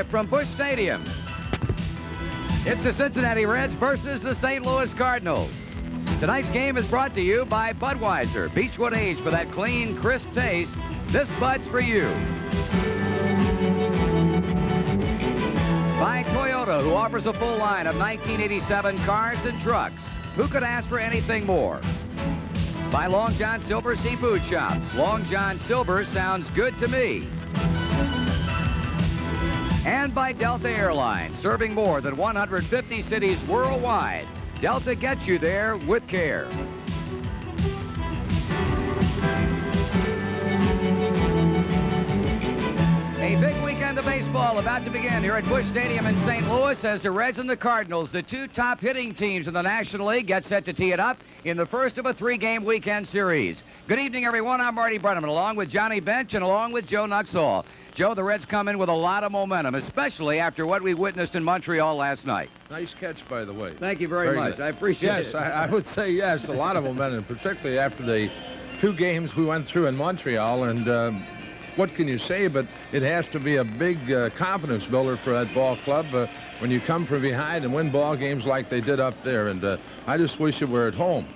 from Busch Stadium. It's the Cincinnati Reds versus the St. Louis Cardinals. Tonight's game is brought to you by Budweiser. Beechwood Age for that clean, crisp taste. This Bud's for you. By Toyota, who offers a full line of 1987 cars and trucks. Who could ask for anything more? By Long John Silver Seafood Shops. Long John Silver sounds good to me. And by Delta Airlines, serving more than 150 cities worldwide. Delta gets you there with care. A big weekend of baseball about to begin here at Busch Stadium in St. Louis as the Reds and the Cardinals, the two top hitting teams in the National League, get set to tee it up in the first of a three-game weekend series. Good evening, everyone. I'm Marty Brennaman, along with Johnny Bench and along with Joe Nuxhall. Joe, the Reds come in with a lot of momentum, especially after what we witnessed in Montreal last night. Nice catch, by the way. Thank you very much. Good. I appreciate it. Yes, I would say yes, a lot of momentum, particularly after the two games we went through in Montreal. And what can you say, but it has to be a big confidence builder for that ball club when you come from behind and win ball games like they did up there. And I just wish it were at home.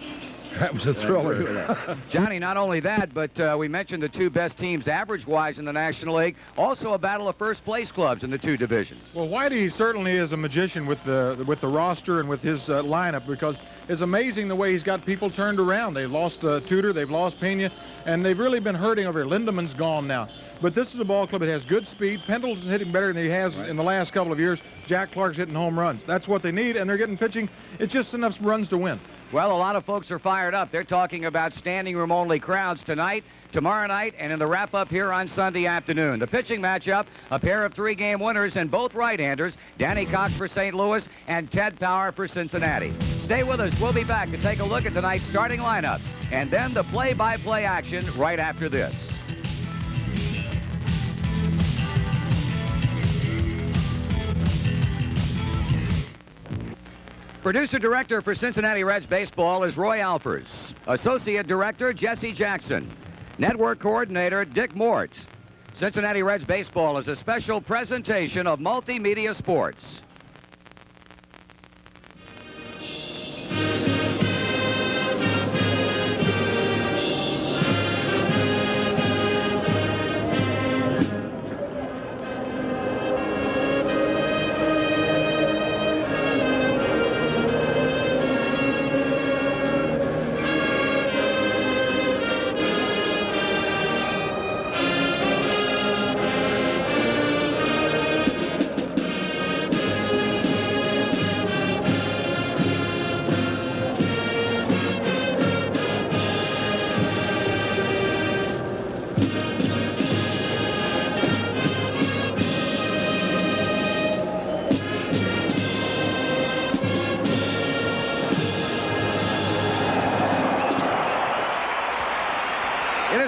That was a thriller. Johnny, not only that, but we mentioned the two best teams average-wise in the National League. Also a battle of first-place clubs in the two divisions. Well, Whitey certainly is a magician with the roster and with his lineup, because it's amazing the way he's got people turned around. They've lost Tudor, they've lost Pena, and they've really been hurting over here. Lindemann's gone now. But this is a ball club that has good speed. Pendleton's hitting better than he has in the last couple of years. Jack Clark's hitting home runs. That's what they need, and they're getting pitching. It's just enough runs to win. Well, a lot of folks are fired up. They're talking about standing room only crowds tonight, tomorrow night, and in the wrap-up here on Sunday afternoon. The pitching matchup, a pair of three-game winners and both right-handers, Danny Cox for St. Louis and Ted Power for Cincinnati. Stay with us. We'll be back to take a look at tonight's starting lineups and then the play-by-play action right after this. Producer-director for Cincinnati Reds baseball is Roy Alfers. Associate director, Jesse Jackson. Network coordinator, Dick Mort. Cincinnati Reds baseball is a special presentation of Multimedia Sports.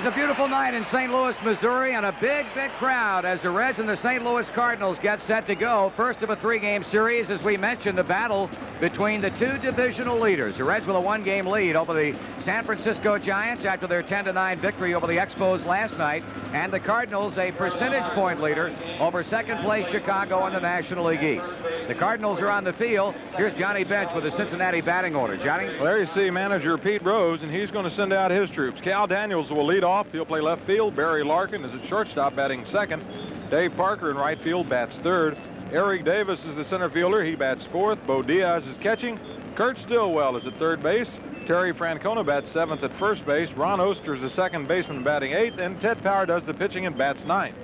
A beautiful night in St. Louis, Missouri, and a big, big crowd as the Reds and the St. Louis Cardinals get set to go. First of a three-game series, as we mentioned, the battle between the two divisional leaders. The Reds with a one-game lead over the San Francisco Giants after their 10-9 victory over the Expos last night, and the Cardinals a percentage point leader over second-place Chicago in the National League East. The Cardinals are on the field. Here's Johnny Bench with the Cincinnati batting order. Johnny? Well, there you see manager Pete Rose, and he's going to send out his troops. Cal Daniels will lead off. He'll play left field. Barry Larkin is at shortstop, batting second. Dave Parker in right field bats third. Eric Davis is the center fielder. He bats fourth. Bo Diaz is catching. Kurt Stillwell is at third base. Terry Francona bats seventh at first base. Ron Oster is the second baseman batting eighth. And Ted Power does the pitching and bats ninth.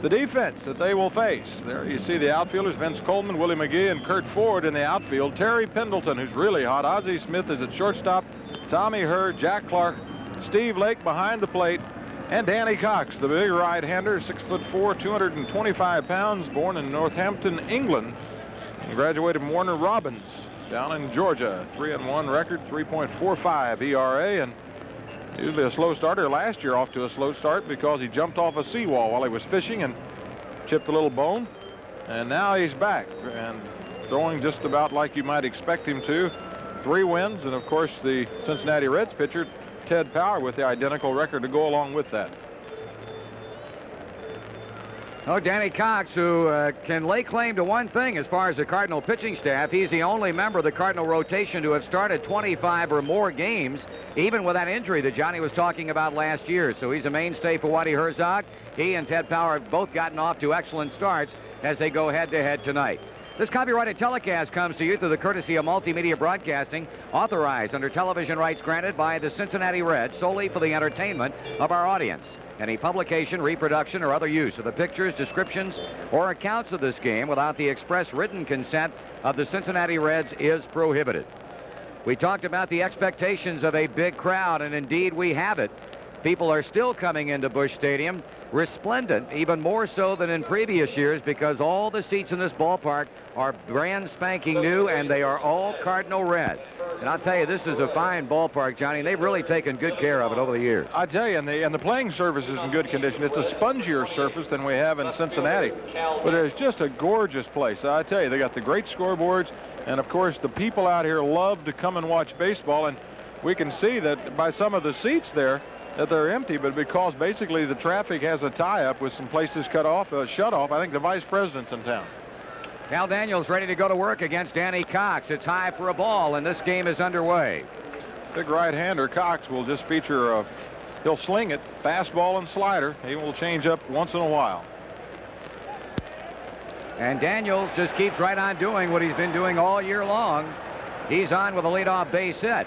The defense that they will face. There you see the outfielders, Vince Coleman, Willie McGee, and Kurt Ford in the outfield. Terry Pendleton, who's really hot. Ozzie Smith is at shortstop. Tommy Hurd, Jack Clark, Steve Lake behind the plate, and Danny Cox, the big right-hander, 6'4", 225 pounds, born in Northampton, England, and graduated from Warner Robins down in Georgia. 3-1 record, 3.45 ERA, and usually a slow starter. Last year off to a slow start because he jumped off a seawall while he was fishing and chipped a little bone, and now he's back and throwing just about like you might expect him to. 3 wins, and of course the Cincinnati Reds pitcher Ted Power with the identical record to go along with that. Oh, Danny Cox, who can lay claim to one thing as far as the Cardinal pitching staff. He's the only member of the Cardinal rotation to have started 25 or more games, even with that injury that Johnny was talking about last year. So he's a mainstay for Whitey Herzog. He and Ted Power have both gotten off to excellent starts as they go head-to-head tonight. This copyrighted telecast comes to you through the courtesy of Multimedia Broadcasting, authorized under television rights granted by the Cincinnati Reds solely for the entertainment of our audience. Any publication, reproduction, or other use of the pictures, descriptions, or accounts of this game without the express written consent of the Cincinnati Reds is prohibited. We talked about the expectations of a big crowd, and indeed we have it. People are still coming into Busch Stadium, resplendent, even more so than in previous years, because all the seats in this ballpark are brand spanking new, and they are all Cardinal red. And I'll tell you, this is a fine ballpark, Johnny. They've really taken good care of it over the years. I tell you, and the playing surface is in good condition. It's a spongier surface than we have in Cincinnati, but it's just a gorgeous place. I tell you, they got the great scoreboards, and of course, the people out here love to come and watch baseball, and we can see that by some of the seats there that they're empty, but because basically the traffic has a tie-up with some places shut off. I think the vice president's in town. Cal Daniels ready to go to work against Danny Cox. It's high for a ball, and this game is underway. Big right-hander Cox will just feature he'll sling it, fastball and slider. He will change up once in a while. And Daniels just keeps right on doing what he's been doing all year long. He's on with a leadoff base hit.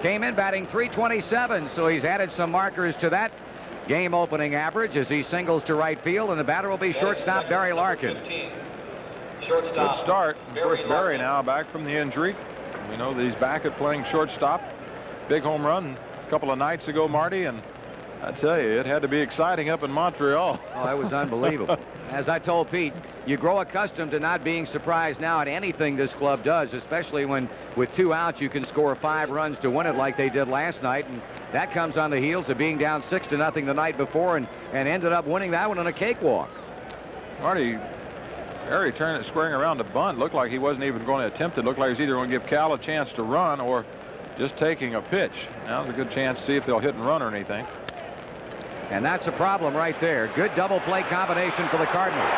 Came in batting .327, so he's added some markers to that game opening average as he singles to right field, and the batter will be shortstop Barry Larkin. Good start. Of course, Barry now back from the injury. We know that he's back at playing shortstop. Big home run a couple of nights ago, Marty, and I tell you, it had to be exciting up in Montreal. Oh, it was unbelievable. As I told Pete, you grow accustomed to not being surprised now at anything this club does, especially when with 2 outs you can score 5 runs to win it like they did last night, and that comes on the heels of being down 6-0 the night before and ended up winning that one on a cakewalk. Marty, Barry turned it, squaring around to bunt. Looked like he wasn't even going to attempt it. Looked like he was either going to give Cal a chance to run or just taking a pitch. Now's a good chance to see if they'll hit and run or anything. And that's a problem right there. Good double play combination for the Cardinals.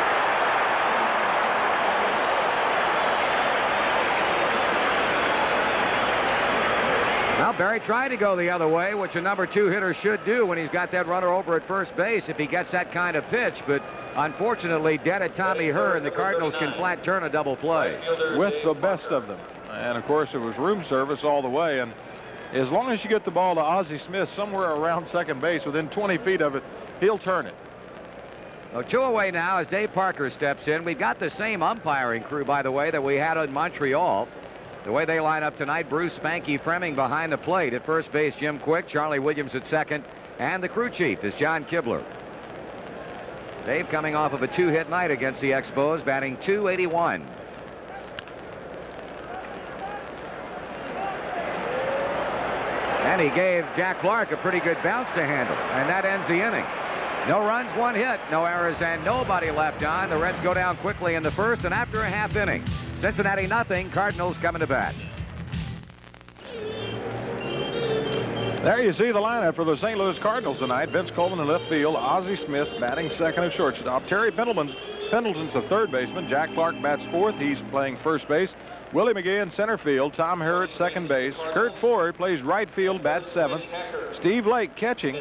Well, Barry tried to go the other way, which a number 2 hitter should do when he's got that runner over at first base if he gets that kind of pitch. But unfortunately, dead at Tommy Herr, and the Cardinals can flat turn a double play. With the best of them. And, of course, it was room service all the way. And as long as you get the ball to Ozzie Smith somewhere around second base, within 20 feet of it, he'll turn it. Well, 2 away now as Dave Parker steps in. We've got the same umpiring crew, by the way, that we had in Montreal. The way they line up tonight, Bruce Spanky Fremming behind the plate. At first base, Jim Quick, Charlie Williams at second, and the crew chief is John Kibler. Dave coming off of a 2-hit night against the Expos, batting .281. And he gave Jack Clark a pretty good bounce to handle, and that ends the inning. No runs, 1 hit, no errors, and nobody left on. The Reds go down quickly in the first, and after a half inning, Cincinnati nothing, Cardinals coming to bat. There you see the lineup for the St. Louis Cardinals tonight. Vince Coleman in left field, Ozzie Smith batting second at shortstop, Terry Pendleton's the third baseman, Jack Clark bats fourth, he's playing first base. Willie McGee in center field, Tom Herr at second base, Kurt Ford plays right field, bats seventh, Steve Lake catching,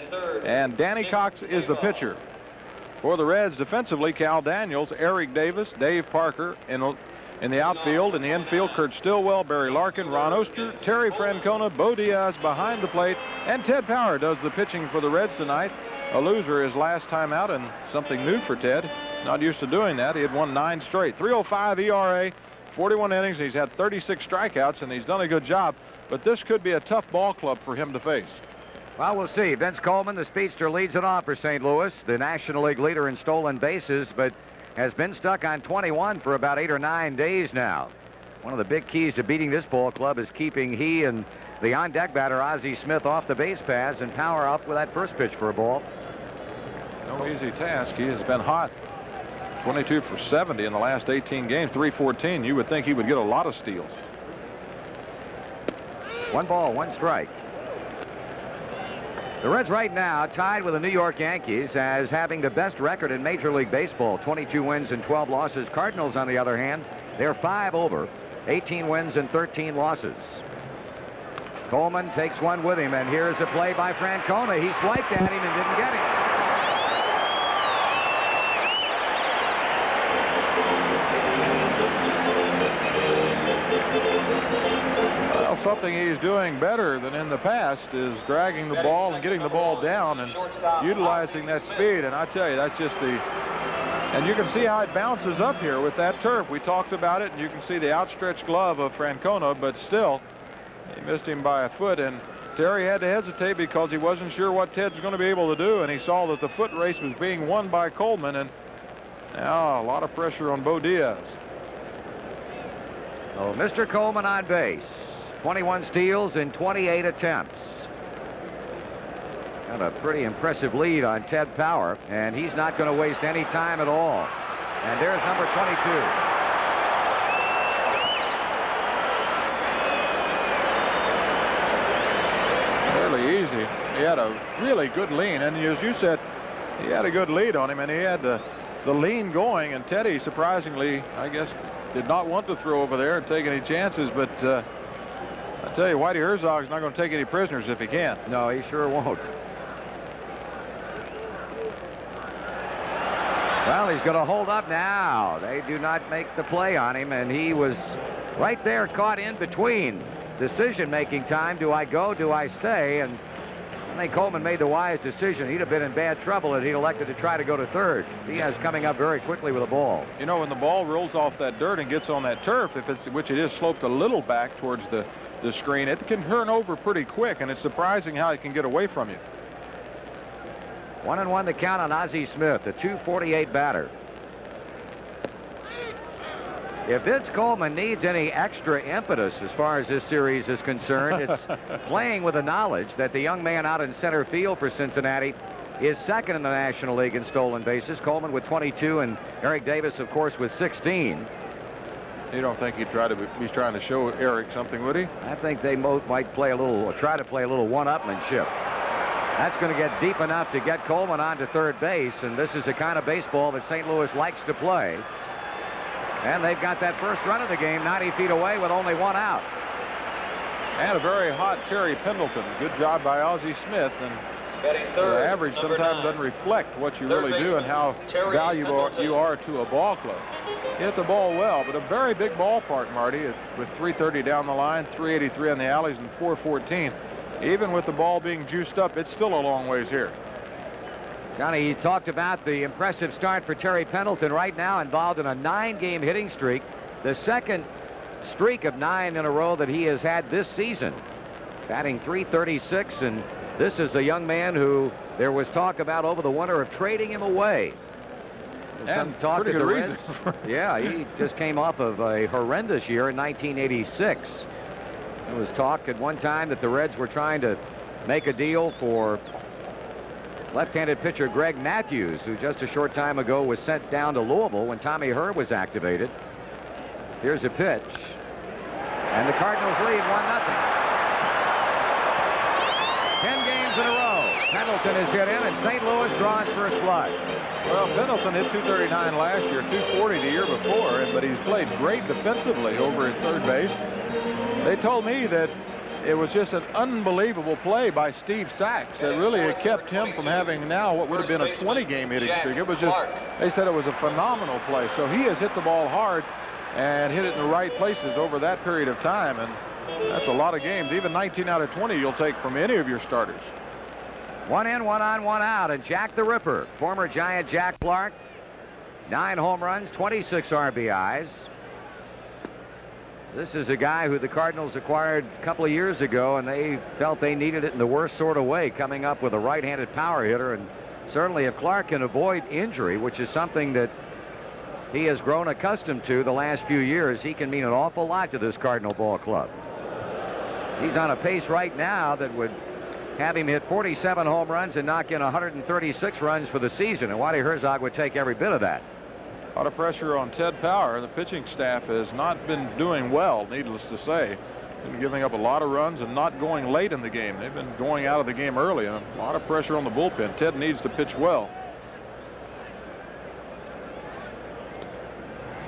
and Danny Cox is the pitcher. For the Reds defensively, Cal Daniels, Eric Davis, Dave Parker in the outfield. In the infield, Kurt Stillwell, Barry Larkin, Ron Oster, Terry Francona, Bo Diaz behind the plate, and Ted Power does the pitching for the Reds tonight. A loser his last time out, and something new for Ted. Not used to doing that. He had won 9 straight. 3.05 ERA. 41 innings. He's had 36 strikeouts, and he's done a good job. But this could be a tough ball club for him to face. Well, we'll see. Vince Coleman, the speedster, leads it off for St. Louis, the National League leader in stolen bases, but has been stuck on 21 for about 8 or 9 days now. One of the big keys to beating this ball club is keeping he and the on-deck batter, Ozzie Smith, off the base paths and Power up with that first pitch for a ball. No easy task. He has been hot. 22 for 70 in the last 18 games, 314. You would think he would get a lot of steals. 1 ball, 1 strike. The Reds right now tied with the New York Yankees as having the best record in Major League Baseball, 22 wins and 12 losses. Cardinals, on the other hand, they're 5 over, 18 wins and 13 losses. Coleman takes one with him, and here's a play by Francona. He swiped at him and didn't get him. Well, something he's doing better than in the past is dragging the ball and getting the ball down and utilizing that speed. And I tell you, that's just and you can see how it bounces up here with that turf. We talked about it, and you can see the outstretched glove of Francona, but still, he missed him by a foot, and Terry had to hesitate because he wasn't sure what Ted's going to be able to do, and he saw that the foot race was being won by Coleman, and now a lot of pressure on Bo Diaz. So Mr. Coleman on base. 21 steals in 28 attempts. Got a pretty impressive lead on Ted Power, and he's not going to waste any time at all. And there's number 22. Fairly easy. He had a really good lean, and as you said, he had a good lead on him, and he had the lean going, and Teddy, surprisingly, I guess, did not want to throw over there and take any chances, but I tell you, Whitey Herzog's not going to take any prisoners if he can. No, he sure won't. Well, he's going to hold up now. They do not make the play on him, and he was right there caught in between decision-making time. Do I go? Do I stay? And I think Coleman made the wise decision. He'd have been in bad trouble if he'd elected to try to go to third. Diaz coming up very quickly with the ball. You know, when the ball rolls off that dirt and gets on that turf, which it is sloped a little back towards the screen, it can turn over pretty quick, and it's surprising how it can get away from you. 1-1 the count on Ozzie Smith, a .248 batter. If Vince Coleman needs any extra impetus as far as this series is concerned, it's playing with the knowledge that the young man out in center field for Cincinnati is second in the National League in stolen bases. Coleman with 22 and Eric Davis, of course, with 16. You don't think he'd trying to show Eric something, would he? I think they both might play a little, or try to play a little one-upmanship. That's going to get deep enough to get Coleman onto third base, and this is the kind of baseball that St. Louis likes to play. And they've got that first run of the game 90 feet away with only one out. And a very hot Terry Pendleton. Good job by Ozzie Smith. And the average sometimes doesn't reflect what you really do and how valuable you are to a ball club. Hit the ball well, but a very big ballpark, Marty, with 330 down the line, 383 on the alleys, and 414. Even with the ball being juiced up, it's still a long ways here. Johnny, he talked about the impressive start for Terry Pendleton, right now involved in a 9-game hitting streak, the second streak of 9 in a row that he has had this season, batting .336, and this is a young man who there was talk about over the winter of trading him away. Some talk pretty that good the reason. Reds, yeah, he just came off of a horrendous year in 1986. There was talk at one time that the Reds were trying to make a deal for left-handed pitcher Greg Matthews, who just a short time ago was sent down to Louisville when Tommy Herr was activated. Here's a pitch, and the Cardinals lead 1-0. 10 games in a row. Pendleton is hit in, and St. Louis draws first blood. Well, Pendleton hit .239 last year, .240 the year before, but he's played great defensively over at third base. They told me that it was just an unbelievable play by Steve Sachs that really had kept him from having now what would have been a 20-game hitting streak. It was just, they said it was a phenomenal play. So he has hit the ball hard and hit it in the right places over that period of time, and that's a lot of games. Even 19 out of 20 you'll take from any of your starters. 1 in, 1 on, 1 out, and Jack the Ripper, former Giant Jack Clark, 9 home runs, 26 RBIs. This is a guy who the Cardinals acquired a couple of years ago, and they felt they needed it in the worst sort of way, coming up with a right-handed power hitter. And certainly if Clark can avoid injury, which is something that he has grown accustomed to the last few years, he can mean an awful lot to this Cardinal ball club. He's on a pace right now that would have him hit 47 home runs and knock in 136 runs for the season, and Whitey Herzog would take every bit of that. A lot of pressure on Ted Power. The pitching staff has not been doing well, needless to say. Been giving up a lot of runs and not going late in the game. They've been going out of the game early, and a lot of pressure on the bullpen. Ted needs to pitch well.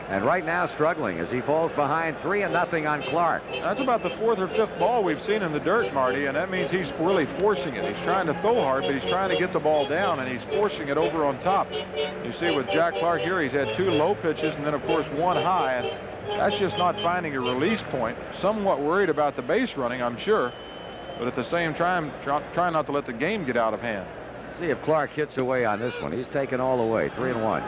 And right now struggling as he falls behind 3-0 on Clark. That's about the 4th or 5th ball we've seen in the dirt, Marty, and that means he's really forcing it. He's trying to throw hard, but he's trying to get the ball down, and he's forcing it over on top. You see with Jack Clark here, he's had 2 low pitches and then, of course, 1 high, and that's just not finding a release point. Somewhat worried about the base running, I'm sure, but at the same time, trying not to let the game get out of hand. See if Clark hits away on this one. He's taken all the way, 3-1.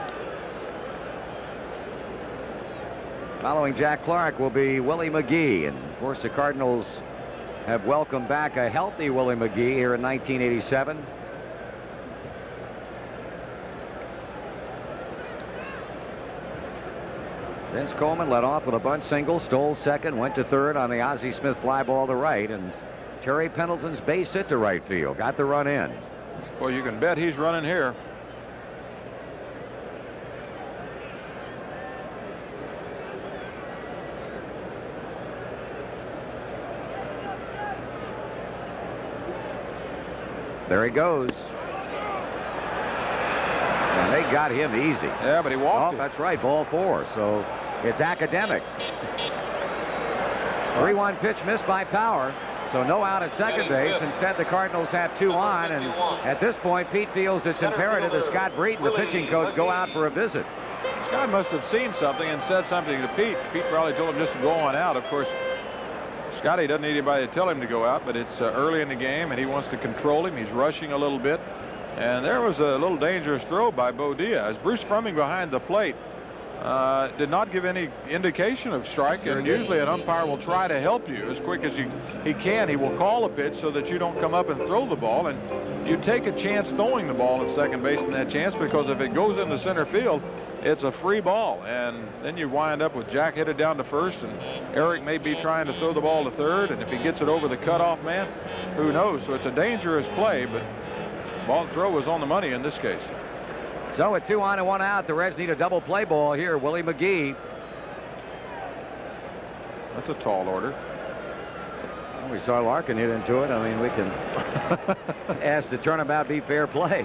Following Jack Clark will be Willie McGee, and of course the Cardinals have welcomed back a healthy Willie McGee here in 1987. Vince Coleman led off with a bunt single, stole second, went to third on the Ozzie Smith fly ball to right, and Terry Pendleton's base hit to right field, got the run in. Well, you can bet he's running here. There he goes. And they got him easy. Yeah, but he walked. Oh, that's right, ball 4. So it's academic. 3-1 pitch missed by Power. So no out at second base. Instead, the Cardinals have 2 on. And at this point, Pete feels it's imperative that Scott Breeden, the pitching coach, go out for a visit. Scott must have seen something and said something to Pete. Pete probably told him just to go on out. Of course, Scotty doesn't need anybody to tell him to go out, but it's early in the game, and he wants to control him. He's rushing a little bit. And there was a little dangerous throw by Bo Diaz. Bruce Fremming behind the plate did not give any indication of strike, and usually an umpire will try to help you as quick as he can. He will call a pitch so that you don't come up and throw the ball, and you take a chance throwing the ball at second base in that chance, because if it goes into center field, it's a free ball, and then you wind up with Jack headed down to first, and Eric may be trying to throw the ball to third, and if he gets it over the cutoff man, who knows? So it's a dangerous play, but ball throw was on the money in this case. So with 2 on and 1 out, the Reds need a double play ball here. Willie McGee. That's a tall order. Well, we saw Larkin hit into it. I mean, we can ask the turnabout be fair play.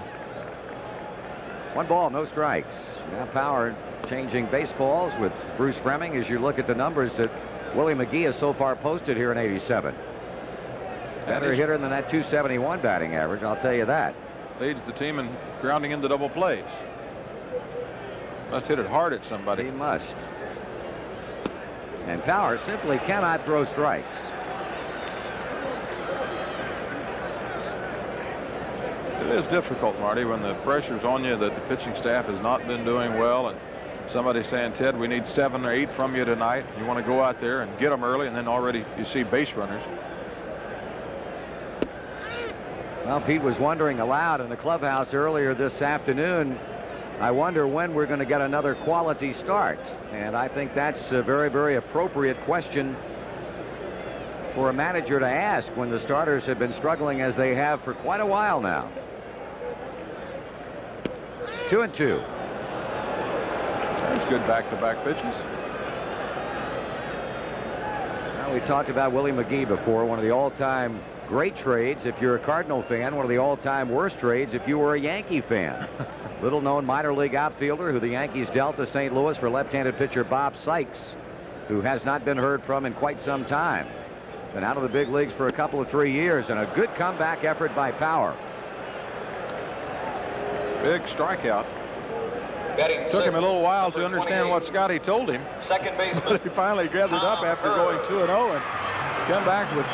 1 ball, no strikes. Now Power changing baseballs with Bruce Fremming as you look at the numbers that Willie McGee has so far posted here in 87. Better hitter than that 271 batting average, I'll tell you that. Leads the team in grounding into double plays. Must hit it hard at somebody. He must. And Power simply cannot throw strikes. It is difficult, Marty, when the pressure's on you that the pitching staff has not been doing well, and somebody's saying, Ted, we need 7 or 8 from you tonight. You want to go out there and get them early, and then already you see base runners. Well, Pete was wondering aloud in the clubhouse earlier this afternoon, I wonder when we're going to get another quality start. And I think that's a very, very appropriate question for a manager to ask when the starters have been struggling as they have for quite a while now. 2-2. There's good back-to-back pitches. Now, we talked about Willie McGee before, one of the all-time great trades if you're a Cardinal fan, one of the all-time worst trades if you were a Yankee fan. Little-known minor league outfielder who the Yankees dealt to St. Louis for left-handed pitcher Bob Sykes, who has not been heard from in quite some time. Been out of the big leagues for a couple of 3 years, and a good comeback effort by Power. Big strikeout. Took him a little while to understand what Scotty told him. Second baseman. But he finally gathered up after going 2-0 and come back with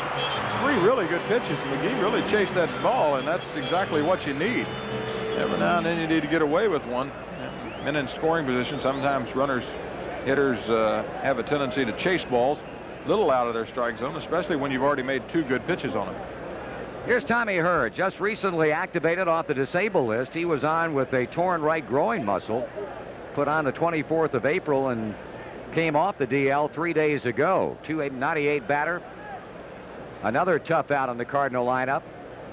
3 really good pitches. McGee really chased that ball, and that's exactly what you need. Every now and then you need to get away with one. And in scoring position, sometimes hitters have a tendency to chase balls a little out of their strike zone, especially when you've already made 2 good pitches on them. Here's Tommy Hurd, just recently activated off the disabled list. He was on with a torn right groin muscle, put on the 24th of April, and came off the DL 3 days ago. 298 batter. Another tough out on the Cardinal lineup.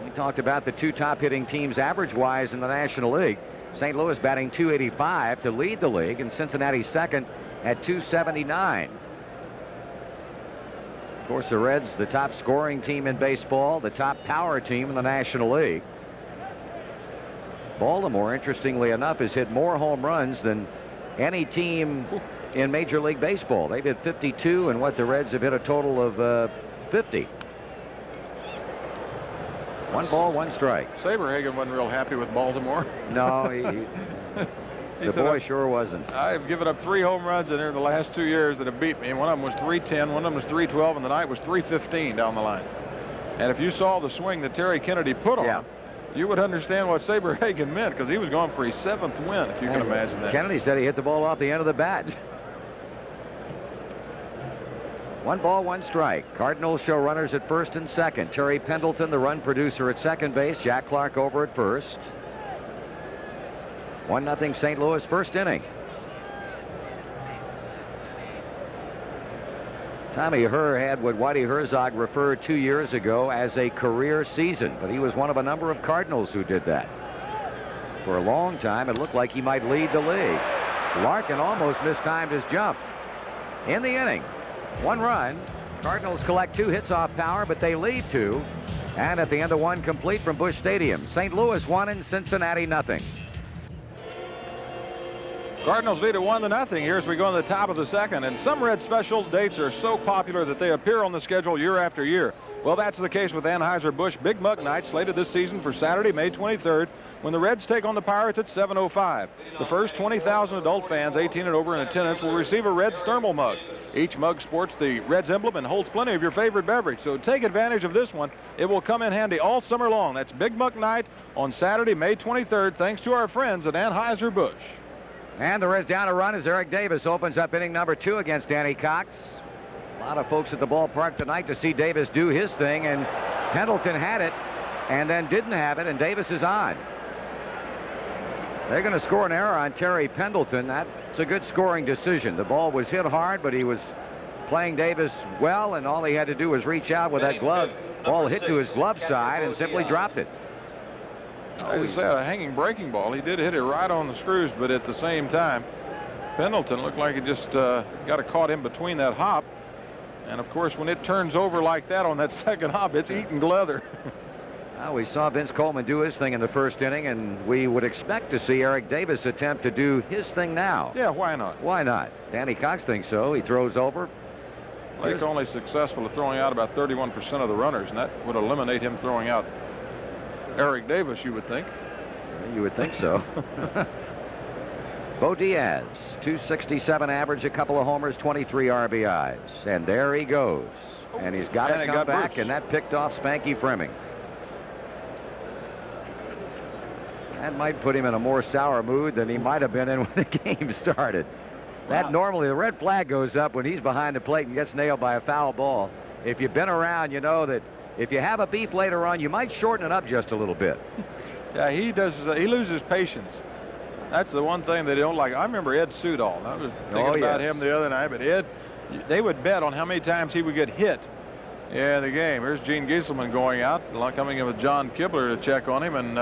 We talked about the 2 top hitting teams average-wise in the National League. St. Louis batting 285 to lead the league, and Cincinnati second at 279. course, the Reds, the top scoring team in baseball, the top power team in the National League. Baltimore, interestingly enough, has hit more home runs than any team in Major League Baseball. They've hit 52, and the Reds have hit a total of 50. 1 ball, 1 strike. Saberhagen wasn't real happy with Baltimore. No, the boy sure wasn't. I've given up 3 home runs in there the last 2 years that have beat me. And one of them was 310, one of them was 312, and the night was 315 down the line. And if you saw the swing that Terry Kennedy put on him, you would understand what Saberhagen meant, because he was going for his 7th win, if you can imagine that. Kennedy said he hit the ball off the end of the bat. 1 ball, 1 strike. Cardinals show runners at first and second. Terry Pendleton, the run producer, at second base. Jack Clark over at first. 1-0 St. Louis, first inning. Tommy Herr had what Whitey Herzog referred 2 years ago as a career season, but he was one of a number of Cardinals who did that. For a long time, it looked like he might lead the league. Larkin almost mistimed his jump. In the inning, 1 run. Cardinals collect 2 hits off Power, but they lead 2. And at the end of 1 complete from Busch Stadium. St. Louis 1 and Cincinnati 0. Cardinals lead at 1-0 here as we go in the top of the second. And some Red Specials dates are so popular that they appear on the schedule year after year. Well, that's the case with Anheuser-Busch Big Mug Night, slated this season for Saturday, May 23rd, when the Reds take on the Pirates at 7:05. The first 20,000 adult fans 18 and over in attendance will receive a Reds thermal mug. Each mug sports the Reds emblem and holds plenty of your favorite beverage, so take advantage of this one. It will come in handy all summer long. That's Big Mug Night on Saturday, May 23rd, thanks to our friends at Anheuser-Busch. And the Reds down a run as Eric Davis opens up inning number 2 against Danny Cox. A lot of folks at the ballpark tonight to see Davis do his thing, and Pendleton had it and then didn't have it, and Davis is on. They're going to score an error on Terry Pendleton. That's a good scoring decision. The ball was hit hard, but he was playing Davis well, and all he had to do was reach out with that glove. Ball hit to his glove side and simply dropped it. As I said, a hanging breaking ball. He did hit it right on the screws, but at the same time, Pendleton looked like he just got it caught in between that hop. And of course, when it turns over like that on that second hop, it's eating leather. We saw Vince Coleman do his thing in the first inning, and we would expect to see Eric Davis attempt to do his thing now. Yeah, why not? Why not? Danny Cox thinks so. He throws over. He's only successful at throwing out about 31% of the runners, and that would eliminate him throwing out Eric Davis, you would think. You would think so. Bo Diaz, 267 average, a couple of homers, 23 RBIs. And there he goes. And he's got to come back, and that picked off Spanky Fleming. That might put him in a more sour mood than he might have been in when the game started. That normally, the red flag goes up when he's behind the plate and gets nailed by a foul ball. If you've been around, you know that if you have a beef later on, you might shorten it up just a little bit. Yeah, he does. He loses patience. That's the one thing they don't like. I remember Ed Sudol. I was thinking about him the other night, but Ed, they would bet on how many times he would get hit in the game. Here's Gene Gieselman going out, coming in with John Kibler to check on him, and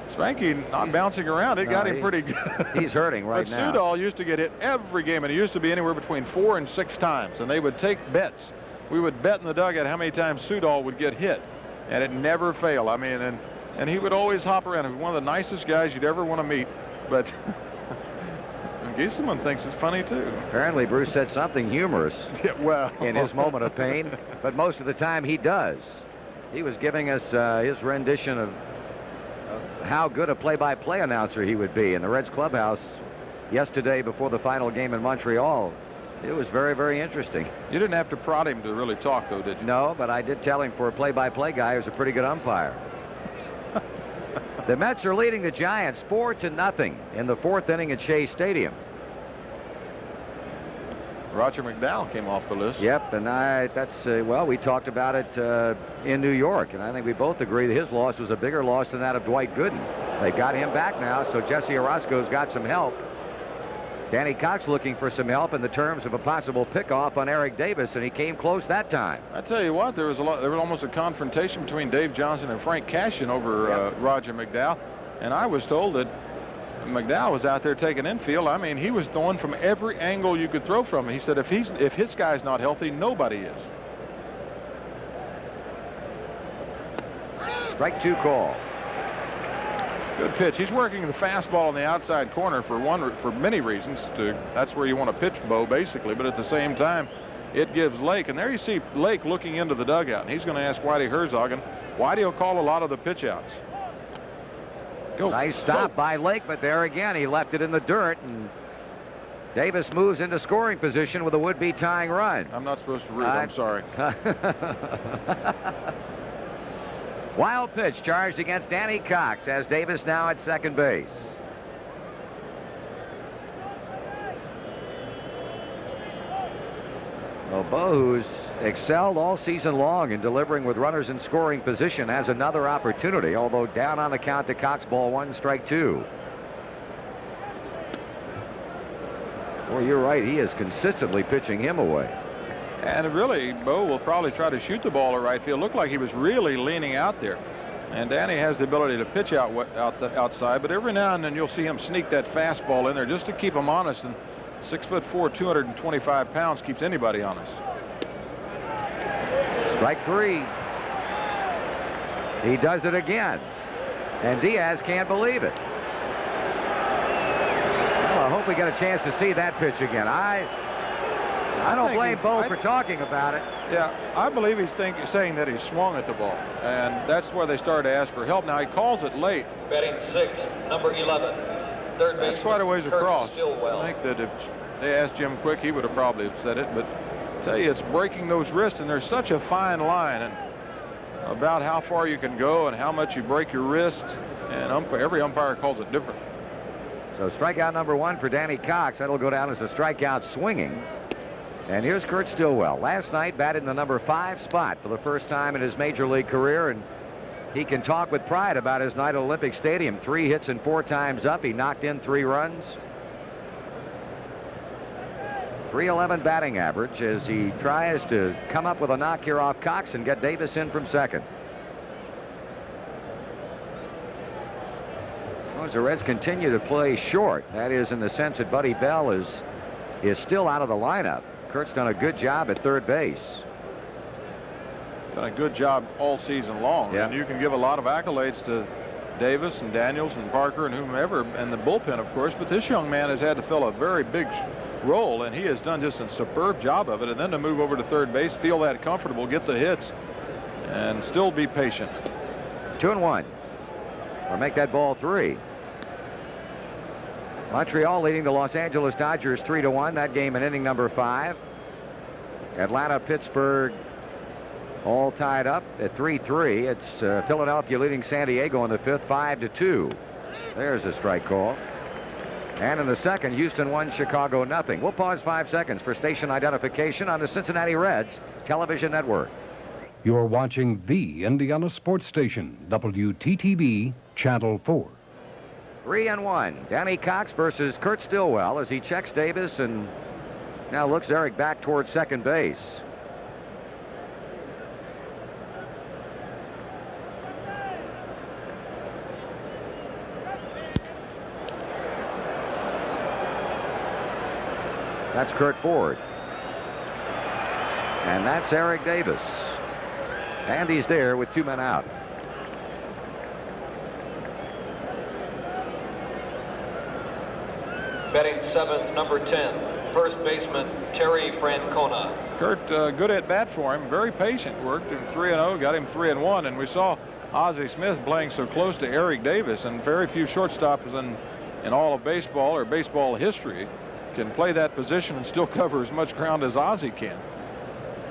Spanky not bouncing around. It got him pretty good. He's hurting right now. But Sudol used to get hit every game, and it used to be anywhere between 4 and 6 times, and they would take bets. We would bet in the dugout how many times Sudol would get hit, and it never failed. I mean, and he would always hop around. He was one of the nicest guys you'd ever want to meet, but Gieselman thinks it's funny too. Apparently Bruce said something humorous in his moment of pain, but most of the time he does. He was giving us his rendition of how good a play-by-play announcer he would be in the Reds clubhouse yesterday before the final game in Montreal. It was very, very interesting. You didn't have to prod him to really talk, though, did you? No, but I did tell him for a play-by-play guy who's a pretty good umpire. The Mets are leading the Giants 4-0 in the 4th inning at Shea Stadium. Roger McDowell came off the list. Yep, and that's well, we talked about it in New York, and I think we both agree that his loss was a bigger loss than that of Dwight Gooden. They got him back now, so Jesse Orozco's got some help. Danny Cox looking for some help in the terms of a possible pickoff on Eric Davis, and he came close that time. I tell you what, there was almost a confrontation between Dave Johnson and Frank Cashin over Roger McDowell, and I was told that McDowell was out there taking infield. I mean, he was throwing from every angle you could throw from him. He said if his guy's not healthy, nobody is. Strike 2 call. Good pitch. He's working the fastball in the outside corner for many reasons. That's where you want to pitch Bo, basically. But at the same time, it gives Lake. And there you see Lake looking into the dugout. And he's going to ask Whitey Herzog, and Whitey will call a lot of the pitch outs. Go. Nice stop by Lake, but there again, he left it in the dirt. And Davis moves into scoring position with a would-be tying run. I'm not supposed to read. I'm sorry. Wild pitch charged against Danny Cox, has Davis now at second base. Well, Bo, who's excelled all season long in delivering with runners in scoring position, has another opportunity, although down on the count to Cox. Ball 1, strike 2. Well, you're right. He is consistently pitching him away. And really, Bo will probably try to shoot the ball to right field. Looked like he was really leaning out there. And Danny has the ability to pitch outside, but every now and then you'll see him sneak that fastball in there just to keep him honest. And 6'4", 225 pounds keeps anybody honest. Strike 3. He does it again. And Diaz can't believe it. Well, I hope we get a chance to see that pitch again. I don't blame Bo for talking about it. Yeah, I believe he's saying that he swung at the ball, and that's where they started to ask for help. Now he calls it late. Batting 6, number 11, third base. That's quite a ways across. Stillwell. I think that if they asked Jim Quick, he would have probably said it. But I tell you, it's breaking those wrists, and there's such a fine line and about how far you can go and how much you break your wrist, and every umpire calls it different. So strikeout number 1 for Danny Cox. That'll go down as a strikeout swinging. And here's Kurt Stillwell. Last night batted in the number 5 spot for the first time in his major league career, and he can talk with pride about his night at Olympic Stadium. 3 hits and 4 times up. He knocked in 3 runs. .311 batting average as he tries to come up with a knock here off Cox and get Davis in from second. Well, as the Reds continue to play short, that is in the sense that Buddy Bell is still out of the lineup. Kurt's done a good job at third base. Done a good job all season long. Yeah. And you can give a lot of accolades to Davis and Daniels and Parker and whomever, and the bullpen, of course. But this young man has had to fill a very big role, and he has done just a superb job of it. And then to move over to third base, feel that comfortable, get the hits, and still be patient. 2-1. Or make that ball 3. Montreal leading the Los Angeles Dodgers 3-1. That game in inning number 5. Atlanta, Pittsburgh all tied up at 3-3. It's Philadelphia leading San Diego in the 5th, 5-2. There's a strike call. And in the second, Houston 1, Chicago 0. We'll pause 5 seconds for station identification on the Cincinnati Reds Television Network. You're watching the Indiana Sports Station, WTTV, Channel 4. 3-1. Danny Cox versus Kurt Stillwell as he checks Davis and now looks Eric back towards second base. That's Kurt Ford. And that's Eric Davis. And he's there with 2 men out. Batting 7th, number 10, first baseman Terry Francona. Kurt, good at bat for him, very patient, worked in 3-0, got him 3-1, and we saw Ozzie Smith playing so close to Eric Davis, and very few shortstops in all of baseball or baseball history can play that position and still cover as much ground as Ozzie can.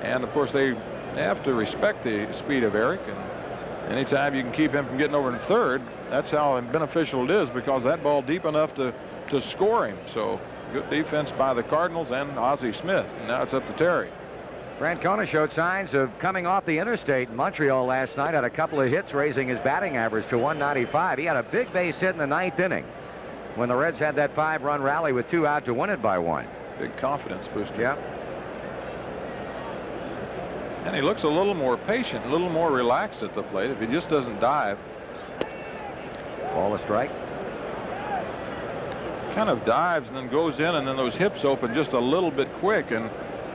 And of course they have to respect the speed of Eric, and anytime you can keep him from getting over in third, that's how beneficial it is, because that ball deep enough to score him. So good defense by the Cardinals and Ozzie Smith. And now it's up to Terry. Francona showed signs of coming off the interstate in Montreal last night. Had a couple of hits, raising his batting average to 195. He had a big base hit in the 9th inning when the Reds had that 5-run rally with 2 out to win it by 1. Big confidence booster. Yep. And he looks a little more patient, a little more relaxed at the plate if he just doesn't dive. Ball a strike. Kind of dives and then goes in, and then those hips open just a little bit quick, and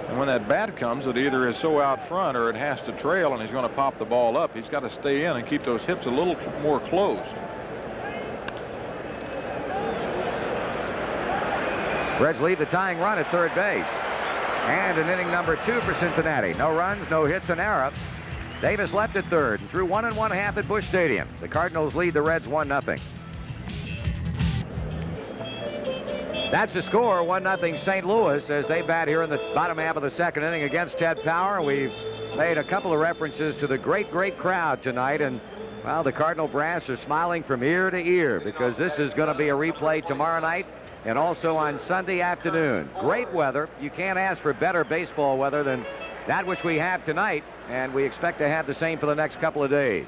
And when that bat comes, it either is so out front or it has to trail, and he's going to pop the ball up. He's got to stay in and keep those hips a little more closed. Reds lead the tying run at third base. And in inning number 2 for Cincinnati. No runs, no hits, an error. Davis left at third and threw 1 1/2 at Busch Stadium. The Cardinals lead the Reds 1-0. That's the score, 1-0 St. Louis as they bat here in the bottom half of the second inning against Ted Power. We've made a couple of references to the great crowd tonight, and well, the Cardinal brass are smiling from ear to ear because this is going to be a replay tomorrow night and also on Sunday afternoon. Great weather. You can't ask for better baseball weather than that which we have tonight, and we expect to have the same for the next couple of days.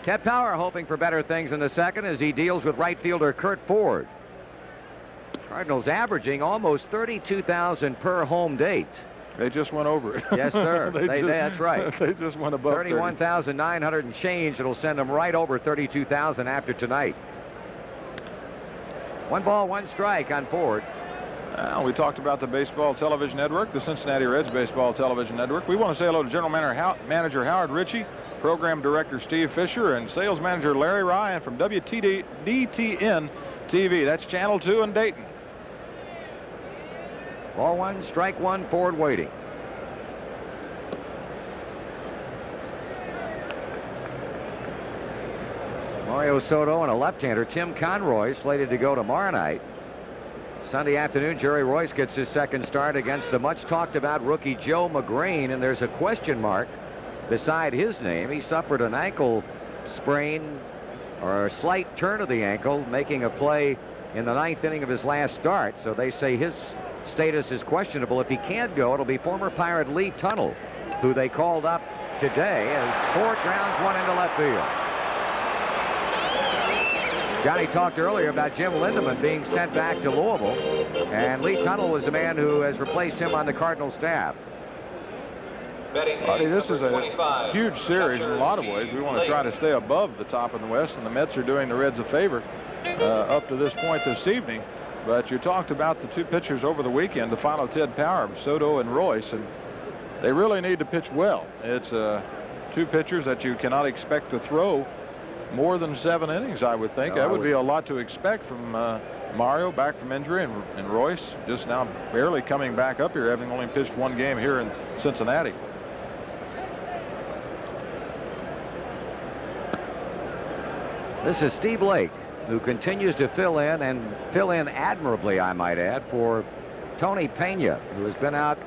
Ted Power hoping for better things in the second as he deals with right fielder Curt Ford. Cardinals averaging almost 32,000 per home date. They just went over it. Yes, sir. That's right. They just went above 31,900 and change. It'll send them right over 32,000 after tonight. 1 ball, 1 strike on Ford. We talked about the Baseball Television Network, the Cincinnati Reds Baseball Television Network. We want to say hello to General Manager Howard Ritchie, Program Director Steve Fisher, and Sales Manager Larry Ryan from WTDTN TV. That's Channel 2 in Dayton. Ball 1, strike 1, Ford waiting. Mario Soto and a left-hander, Tim Conroy, slated to go tomorrow night. Sunday afternoon, Jerry Royce gets his second start against the much-talked-about rookie Joe McGreen, and there's a question mark beside his name. He suffered an ankle sprain or a slight turn of the ankle, making a play in the 9th inning of his last start. So they say his status is questionable. If he can't go, it'll be former Pirate Lee Tunnell, who they called up today as Ford grounds one into left field. Johnny talked earlier about Jim Lindemann being sent back to Louisville, and Lee Tunnell was the man who has replaced him on the Cardinal staff. Buddy, this is a huge series in a lot of ways. We want to try to stay above the top in the West, and the Mets are doing the Reds a favor up to this point this evening. But you talked about the 2 pitchers over the weekend to follow Ted Power, Soto and Royce, and they really need to pitch well. It's 2 pitchers that you cannot expect to throw more than 7 innings, I would think. That would be a lot to expect from Mario back from injury, and Royce just now barely coming back up here, having only pitched 1 game here in Cincinnati. This is Steve Lake, who continues to fill in admirably, I might add, for Tony Pena, who has been out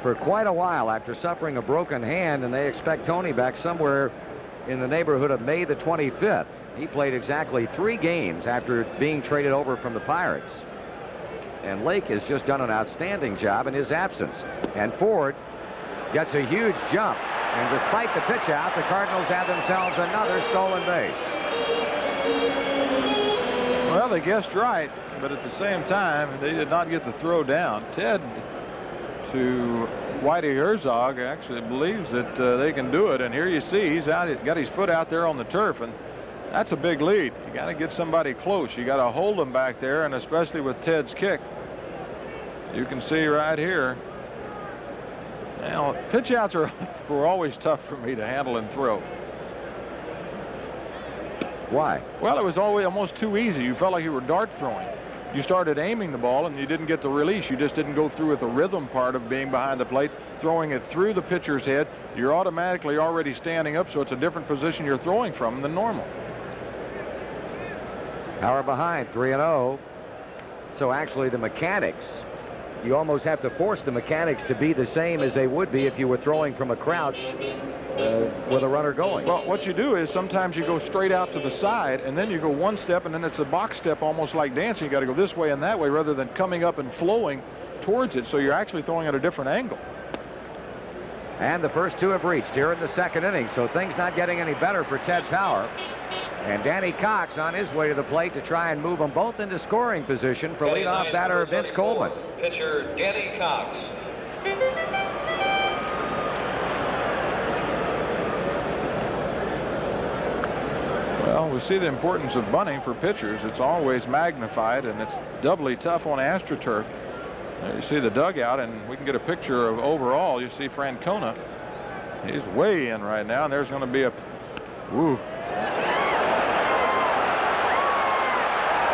for quite a while after suffering a broken hand, and they expect Tony back somewhere in the neighborhood of May the 25th. He played exactly 3 games after being traded over from the Pirates. And Lake has just done an outstanding job in his absence. And Ford gets a huge jump. And despite the pitch out, the Cardinals have themselves another stolen base. Well, they guessed right, but at the same time, they did not get the throw down. Ted, to Whitey Herzog, actually believes that they can do it, and here you see he's got his foot out there on the turf, and that's a big lead. You got to get somebody close. You got to hold them back there, and especially with Ted's kick, you can see right here. Now, pitch outs were always tough for me to handle and throw. Why? Well, it was always almost too easy. You felt like you were dart throwing. You started aiming the ball and you didn't get the release. You just didn't go through with the rhythm part of being behind the plate, throwing it through the pitcher's head. You're automatically already standing up, so it's a different position you're throwing from than normal. Power behind, 3-0. So actually the mechanics, you almost have to force the mechanics to be the same as they would be if you were throwing from a crouch with a runner going. Well, what you do is sometimes you go straight out to the side, and then you go 1 step, and then it's a box step almost like dancing. You got to go this way and that way rather than coming up and flowing towards it, so you're actually throwing at a different angle. And the first 2 have reached here in the second inning, so things not getting any better for Ted Power. And Danny Cox on his way to the plate to try and move them both into scoring position for leadoff batter Vince Coleman. Pitcher Danny Cox. Well, we see the importance of bunting for pitchers. It's always magnified, and it's doubly tough on AstroTurf. There you see the dugout, and we can get a picture of overall. You see Francona. He's way in right now, and there's going to be a woo.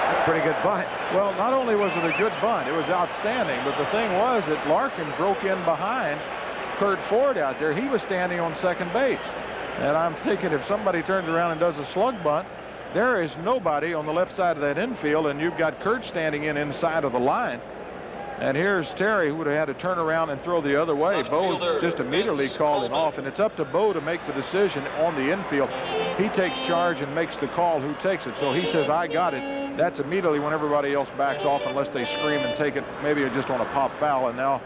That's a pretty good bunt. Well, not only was it a good bunt, it was outstanding, but the thing was that Larkin broke in behind Curt Ford out there. He was standing on second base. And I'm thinking if somebody turns around and does a slug bunt, there is nobody on the left side of that infield, and you've got Curt standing inside of the line. And here's Terry, who would have had to turn around and throw the other way. Bo just immediately called him off, and it's up to Bo to make the decision on the infield. He takes charge and makes the call who takes it. So he says, I got it. That's immediately when everybody else backs off unless they scream and take it, maybe just on a pop foul. And now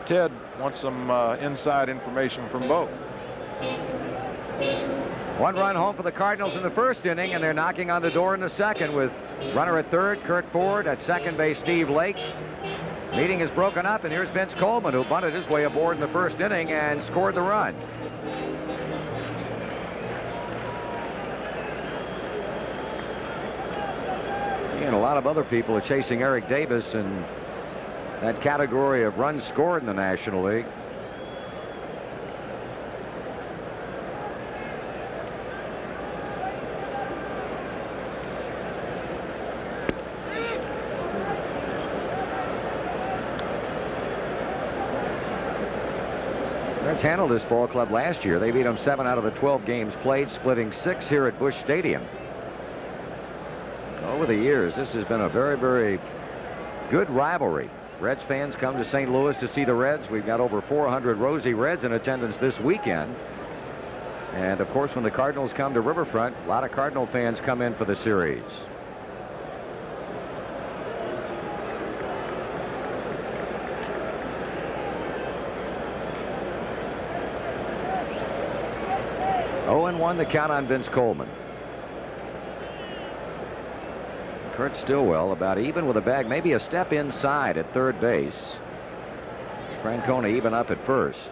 Ted wants some inside information from Bo. 1 run home for the Cardinals in the first inning, and they're knocking on the door in the second with runner at third, Curt Ford, at second base, Steve Lake. Meeting is broken up, and here's Vince Coleman, who bunted his way aboard in the first inning and scored the run. And a lot of other people are chasing Eric Davis in that category of runs scored in the National League. Reds handled this ball club last year. They beat them 7 out of the 12 games played, splitting 6 here at Busch Stadium. Over the years, this has been a very, very good rivalry. Reds fans come to St. Louis to see the Reds. We've got over 400 Rosie Reds in attendance this weekend. And of course, when the Cardinals come to Riverfront, a lot of Cardinal fans come in for the series. And 1 the count on Vince Coleman. Curt Stillwell about even with a bag, maybe a step inside at third base. Francona even up at first.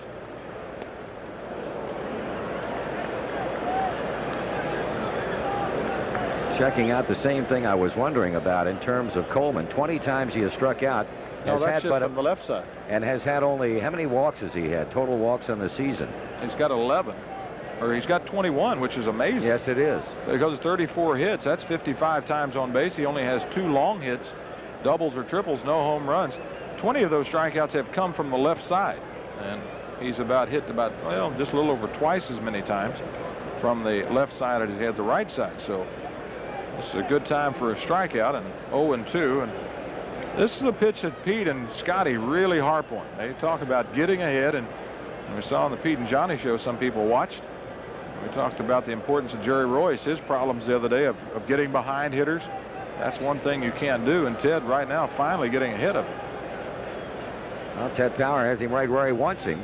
Checking out the same thing I was wondering about in terms of Coleman. 20 times he has struck out. No, that's just from the left side. And has had only, how many walks has he had? Total walks on the season? He's got 11. Or he's got 21, which is amazing. Yes, it is. Because 34 hits, that's 55 times on base. He only has 2 long hits, doubles or triples, no home runs. 20 of those strikeouts have come from the left side. And he's hit about, well, just a little over twice as many times from the left side as he had the right side. So it's a good time for a strikeout, and 0-2. And this is the pitch that Pete and Scotty really harp on. They talk about getting ahead, and we saw on the Pete and Johnny show, some people watched. We talked about the importance of Jerry Royce, his problems the other day of getting behind hitters. That's one thing you can't do, and Ted right now finally getting ahead of it. Well, Ted Power has him right where he wants him.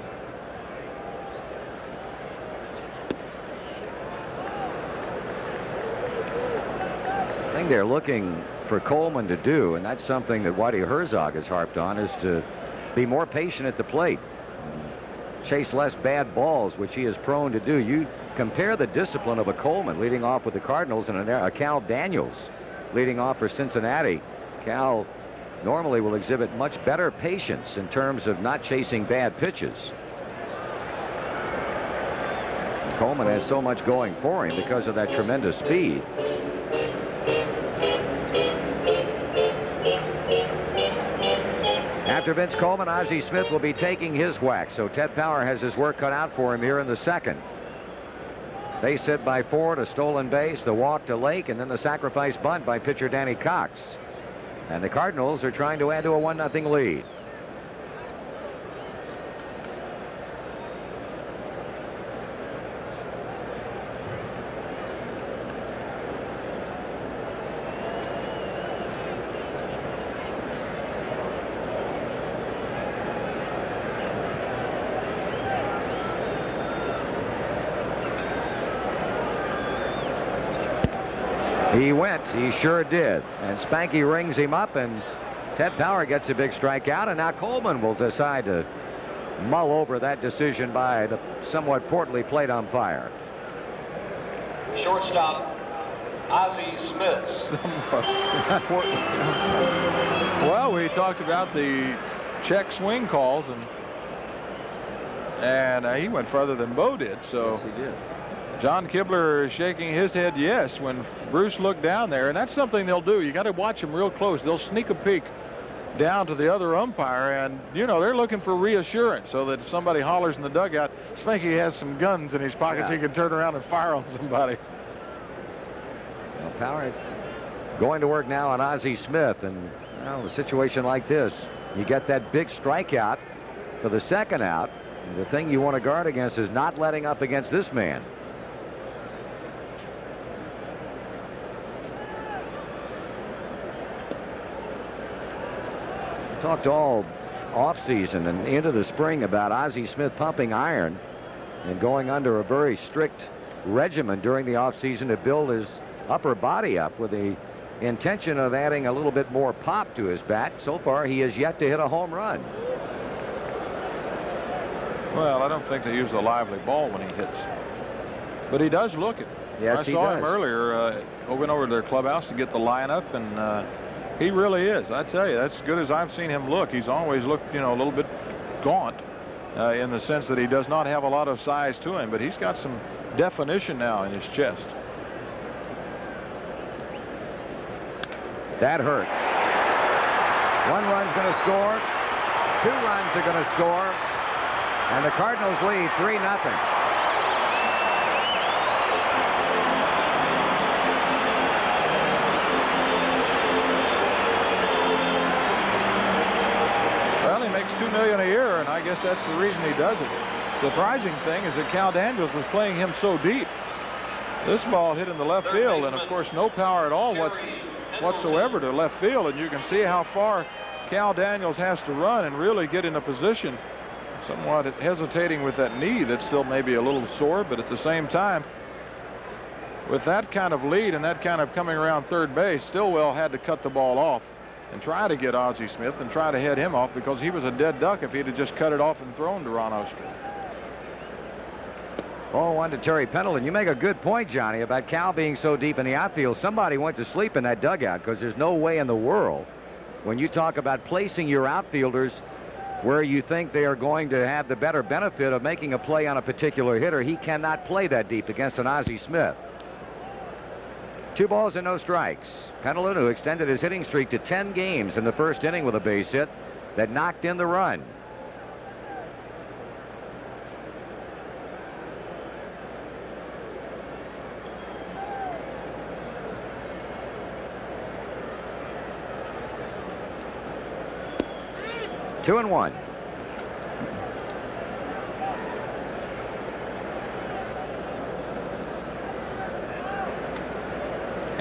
The thing they're looking for Coleman to do, and that's something that Whitey Herzog has harped on, is to be more patient at the plate. Chase less bad balls, which he is prone to do. You compare the discipline of a Coleman leading off with the Cardinals and a Cal Daniels leading off for Cincinnati. Cal normally will exhibit much better patience in terms of not chasing bad pitches. Coleman has so much going for him because of that tremendous speed. After Vince Coleman, Ozzie Smith will be taking his whack, so Ted Power has his work cut out for him here in the second. Base hit by Ford, a stolen base, the walk to Lake, and then the sacrifice bunt by pitcher Danny Cox. And the Cardinals are trying to add to a 1-0 lead. He went. He sure did. And Spanky rings him up, and Ted Power gets a big strikeout, and now Coleman will decide to mull over that decision by the somewhat portly plate umpire. Shortstop, Ozzie Smith. Well, we talked about the check swing calls, and he went further than Bo did. So yes, he did. John Kibler is shaking his head yes when Bruce looked down there, and that's something they'll do. You got to watch them real close. They'll sneak a peek down to the other umpire, and they're looking for reassurance so that if somebody hollers in the dugout, Spanky has some guns in his pockets, he can turn around and fire on somebody. Well, Power going to work now on Ozzie Smith, and a situation like this, you get that big strikeout for the second out. The thing you want to guard against is not letting up against this man. We talked all offseason and into the spring about Ozzie Smith pumping iron and going under a very strict regimen during the offseason to build his upper body up with the intention of adding a little bit more pop to his bat. So far, he has yet to hit a home run. Well, I don't think they use a lively ball when he hits, but he does look it. Yes, I saw him earlier. Went over to their clubhouse to get the lineup, and he really is. I tell you, that's as good as I've seen him look. He's always looked, a little bit gaunt in the sense that he does not have a lot of size to him, but he's got some definition now in his chest. That hurts. 1 run's going to score. 2 runs are going to score. And the Cardinals lead 3-0. Well, he makes $2 million a year, and I guess that's the reason he does it. Surprising thing is that Cal Daniels was playing him so deep. This ball hit in the left field, and of course no power at all whatsoever to left field, and you can see how far Cal Daniels has to run and really get in a position. Somewhat hesitating with that knee that's still maybe a little sore, but at the same time, with that kind of lead and that kind of coming around third base, Stillwell had to cut the ball off and try to get Ozzie Smith and try to head him off, because he was a dead duck if he'd have just cut it off and thrown to Ron Oster. Ball 1 to Terry Pendleton. You make a good point, Johnny, about Cal being so deep in the outfield. Somebody went to sleep in that dugout, because there's no way in the world, when you talk about placing your outfielders where you think they are going to have the better benefit of making a play on a particular hitter, he cannot play that deep against an Ozzie Smith. 2 balls and no strikes. Pendleton, who extended his hitting streak to 10 games in the first inning with a base hit that knocked in the run. Two and 1.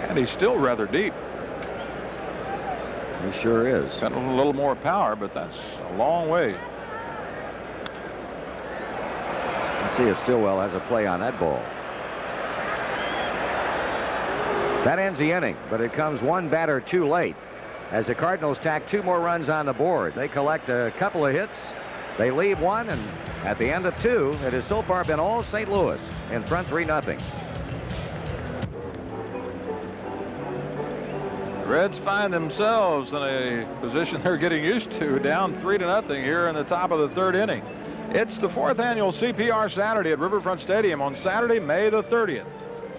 And he's still rather deep. He sure is. Got a little more power, but that's a long way. Let's see if Stillwell has a play on that ball. That ends the inning, but it comes 1 batter too late, as the Cardinals tack 2 more runs on the board. They collect a couple of hits. They leave 1, and at the end of 2, it has so far been all St. Louis in front 3-0. The Reds find themselves in a position they're getting used to, down 3-0 here in the top of the 3rd inning. It's the 4th annual CPR Saturday at Riverfront Stadium on Saturday, May the 30th.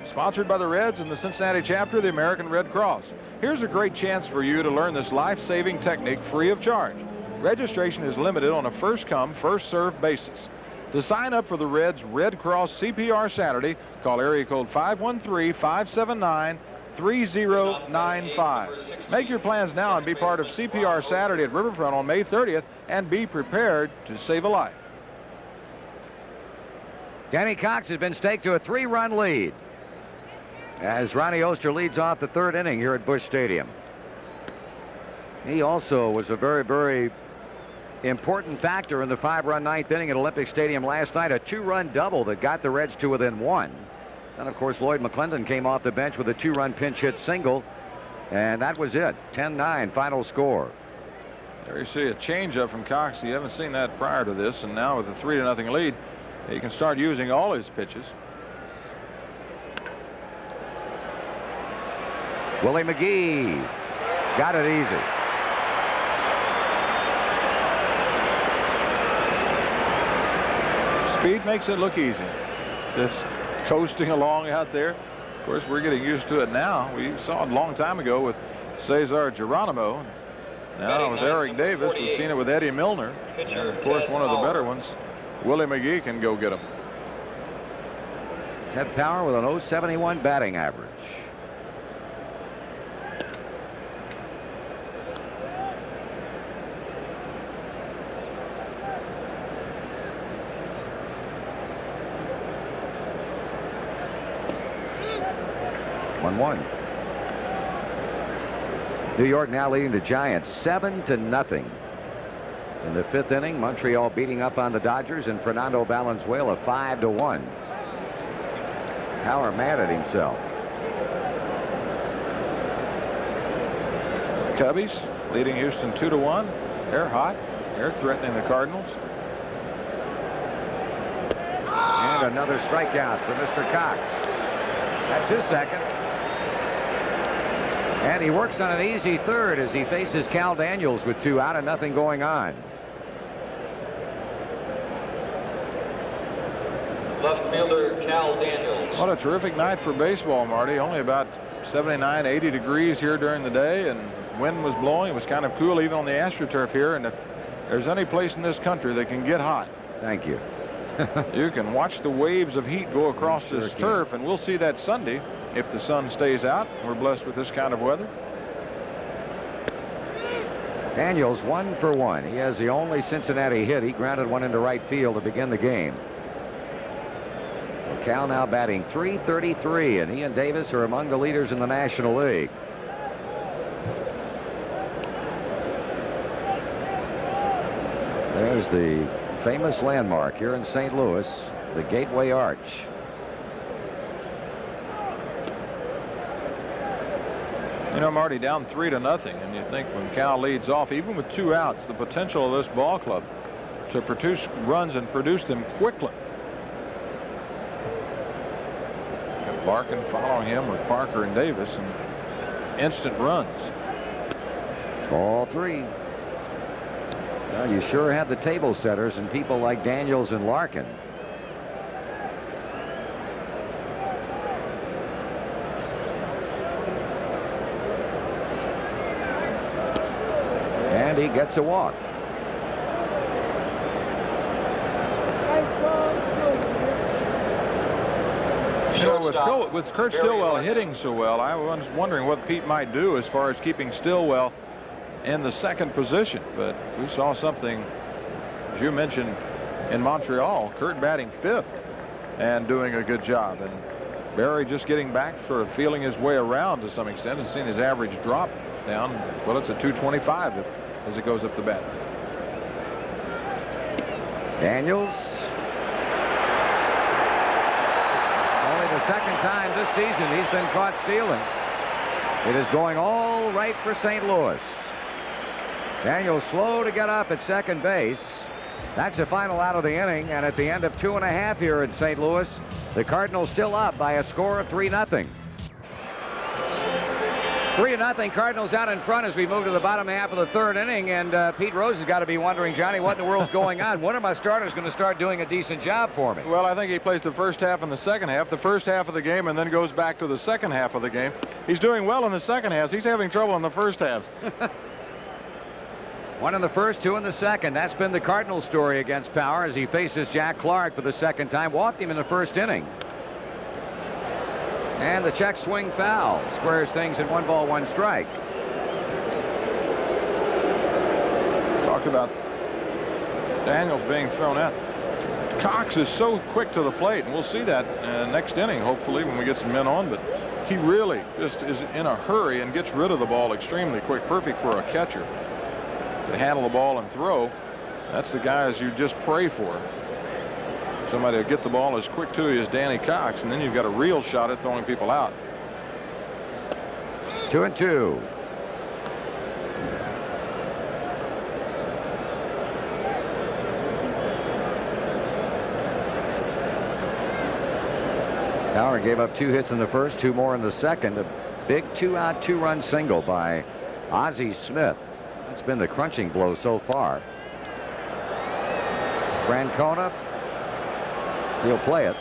Sponsored by the Reds and the Cincinnati chapter of the American Red Cross. Here's a great chance for you to learn this life-saving technique free of charge. Registration is limited on a first-come, first-served basis. To sign up for the Reds Red Cross CPR Saturday, call area code 513-579-3095. Make your plans now and be part of CPR Saturday at Riverfront on May 30th, and be prepared to save a life. Danny Cox has been staked to a 3-run lead as Ronnie Oster leads off the 3rd inning here at Busch Stadium. He also was a very, very important factor in the 5-run 9th inning at Olympic Stadium last night, a 2-run double that got the Reds to within 1. And of course, Lloyd McClendon came off the bench with a 2-run pinch hit single, and that was it. 10-9 final score. There you see a changeup from Cox. You haven't seen that prior to this, and now with a 3-0 lead, he can start using all his pitches. Willie McGee got it easy. Speed makes it look easy. Just coasting along out there. Of course, we're getting used to it now. We saw it a long time ago with Cesar Geronimo. Now with Eric Davis, we've seen it with Eddie Milner. And of course, one of the better ones, Willie McGee, can go get him. Ted Power with an .071 batting average. One. New York now leading the Giants 7-0. In the 5th inning, Montreal beating up on the Dodgers, and Fernando Valenzuela 5-1. Power mad at himself. The Cubbies leading Houston 2-1. They're hot. They're threatening the Cardinals. And another strikeout for Mr. Cox. That's his second. And he works on an easy third as he faces Cal Daniels with 2 out and nothing going on. Left fielder Cal Daniels. What a terrific night for baseball, Marty. Only about 79, 80 degrees here during the day, and wind was blowing. It was kind of cool even on the AstroTurf here, and if there's any place in this country that can get hot, thank you. You can watch the waves of heat go across this turf, and we'll see that Sunday if the sun stays out. We're blessed with this kind of weather. Daniels 1 for 1. He has the only Cincinnati hit. He grounded one into right field to begin the game. Cal now batting .333, and he and Davis are among the leaders in the National League. There's the famous landmark here in St. Louis, the Gateway Arch. You know, Marty, down 3-0, and you think when Cal leads off, even with 2 outs, the potential of this ball club to produce runs and produce them quickly. And Larkin following him with Parker and Davis, and instant runs. All 3. Well, you sure had the table setters and people like Daniels and Larkin. And he gets a walk. You know, with Kurt Stillwell hitting so well, I was wondering what Pete might do as far as keeping Stillwell in the second position. But we saw something, as you mentioned, in Montreal. Kurt batting 5th and doing a good job. And Barry just getting back, sort of feeling his way around to some extent, has seen his average drop down. Well, it's a .225 as it goes up the bat. Daniels. Only the second time this season he's been caught stealing. It is going all right for St. Louis. Daniels slow to get up at second base. That's the final out of the inning, and at the end of 2.5 here in St. Louis, the Cardinals still up by a score of 3-0. 3-0, Cardinals out in front as we move to the bottom half of the 3rd inning, and Pete Rose has got to be wondering, Johnny, what in the world's going on? When are my starters going to start doing a decent job for me? Well, I think he plays the first half and the second half, the first half of the game, and then goes back to the second half of the game. He's doing well in the second half. He's having trouble in the first half. 1 in the first, 2 in the second. That's been the Cardinals story against Power as he faces Jack Clark for the second time. Walked him in the first inning. And the check swing foul squares things at 1 ball, 1 strike. Talked about Daniels being thrown out. Cox is so quick to the plate, and we'll see that next inning, hopefully, when we get some men on. But he really just is in a hurry and gets rid of the ball extremely quick. Perfect for a catcher to handle the ball and throw. That's the guys you just pray for. Somebody to get the ball as quick to you as Danny Cox, and then you've got a real shot at throwing people out. 2-2. Power gave up 2 hits in the first, 2 more in the second. A big 2-out, 2-run single by Ozzie Smith. That's been the crunching blow so far. Francona He'll play it.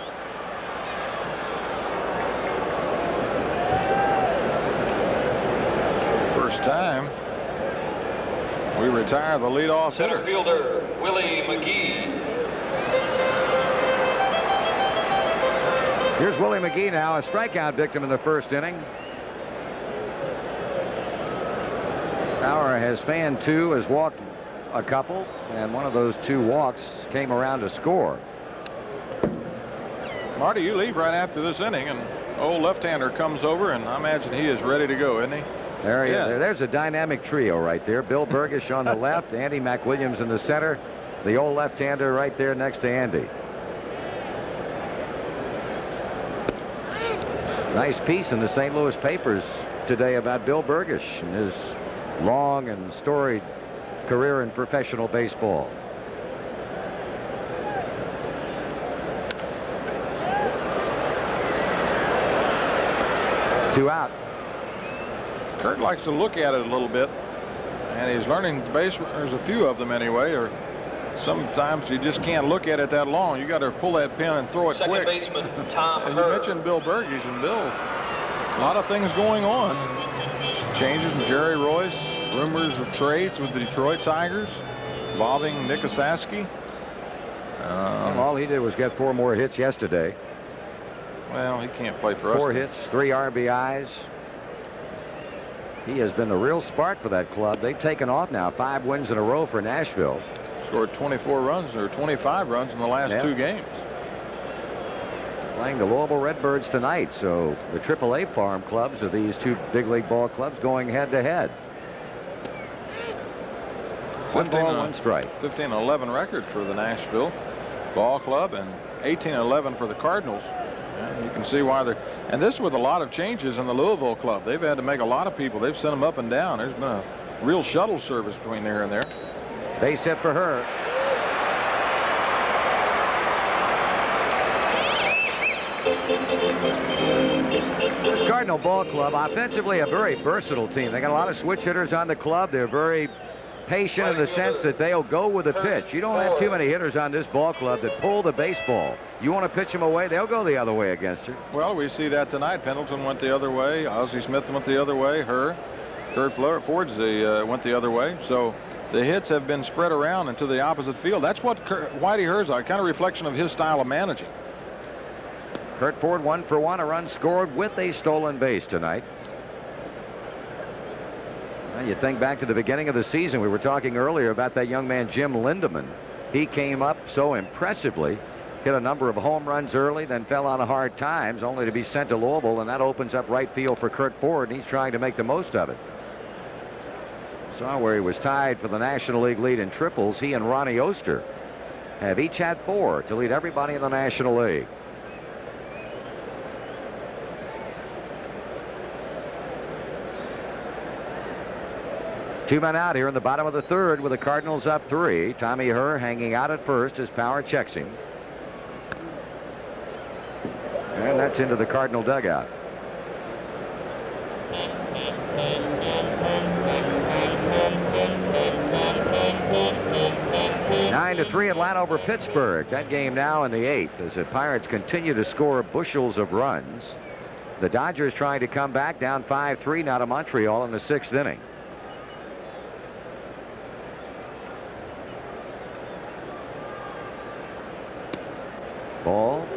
First time we retire the leadoff Center hitter. fielder, Willie McGee. Here's Willie McGee now, a strikeout victim in the first inning. Bauer has fanned 2, has walked a couple, and one of those 2 walks came around to score. Marty, you leave right after this inning, and old left-hander comes over, and I imagine he is ready to go, isn't he? There he is. There's a dynamic trio right there. Bill Burgish on the left, Andy McWilliams in the center, the old left-hander right there next to Andy. Nice piece in the St. Louis papers today about Bill Burgish and his long and storied career in professional baseball. Two out. Kurt likes to look at it a little bit, and he's learning there's a few of them anyway, or sometimes you just can't look at it that long. You got to pull that pin and throw it Second quick. baseman, Tom And you Herr. mentioned Bill Burgish, and Bill, a lot of things going on. Changes in Jerry Royce, rumors of trades with the Detroit Tigers involving Nick Osaski. All he did was get 4 more hits yesterday. Well, he can't play for us. 4 hits, 3 RBIs. He has been the real spark for that club. They've taken off now, 5 wins in a row for Nashville. Scored 24 runs or 25 runs in the last 2 games. Playing the Louisville Redbirds tonight, so the AAA farm clubs are these 2 big league ball clubs going head to head. 1 ball, 1 strike. 15-11 record for the Nashville Ball Club and 18-11 for the Cardinals. And you can see why they're, and this with a lot of changes in the Louisville club. They've had to make a lot of people. They've sent them up and down. There's been a real shuttle service between there and there. Base hit for her. This Cardinal Ball Club, offensively, a very versatile team. They got a lot of switch hitters on the club. They're very patient in the sense that they'll go with a pitch. You don't have too many hitters on this ball club that pull the baseball. You want to pitch them away, they'll go the other way against you. Well, we see that tonight. Pendleton went the other way. Ozzie Smith went the other way. Kurt Ford's went the other way. So the hits have been spread around into the opposite field. That's what Whitey Herzog, kind of reflection of his style of managing. Kurt Ford 1 for 1, a run scored with a stolen base tonight. Well, you think back to the beginning of the season, we were talking earlier about that young man Jim Lindeman. He came up so impressively, hit a number of home runs early, then fell on hard times, only to be sent to Louisville, and that opens up right field for Kurt Ford, and he's trying to make the most of it. Saw where he was tied for the National League lead in triples. He and Ronnie Oster have each had 4 to lead everybody in the National League. Two men out here in the bottom of the 3rd with the Cardinals up 3. Tommy Herr hanging out at first as Power checks him. And that's into the Cardinal dugout. Nine to 3 Atlanta over Pittsburgh. That game now in the 8th as the Pirates continue to score bushels of runs. The Dodgers trying to come back down 5-3 now to Montreal in the 6th inning. Ball.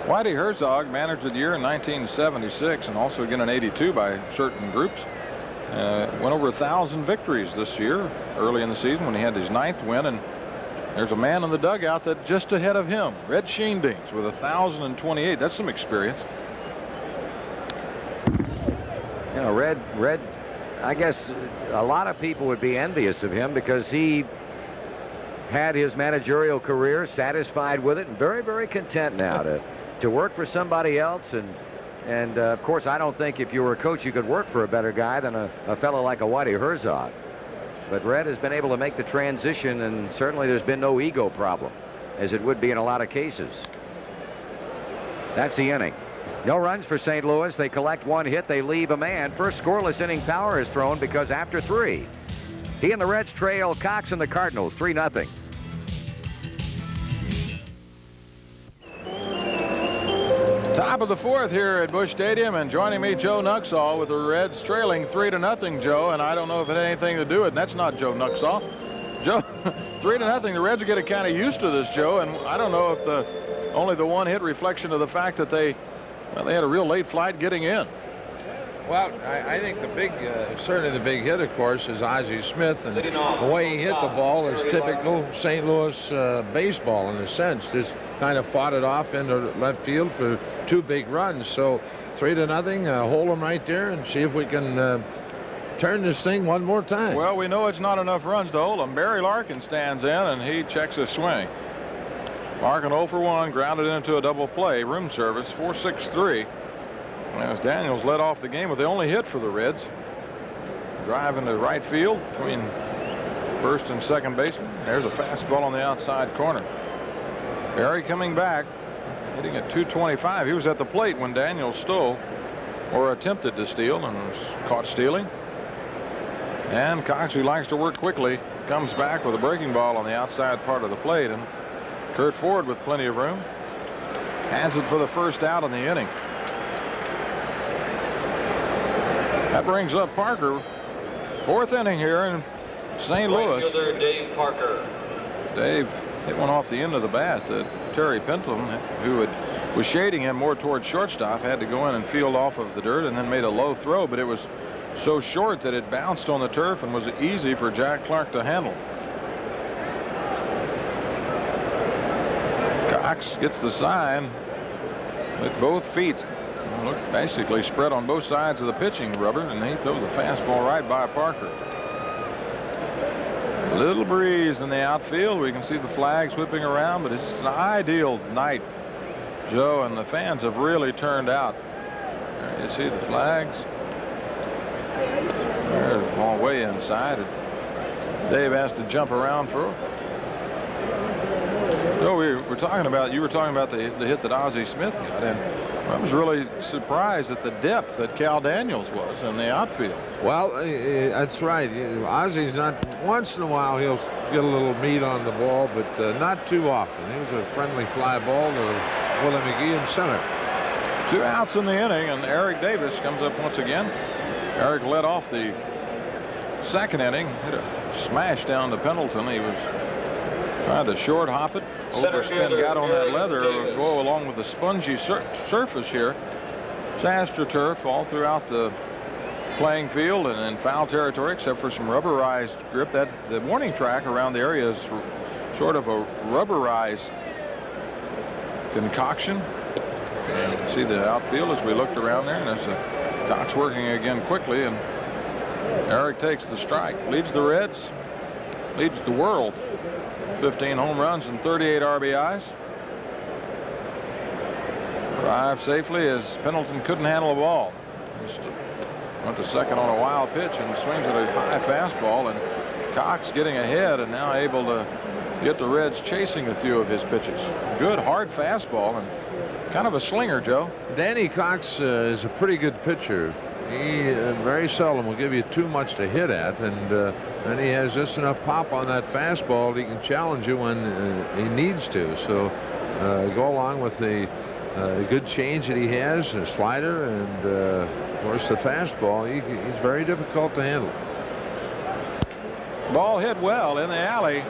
Whitey Herzog managed the year in 1976 and also again in 82 by certain groups. Went over 1,000 victories this year early in the season when he had his 9th win, and there's a man in the dugout that just ahead of him, Red Sheendings, with 1,028. That's some experience. You know, Red, I guess a lot of people would be envious of him because he had his managerial career, satisfied with it, and very, very content now to work for somebody else. And of course, I don't think if you were a coach you could work for a better guy than a fellow like a Whitey Herzog. But Red has been able to make the transition, and certainly there's been no ego problem, as it would be in a lot of cases. That's the inning. No runs for St. Louis. They collect 1 hit. They leave a man. First scoreless inning Power is thrown because after 3, he and the Reds trail Cox and the Cardinals 3-0. Top of the fourth here at Busch Stadium, and joining me, Joe Nuxhall, with the Reds trailing 3-0, Joe. And I don't know if it had anything to do with it. That's not Joe Nuxhall. Joe, 3-0. The Reds are getting kind of used to this, Joe. And I don't know if only the one hit reflection of the fact that they had a real late flight getting in. Well, I think certainly the big hit, of course, is Ozzie Smith, and the way he hit the ball is typical St. Louis baseball in a sense. Just kind of fought it off into left field for 2 big runs. So 3-0, hold them right there and see if we can turn this thing one more time. Well, we know it's not enough runs to hold them. Barry Larkin stands in and he checks his swing. Larkin 0 for 1, grounded into a double play, room service, 4-6-3. As Daniels led off the game with the only hit for the Reds. Drive into right field between first and second baseman. There's a fastball on the outside corner. Barry coming back, hitting at 225. He was at the plate when Daniels stole, or attempted to steal, and was caught stealing. And Cox, who likes to work quickly, comes back with a breaking ball on the outside part of the plate. And Kurt Ford, with plenty of room, has it for the first out in the inning. That brings up Parker. 4th inning here in St. Louis. Fielder Dave Parker. Dave hit one off the end of the bat that Terry Pendleton, who was shading him more towards shortstop, had to go in and field off of the dirt and then made a low throw, but it was so short that it bounced on the turf and was easy for Jack Clark to handle. Cox gets the sign with both feet. Look, basically spread on both sides of the pitching rubber, and he throws a fastball right by Parker. A little breeze in the outfield. We can see the flags whipping around, but it's an ideal night, Joe, and the fans have really turned out. There you see the flags. There's the ball way inside. Dave has to jump around for it. So you were talking about the hit that Ozzie Smith got, and I was really surprised at the depth that Cal Daniels was in the outfield. Well, that's right. Ozzie's not, once in a while he'll get a little meat on the ball, but not too often. He was a friendly fly ball to Willie McGee in center. 2 outs in the inning, and Eric Davis comes up once again. Eric led off the second inning, hit a smash down to Pendleton. He was trying to short hop it. Overspin got on that leather, go along with the spongy surface here. It's AstroTurf all throughout the playing field and in foul territory, except for some rubberized grip. The warning track around the area is sort of a rubberized concoction. And see the outfield as we looked around there, and there's Cox working again quickly, and Eric takes the strike. Leads the Reds, leads the world. 15 home runs and 38 RBIs. Drive safely as Pendleton couldn't handle the ball. Just went to second on a wild pitch and swings at a high fastball, and Cox getting ahead and now able to get the Reds chasing a few of his pitches. Good hard fastball and kind of a slinger, Joe. Danny Cox is a pretty good pitcher. He very seldom will give you too much to hit at, and he has just enough pop on that fastball that he can challenge you when he needs to. So go along with the good change that he has, a slider, and of course the fastball. He's very difficult to handle. Ball hit well in the alley.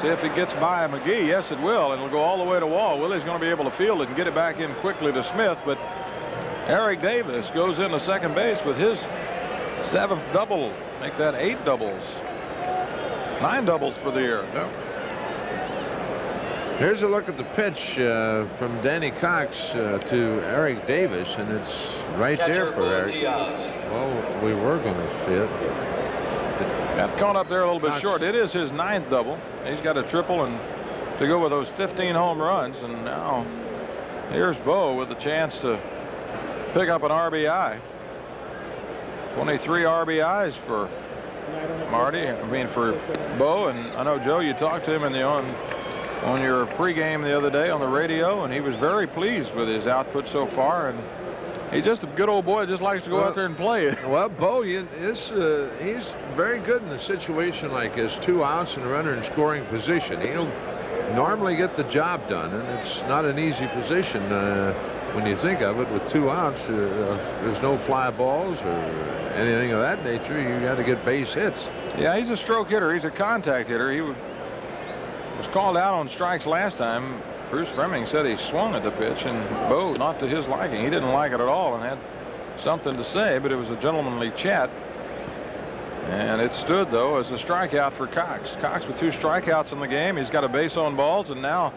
See if it gets by McGee. Yes, it will. It'll go all the way to Wall. Willie's going to be able to field it and get it back in quickly to Smith, but Eric Davis goes into second base with his 7th double. Make that 8 doubles. 9 doubles for the year. No. Here's a look at the pitch from Danny Cox to Eric Davis, and it's right there for Eric. Well, we were going to see it. Got caught up there a little bit short. It is his 9th double. He's got a triple and to go with those 15 home runs, and now here's Bo with a chance to pick up an RBI. 23 RBIs for Marty. I mean for Bo, and I know, Joe, you talked to him on your pregame the other day on the radio, and he was very pleased with his output so far, and he's just a good old boy, just likes to go out there and play. Well, Bo, he's very good in a situation like this, 2 outs and a runner in scoring position. He'll normally get the job done, and it's not an easy position. when you think of it, with 2 outs, there's no fly balls or anything of that nature. You got to get base hits. Yeah, he's a stroke hitter. He's a contact hitter. He was called out on strikes last time. Bruce Fleming said he swung at the pitch, and Bo, not to his liking. He didn't like it at all and had something to say, but it was a gentlemanly chat. And it stood, though, as a strikeout for Cox. Cox with 2 strikeouts in the game. He's got a base on balls, and now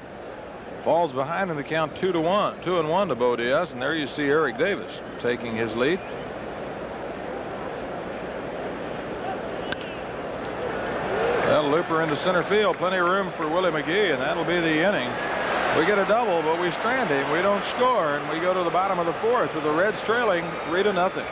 falls behind in the count 2-1. 2-1 to Bo Diaz, and there you see Eric Davis taking his lead. Well, looper into center field. Plenty of room for Willie McGee, and that'll be the inning. We get a double, but we strand him. We don't score, and we go to the bottom of the 4th with the Reds trailing 3-0.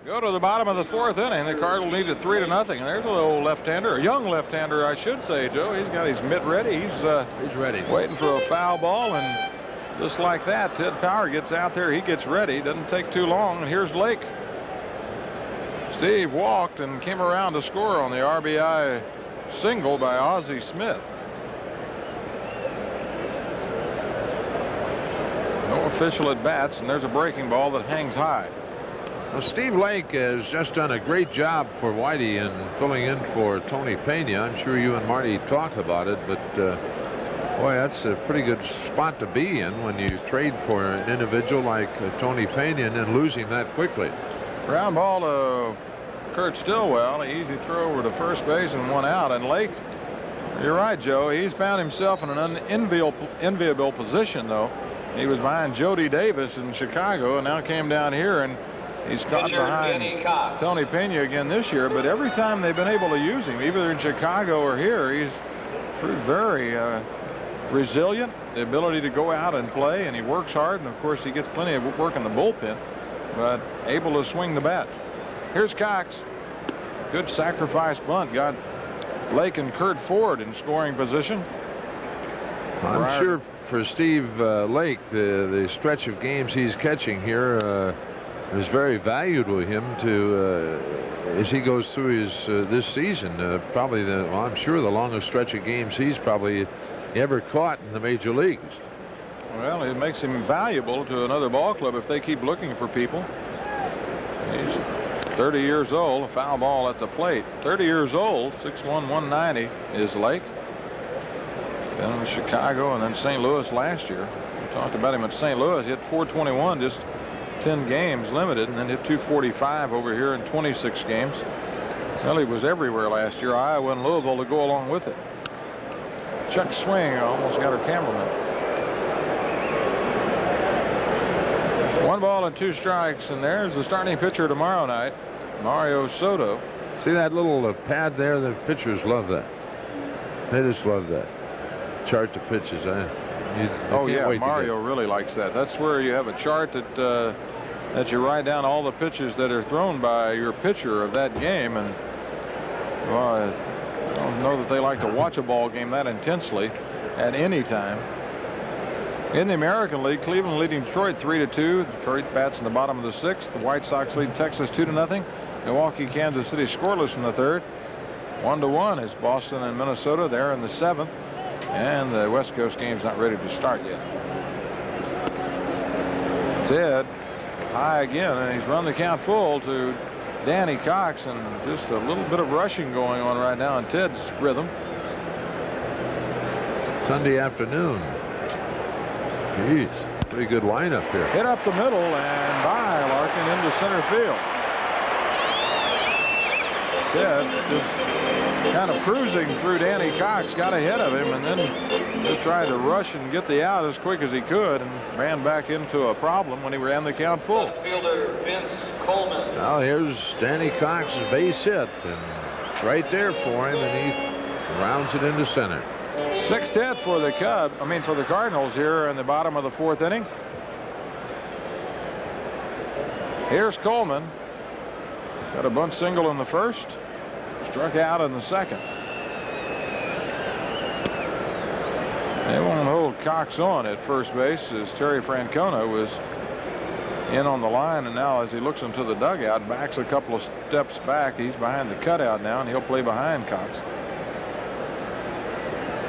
Go to the bottom of the 4th inning. The Cardinals need it 3-0, and there's a little left-hander, a young left-hander, I should say, Joe. He's got his mitt ready. He's ready, waiting for a foul ball, and just like that, Ted Power gets out there. He gets ready. Doesn't take too long, and here's Lake. Steve walked and came around to score on the RBI single by Ozzie Smith. No official at bats, and there's a breaking ball that hangs high. Well, Steve Lake has just done a great job for Whitey in filling in for Tony Pena. I'm sure you and Marty talk about it, but boy, that's a pretty good spot to be in when you trade for an individual like Tony Pena and then lose him that quickly. Ground ball to Kurt Stillwell. An easy throw over to first base and 1 out. And Lake, you're right, Joe. He's found himself in an unenviable position, though. He was behind Jody Davis in Chicago, and now came down here, and he's caught behind Tony Pena again this year. But every time they've been able to use him, either in Chicago or here, he's proved very resilient. The ability to go out and play, and he works hard. And of course, he gets plenty of work in the bullpen, but able to swing the bat. Here's Cox. Good sacrifice bunt. Got Lake and Kurt Ford in scoring position. I'm sure for Steve Lake, the stretch of games he's catching here is very valuable to him to as he goes through his this season. Probably I'm sure the longest stretch of games he's probably ever caught in the major leagues. Well, it makes him valuable to another ball club if they keep looking for people. He's 30 years old. A foul ball at the plate. 30 years old. 6'1", 190 is Lake. Been in Chicago and then St. Louis last year. We talked about him at St. Louis. He hit .421 just 10 games limited, and then hit .245 over here in 26 games. Well, he was everywhere last year. Iowa and Louisville to go along with it. Check swing. Almost got her cameraman. 1 ball and 2 strikes, and there's the starting pitcher tomorrow night, Mario Soto. See that little pad there? The pitchers love that. They just love that. Chart the pitches. Oh yeah, Mario really likes that. That's where you have a chart that you write down all the pitches that are thrown by your pitcher of that game. And well, I don't know that they like to watch a ball game that intensely at any time. In the American League, Cleveland leading Detroit 3-2. Detroit bats in the bottom of the 6th. The White Sox lead Texas 2-0. Milwaukee, Kansas City scoreless in the 3rd. 1-1 is Boston and Minnesota there in the 7th. And the West Coast game's not ready to start yet. Ted high again, and he's run the count full to Danny Cox, and just a little bit of rushing going on right now in Ted's rhythm. Sunday afternoon. Jeez, pretty good lineup here. Hit up the middle and by Larkin into center field. Ted just kind of cruising through Danny Cox, got ahead of him, and then just tried to rush and get the out as quick as he could, and ran back into a problem when he ran the count full. Fielder Vince Coleman. Now here's Danny Cox's base hit, and it's right there for him, and he rounds it into center. 6th hit for the for the Cardinals here in the bottom of the 4th inning. Here's Coleman. Got a bunt single in the 1st. Struck out in the 2nd. They won't hold Cox on at first base as Terry Francona was in on the line, and now as he looks into the dugout, backs a couple of steps back. He's behind the cutout now, and he'll play behind Cox.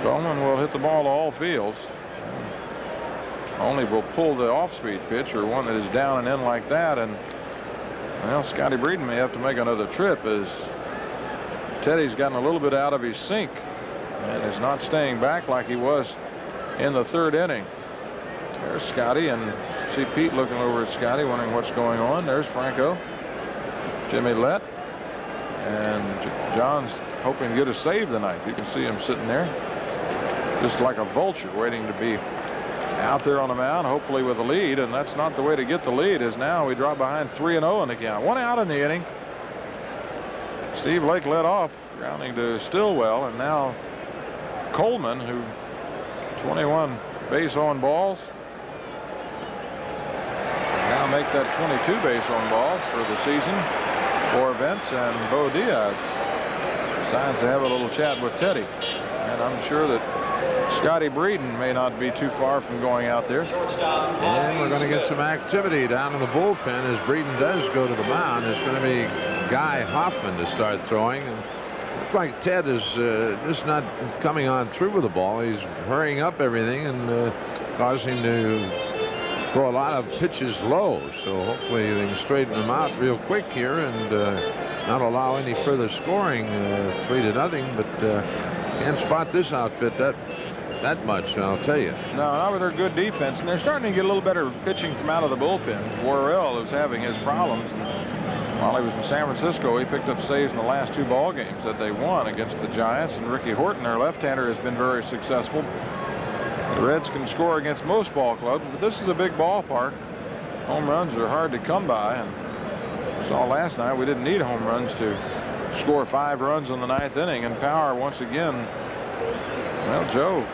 Coleman will hit the ball to all fields. only will pull the off-speed pitch or one that is down and in like that. And well, Scotty Breeden may have to make another trip as Teddy's gotten a little bit out of his sync and is not staying back like he was in the third inning. There's Scotty, and see Pete looking over at Scotty, wondering what's going on. There's Franco, Jimmy Lett, and John's hoping to get a save tonight. You can see him sitting there just like a vulture waiting to be out there on the mound, hopefully with a lead. And that's not the way to get the lead, as now we drop behind 3-0 in the count. One out in the inning. Steve Lake led off, grounding to Stillwell, and now Coleman, who 21 base on balls, now make that 22 base on balls for the season for Vince. And Bo Diaz decides to have a little chat with Teddy, and I'm sure that Scotty Breeden may not be too far from going out there. And we're going to get some activity down in the bullpen as Breeden does go to the mound. It's going to be Guy Hoffman to start throwing. And it looks like Ted is just not coming on through with the ball. He's hurrying up everything and causing him to throw a lot of pitches low. So hopefully they can straighten them out real quick here and not allow any further scoring. 3-0, but can't spot this outfit that much, I'll tell you. No, not with their good defense, and they're starting to get a little better pitching from out of the bullpen. Worrell is having his problems, and while he was in San Francisco, he picked up saves in the last 2 ball games that they won against the Giants. And Ricky Horton, their left-hander, has been very successful. The Reds can score against most ball clubs, but this is a big ballpark. Home runs are hard to come by, and we saw last night we didn't need home runs to score 5 runs in the 9th inning. And Power once again, well, Joe,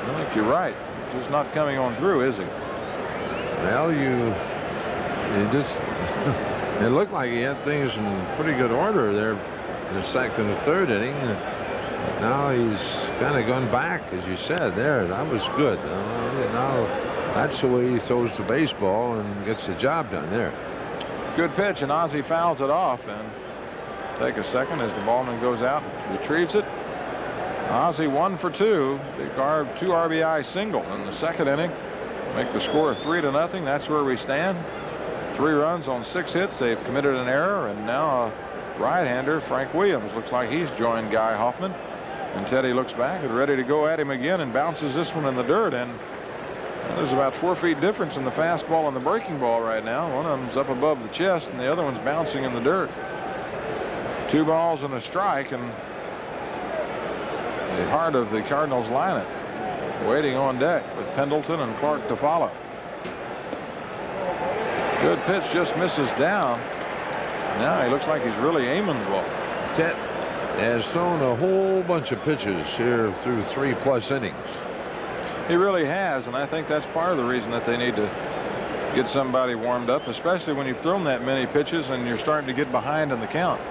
I think you're right. Just not coming on through, is he? Well, you just it looked like he had things in pretty good order there in the second and third inning. Now he's kind of gone back, as you said there. That was good. Now that's the way he throws the baseball and gets the job done there. Good pitch, and Ozzie fouls it off. And take a second as the ballman goes out, retrieves it. Ozzie 1 for 2. Big 2 RBI single in the second inning. Make the score 3-0. That's where we stand. 3 runs on 6 hits. They've committed an error, and now right-hander Frank Williams looks like he's joined Guy Hoffman. And Teddy looks back and ready to go at him again and bounces this one in the dirt. And there's about 4 feet difference in the fastball and the breaking ball right now. One of them's up above the chest, and the other one's bouncing in the dirt. 2 balls and a strike, and the heart of the Cardinals lineup waiting on deck with Pendleton and Clark to follow. Good pitch, just misses down. Now he looks like he's really aiming the ball. Ted has thrown a whole bunch of pitches here through 3+ innings. He really has, and I think that's part of the reason that they need to get somebody warmed up, especially when you've thrown that many pitches and you're starting to get behind in the count.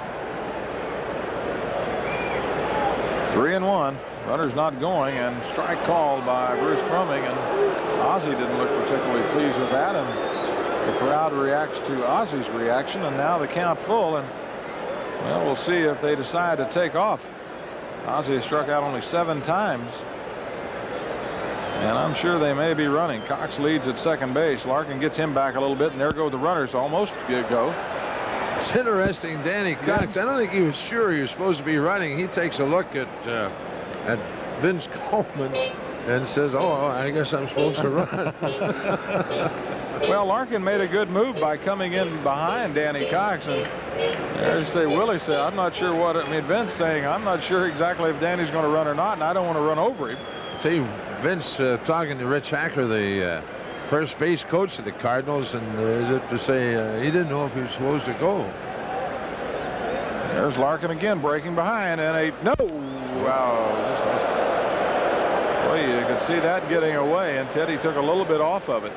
3-1. Runner's not going, and strike called by Bruce Froemming, and Ozzie didn't look particularly pleased with that, and the crowd reacts to Ozzie's reaction, and now the count full, and well, we'll see if they decide to take off. Ozzie has struck out only 7 times, and I'm sure they may be running. Cox leads at second base. Larkin gets him back a little bit, and there go the runners, almost go. It's interesting, Danny Cox. I don't think he was sure he was supposed to be running. He takes a look at Vince Coleman and says, "Oh, I guess I'm supposed to run." Well, Larkin made a good move by coming in behind Danny Cox, and there's Willie said, "I'm not sure what." I mean, Vince saying, "I'm not sure exactly if Danny's going to run or not, and I don't want to run over him." See, Vince talking to Rich Hacker, the first base coach of the Cardinals, and as if to say he didn't know if he was supposed to go. There's Larkin again, breaking behind, and no. Wow, just missed it. Well, you could see that getting away, and Teddy took a little bit off of it.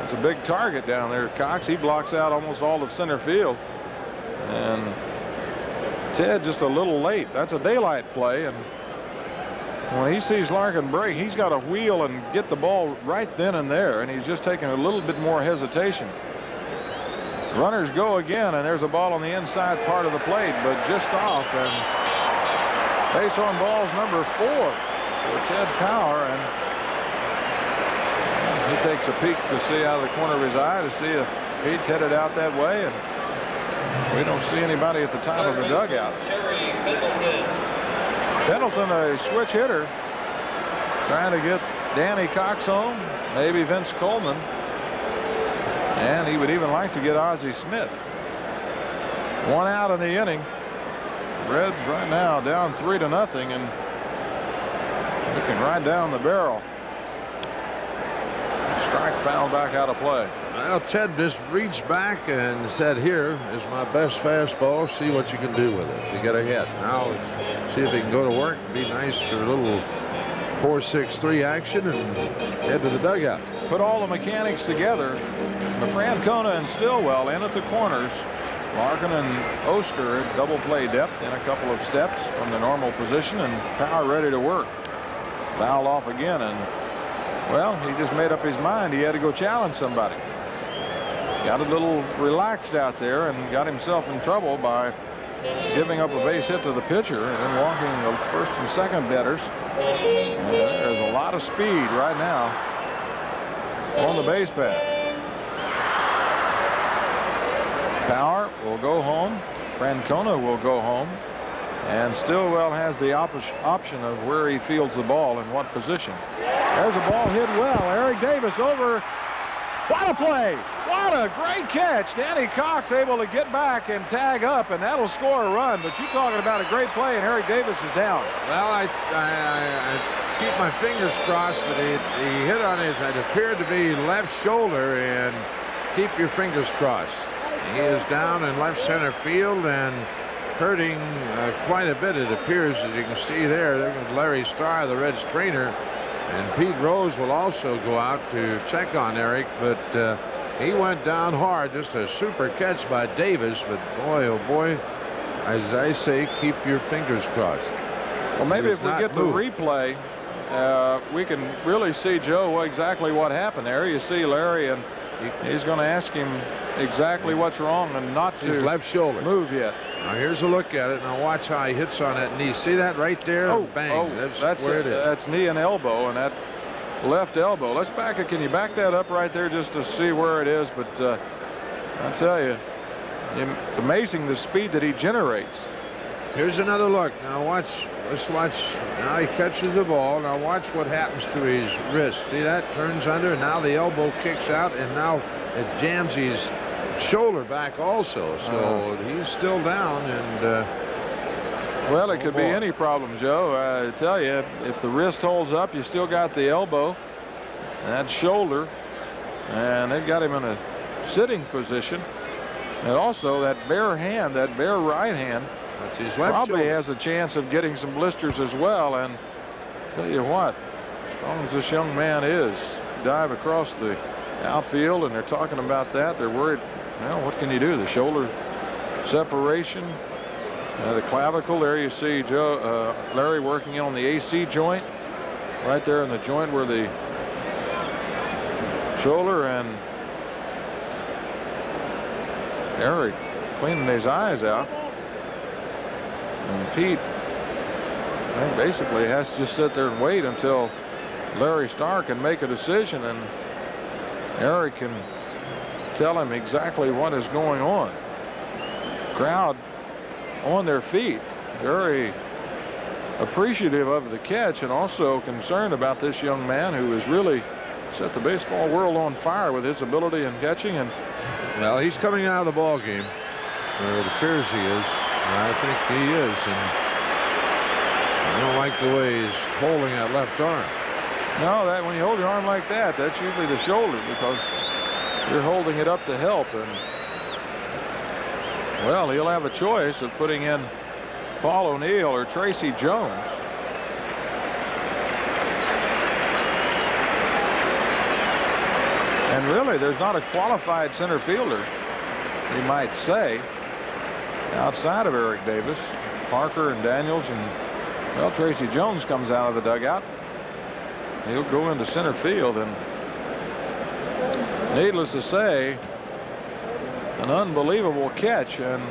It's a big target down there. Cox, he blocks out almost all of center field, and Ted just a little late. That's a daylight play, and when he sees Larkin break, he's got to wheel and get the ball right then and there, and he's just taking a little bit more hesitation. Runners go again, and there's a ball on the inside part of the plate, but just off, and base on balls number 4 for Ted Power, and he takes a peek to see out of the corner of his eye to see if Pete's headed out that way, and we don't see anybody at the top of the dugout. Pendleton, a switch hitter, trying to get Danny Cox home, maybe Vince Coleman, and he would even like to get Ozzie Smith. 1 out in the inning. Reds right now down 3-0 and looking right down the barrel. Strike foul back out of play. Well, Ted just reached back and said, here is my best fastball. See what you can do with it to get ahead. Now let's see if he can go to work. It'd be nice for a little 4-6-3 action and head to the dugout. Put all the mechanics together. Francona and Stillwell in at the corners. Larkin and Oster at double play depth in a couple of steps from the normal position, and Power ready to work. Foul off again, and well, he just made up his mind he had to go challenge somebody. Got a little relaxed out there and got himself in trouble by giving up a base hit to the pitcher and then walking the first and second batters. And there's a lot of speed right now on the base paths. Power will go home. Francona will go home. And Stillwell has the option of where he fields the ball and what position. There's a ball hit well. Eric Davis over. What a play. What a great catch. Danny Cox able to get back and tag up, and that'll score a run. But you're talking about a great play, and Eric Davis is down. Well, I keep my fingers crossed, but he hit on his, it appeared to be left shoulder, and keep your fingers crossed. He is down in left center field and hurting quite a bit, it appears, as you can see there. There's Larry Starr, the Reds trainer, and Pete Rose will also go out to check on Eric, but he went down hard. Just a super catch by Davis, but boy, oh boy, as I say, keep your fingers crossed. Well, maybe if we get the replay, we can really see, Joe, exactly what happened there. You see Larry, and he's going to ask him exactly what's wrong and not to his left shoulder move yet. Now here's a look at it. Now watch how he hits on that knee. See that right there? Oh, bang! That's where it is. That's knee and elbow, and that left elbow. Let's back it. Can you back that up right there just to see where it is? But I tell you, it's amazing the speed that he generates. Here's another look. Now watch. Let's watch. Now he catches the ball. Now watch what happens to his wrist. See that? Turns under, and now the elbow kicks out, and now it jams his shoulder back also. So he's still down, and well, it could be any problem, Joe. I tell you, if the wrist holds up, you still got the elbow, that shoulder, and they've got him in a sitting position, and also that bare hand, that bare right hand. That's his left probably shoulder. Has a chance of getting some blisters as well. And tell you what, as strong as this young man is, dive across the outfield, and they're talking about that. They're worried. Well, what can you do? The shoulder separation, the clavicle. There you see Larry working on the AC joint, right there in the joint where the shoulder, and Eric cleaning his eyes out. And Pete, I think, basically has to just sit there and wait until Larry Starr can make a decision, and Eric can tell him exactly what is going on. Crowd on their feet, very appreciative of the catch, and also concerned about this young man who has really set the baseball world on fire with his ability in catching. And well, he's coming out of the ball game, or it appears he is. I think he is, and I don't like the way he's holding that left arm. No, that when you hold your arm like that, that's usually the shoulder, because you're holding it up to help. And well, he'll have a choice of putting in Paul O'Neill or Tracy Jones. And really, there's not a qualified center fielder, you might say, outside of Eric Davis. Parker and Daniels, and well, Tracy Jones comes out of the dugout. He'll go into center field, and needless to say, an unbelievable catch. And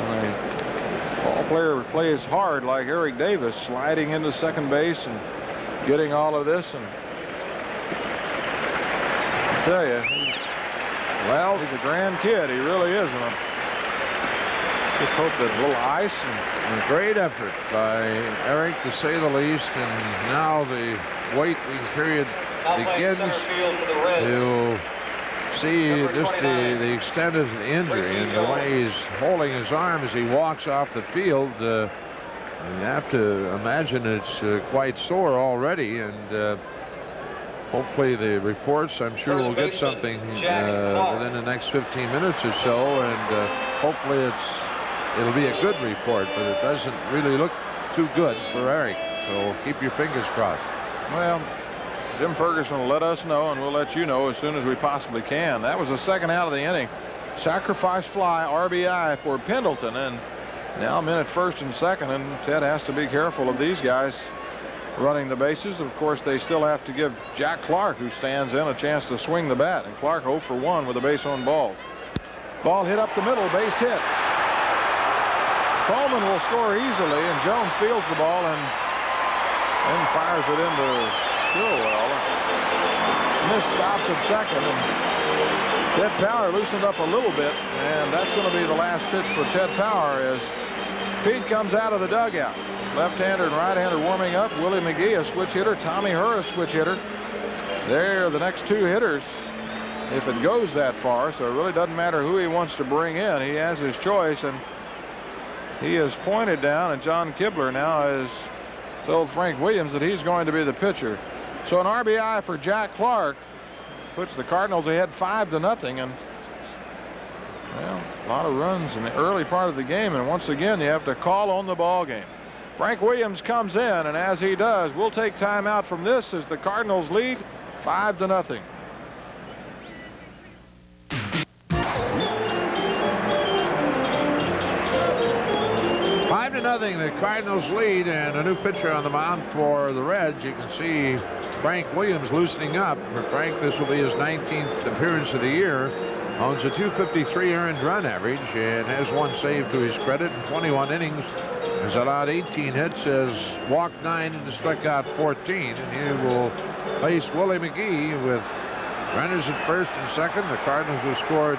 a ball player plays hard like Eric Davis, sliding into second base and getting all of this. And tell you, well, he's a grand kid. He really is. And just hope that a little ice. And a great effort by Eric, to say the least. And now the waiting period begins to see just the extent of the injury and the way he's holding his arm as he walks off the field. You have to imagine it's quite sore already, and hopefully the reports, I'm sure we'll get something within the next 15 minutes or so, and hopefully it'll be a good report, but it doesn't really look too good for Eric, so keep your fingers crossed. Well, Jim Ferguson will let us know, and we'll let you know as soon as we possibly can. That was the second out of the inning. Sacrifice fly, RBI for Pendleton, and now men at first and second, and Ted has to be careful of these guys running the bases. Of course, they still have to give Jack Clark, who stands in, a chance to swing the bat, and Clark 0 for 1 with a base on balls. Ball hit up the middle, base hit. Coleman will score easily, and Jones fields the ball and then fires it into Stillwell. Smith stops at second, and Ted Power loosened up a little bit, and that's going to be the last pitch for Ted Power as Pete comes out of the dugout. Left-hander and right-hander warming up. Willie McGee, a switch hitter. Tommy Herr, a switch hitter. They're the next two hitters if it goes that far, so it really doesn't matter who he wants to bring in. He has his choice, and he has pointed down, and John Kibler now has told Frank Williams that he's going to be the pitcher. So an RBI for Jack Clark puts the Cardinals ahead 5-0, and well, a lot of runs in the early part of the game, and once again you have to call on the ball game. Frank Williams comes in, and as he does, we'll take time out from this as the Cardinals lead 5-0. The Cardinals lead, and a new pitcher on the mound for the Reds. You can see Frank Williams loosening up. For Frank, this will be his 19th appearance of the year. Owns a .253 earned run average and has one save to his credit in 21 innings. Has allowed 18 hits, has walked 9 and struck out 14. And he will face Willie McGee with runners at first and second. The Cardinals have scored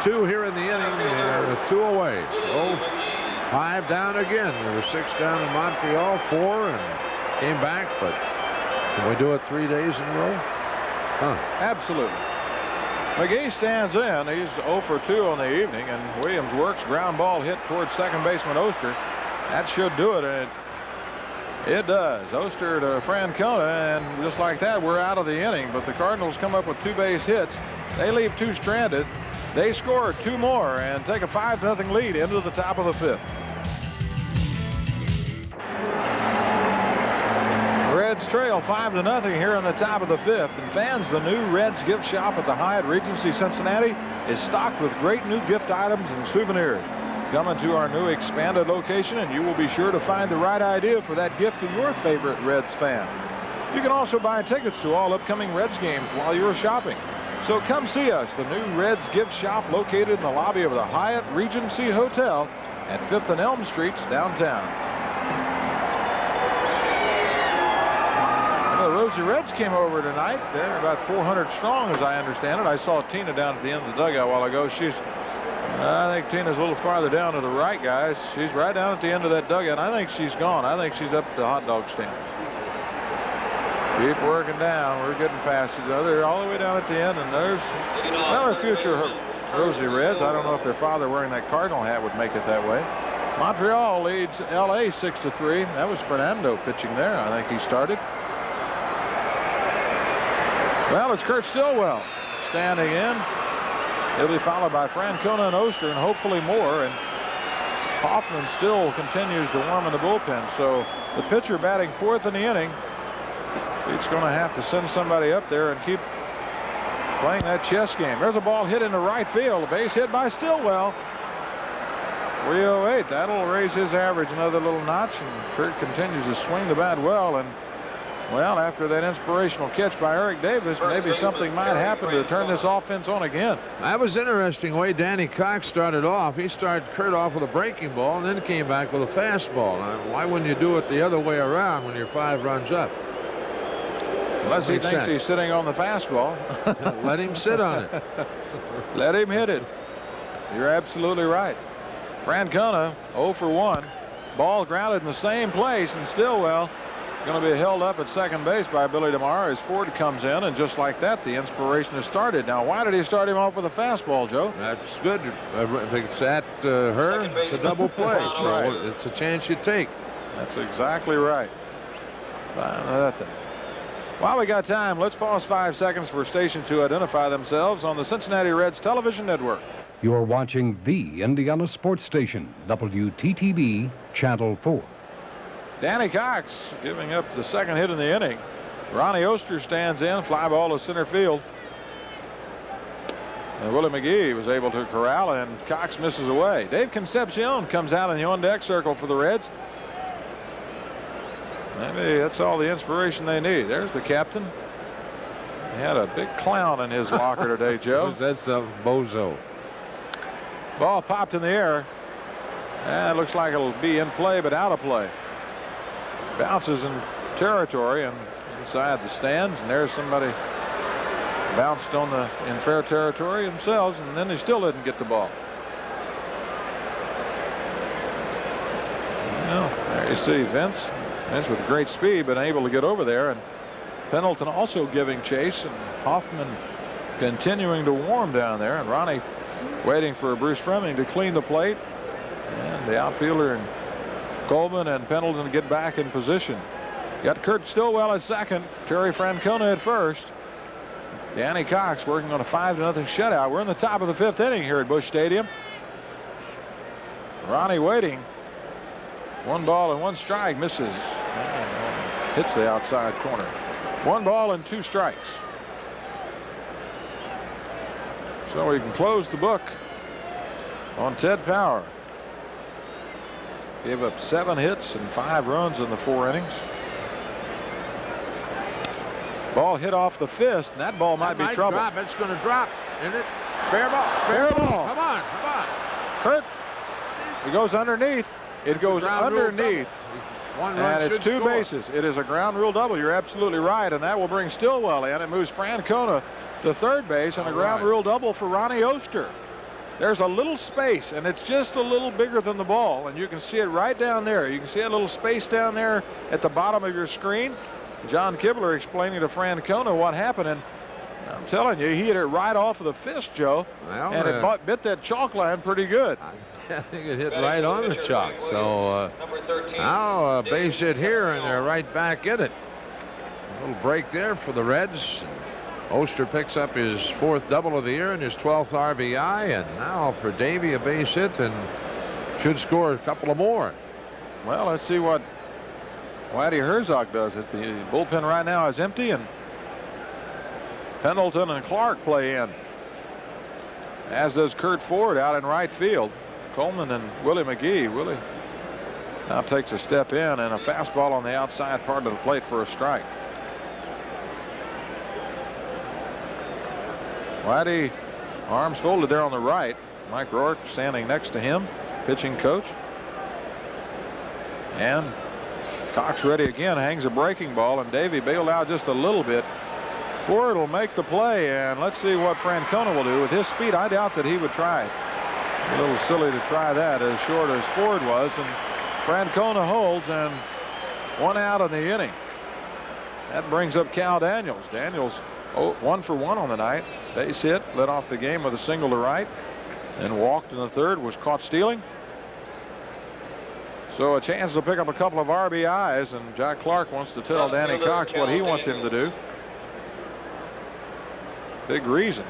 2 here in the inning with 2 away. So 5 down again. There were 6 down in Montreal, 4, and came back. But can we do it 3 days in a row? Huh. Absolutely. McGee stands in. He's 0 for 2 on the evening, and Williams works. Ground ball hit towards second baseman Oster. That should do it, and it does. Oster to Francona, and just like that, we're out of the inning. But the Cardinals come up with 2 base hits. They leave 2 stranded. They score 2 more and take a 5-0 lead into the top of the 5th. Reds trail 5-0 here in the top of the 5th. And fans, the new Reds gift shop at the Hyatt Regency Cincinnati is stocked with great new gift items and souvenirs. Come into our new expanded location, and you will be sure to find the right idea for that gift to your favorite Reds fan. You can also buy tickets to all upcoming Reds games while you're shopping. So come see us, the new Reds gift shop located in the lobby of the Hyatt Regency Hotel at 5th and Elm Streets downtown. Well, the Rosie Reds came over tonight. They're about 400 strong, as I understand it. I saw Tina down at the end of the dugout a while ago. I think Tina's a little farther down to the right, guys. She's right down at the end of that dugout. I think she's gone. I think she's up at the hot dog stand. Keep working down. We're getting past it. They're all the way down at the end, and there's another future Rosie Reds. I don't know if their father wearing that Cardinal hat would make it that way. Montreal leads L.A. 6-3. That was Fernando pitching there. I think he started. Well, it's Kurt Stillwell standing in. He'll be followed by Francona and Oster, and hopefully more. And Hoffman still continues to warm in the bullpen. So the pitcher batting 4th in the inning. Pete's going to have to send somebody up there and keep playing that chess game. There's a ball hit into right field. A base hit by Stillwell. 308. That'll raise his average another little notch. And Kurt continues to swing the bat well. And well, after that inspirational catch by Eric Davis, maybe something might happen to turn this offense on again. That was interesting the way Danny Cox started off. He started Kurt off with a breaking ball and then came back with a fastball. Now, why wouldn't you do it the other way around when you're 5 runs up? Unless he Makes thinks sense. he's sitting on the fastball. Let him sit on it. Let him hit it. You're absolutely right. Francona 0 for 1. Ball grounded in the same place, and Stillwell going to be held up at second base by Billy DeMar as Ford comes in, and just like that, the inspiration has started. Now, why did he start him off with a fastball, Joe? That's good. If it's at her, it's a double play, so Right. it's a chance you take. That's exactly right. While we got time, let's pause 5 seconds for stations to identify themselves on the Cincinnati Reds television network. You're watching the Indiana Sports Station, WTTB, Channel 4. Danny Cox giving up the second hit in the inning. Ronnie Oster stands in, fly ball to center field. And Willie McGee was able to corral, and Cox misses away. Dave Concepcion comes out in the on-deck circle for the Reds. Maybe that's all the inspiration they need. There's the captain. He had a big clown in his locker today, Joe. That's a bozo. Ball popped in the air. And it looks like it'll be in play, but out of play. Bounces in territory and inside the stands, and there's somebody bounced on in fair territory themselves, and then he still didn't get the ball. Well, there you see Vince with great speed, but unable to get over there, and Pendleton also giving chase, and Hoffman continuing to warm down there, and Ronnie waiting for Bruce Fleming to clean the plate, and the outfielder and Coleman and Pendleton get back in position. Got Kurt Stillwell at second, Terry Francona at first. Danny Cox working on a 5-0 shutout. We're in the top of the 5th inning here at Busch Stadium. Ronnie waiting. 1 ball and 1 strike, misses. Hits the outside corner. 1 ball and 2 strikes. So we can close the book on Ted Power. Gave up 7 hits and 5 runs in the 4 innings. Ball hit off the fist, and that ball might be trouble. Drop. It's going to drop, isn't it? Fair ball. Fair ball. Come on. Kurt. It goes underneath. It goes underneath. One run And it's should 2 score. bases. It is a ground rule double. You're absolutely right, and that will bring Stillwell in. It moves Francona to third base, and a ground rule double for Ronnie Oster. There's a little space, and it's just a little bigger than the ball, and you can see it right down there. You can see a little space down there at the bottom of your screen. John Kibler explaining to Francona what happened, and I'm telling you, he hit it right off of the fist, Joe, Well, and it bit that chalk line pretty good. I think it hit right on the chalk. So Number 13. now a base hit here, and they're right back in it. A little break there for the Reds. Oster picks up his 4th double of the year and his 12th RBI, and now for Davey a base hit and should score a couple of more. Well, let's see what Whitey Herzog does. The bullpen right now is empty, and Pendleton and Clark play in, as does Kurt Ford out in right field. Coleman and Willie McGee. Willie now takes a step in, and a fastball on the outside part of the plate for a strike. Whitey, arms folded there on the right. Mike Rourke standing next to him, pitching coach. And Cox ready again, hangs a breaking ball, and Davey bailed out just a little bit. Ford will make the play, and let's see what Francona will do. With his speed, I doubt that he would try it. A little silly to try that as short as Ford was, and Francona holds, and 1 out in the inning. That brings up Cal Daniels. Daniels 1 for 1 on the night. Base hit, led off the game with a single to right, and walked in the 3rd, was caught stealing. So a chance to pick up a couple of RBIs, and Jack Clark wants to tell Danny Cox what he wants him to do. Big reason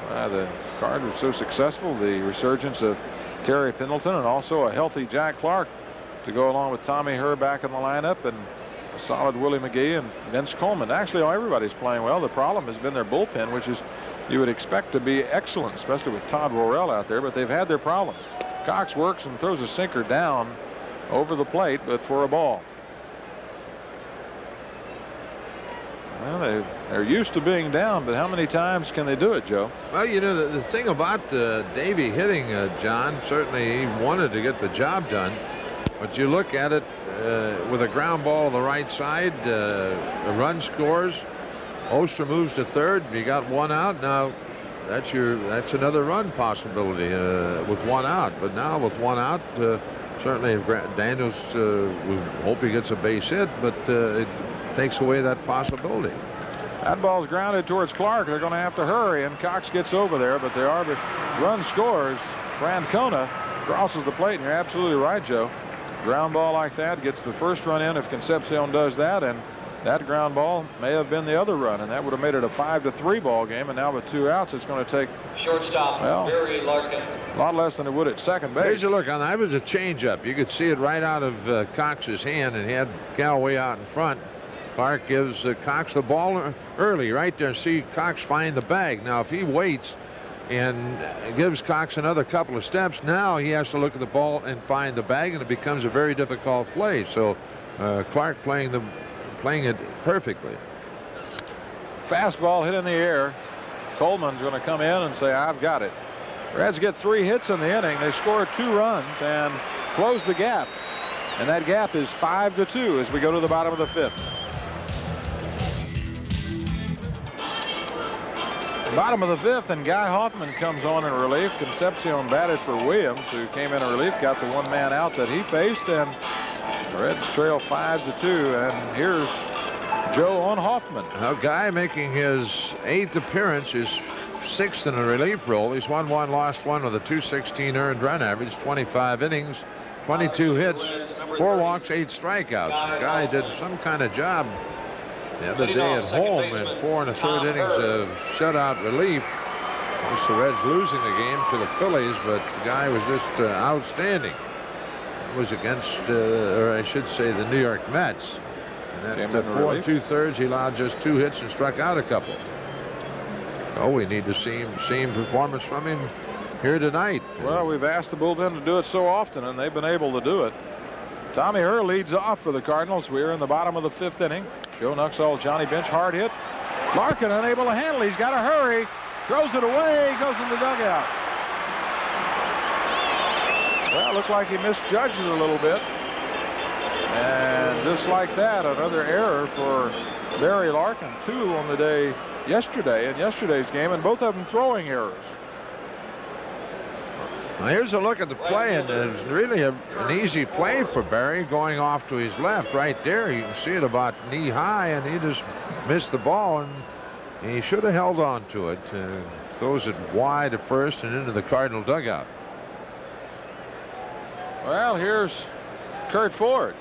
why the Cardinals were so successful, the resurgence of Terry Pendleton, and also a healthy Jack Clark to go along with Tommy Herr back in the lineup, and a solid Willie McGee and Vince Coleman. Actually, everybody's playing well. The problem has been their bullpen, which is you would expect to be excellent, especially with Todd Worrell out there, but they've had their problems. Cox works and throws a sinker down over the plate, but for a ball. Well, they're used to being down, but how many times can they do it, Joe? Well, you know, the thing about Davey hitting, John, certainly he wanted to get the job done. But you look at it with a ground ball on the right side, a run scores. Oster moves to third. You got one out now. That's another run possibility with one out. But now with one out, certainly Daniels, we hope he gets a base hit, but it takes away that possibility. That ball's grounded towards Clark. They're going to have to hurry, and Cox gets over there, but the run scores. Francona crosses the plate, and you're absolutely right, Joe. Ground ball like that gets the first run in if Concepcion does that, and that ground ball may have been the other run, and that would have made it a 5-3 ball game. And now with 2 outs, it's going to take shortstop Barry Larkin. A lot less than it would at second base. Here's a look on that. It was a changeup. You could see it right out of Cox's hand, and he had Galloway out in front. Clark gives Cox the ball early right there. See Cox find the bag. Now, if he waits and gives Cox another couple of steps, now he has to look at the ball and find the bag, and it becomes a very difficult play. So Clark playing it perfectly. Fastball hit in the air. Coleman's going to come in and say, I've got it. Reds get 3 hits in the inning. They score 2 runs and close the gap. And that gap is 5-2 as we go to the bottom of the 5th. Bottom of the 5th, and Guy Hoffman comes on in relief. Concepcion batted for Williams, who came in relief, got the 1-man out that he faced, and the Reds trail 5-2. And here's Joe on Hoffman. Now, Guy making his 8th appearance, his 6th in a relief role. He's won 1, lost 1 with a .216 earned run average, 25 innings, 22 hits, 4 walks, 8 strikeouts. The Guy did some kind of job the other day at home in 4 1/3 innings of shutout relief. The Reds losing the game to the Phillies, but the Guy was just outstanding. It was against, or I should say, the New York Mets. And at 4 2/3, he allowed just 2 hits and struck out a couple. Oh, we need to see same performance from him here tonight. Well, we've asked the bullpen to do it so often, and they've been able to do it. Tommy Herr leads off for the Cardinals. We're in the bottom of the 5th inning. Joe Nuxhall, Johnny Bench, hard hit. Larkin unable to handle. He's got to hurry. Throws it away. Goes in the dugout. Well, it looked like he misjudged it a little bit. And just like that, another error for Barry Larkin. 2 on the day yesterday in yesterday's game, and both of them throwing errors. Now here's a look at the play, and it's really an easy play for Barry, going off to his left right there. You can see it about knee high, and he just missed the ball, and he should have held on to it. Throws it wide to first and into the Cardinal dugout. Well, here's Kurt Ford.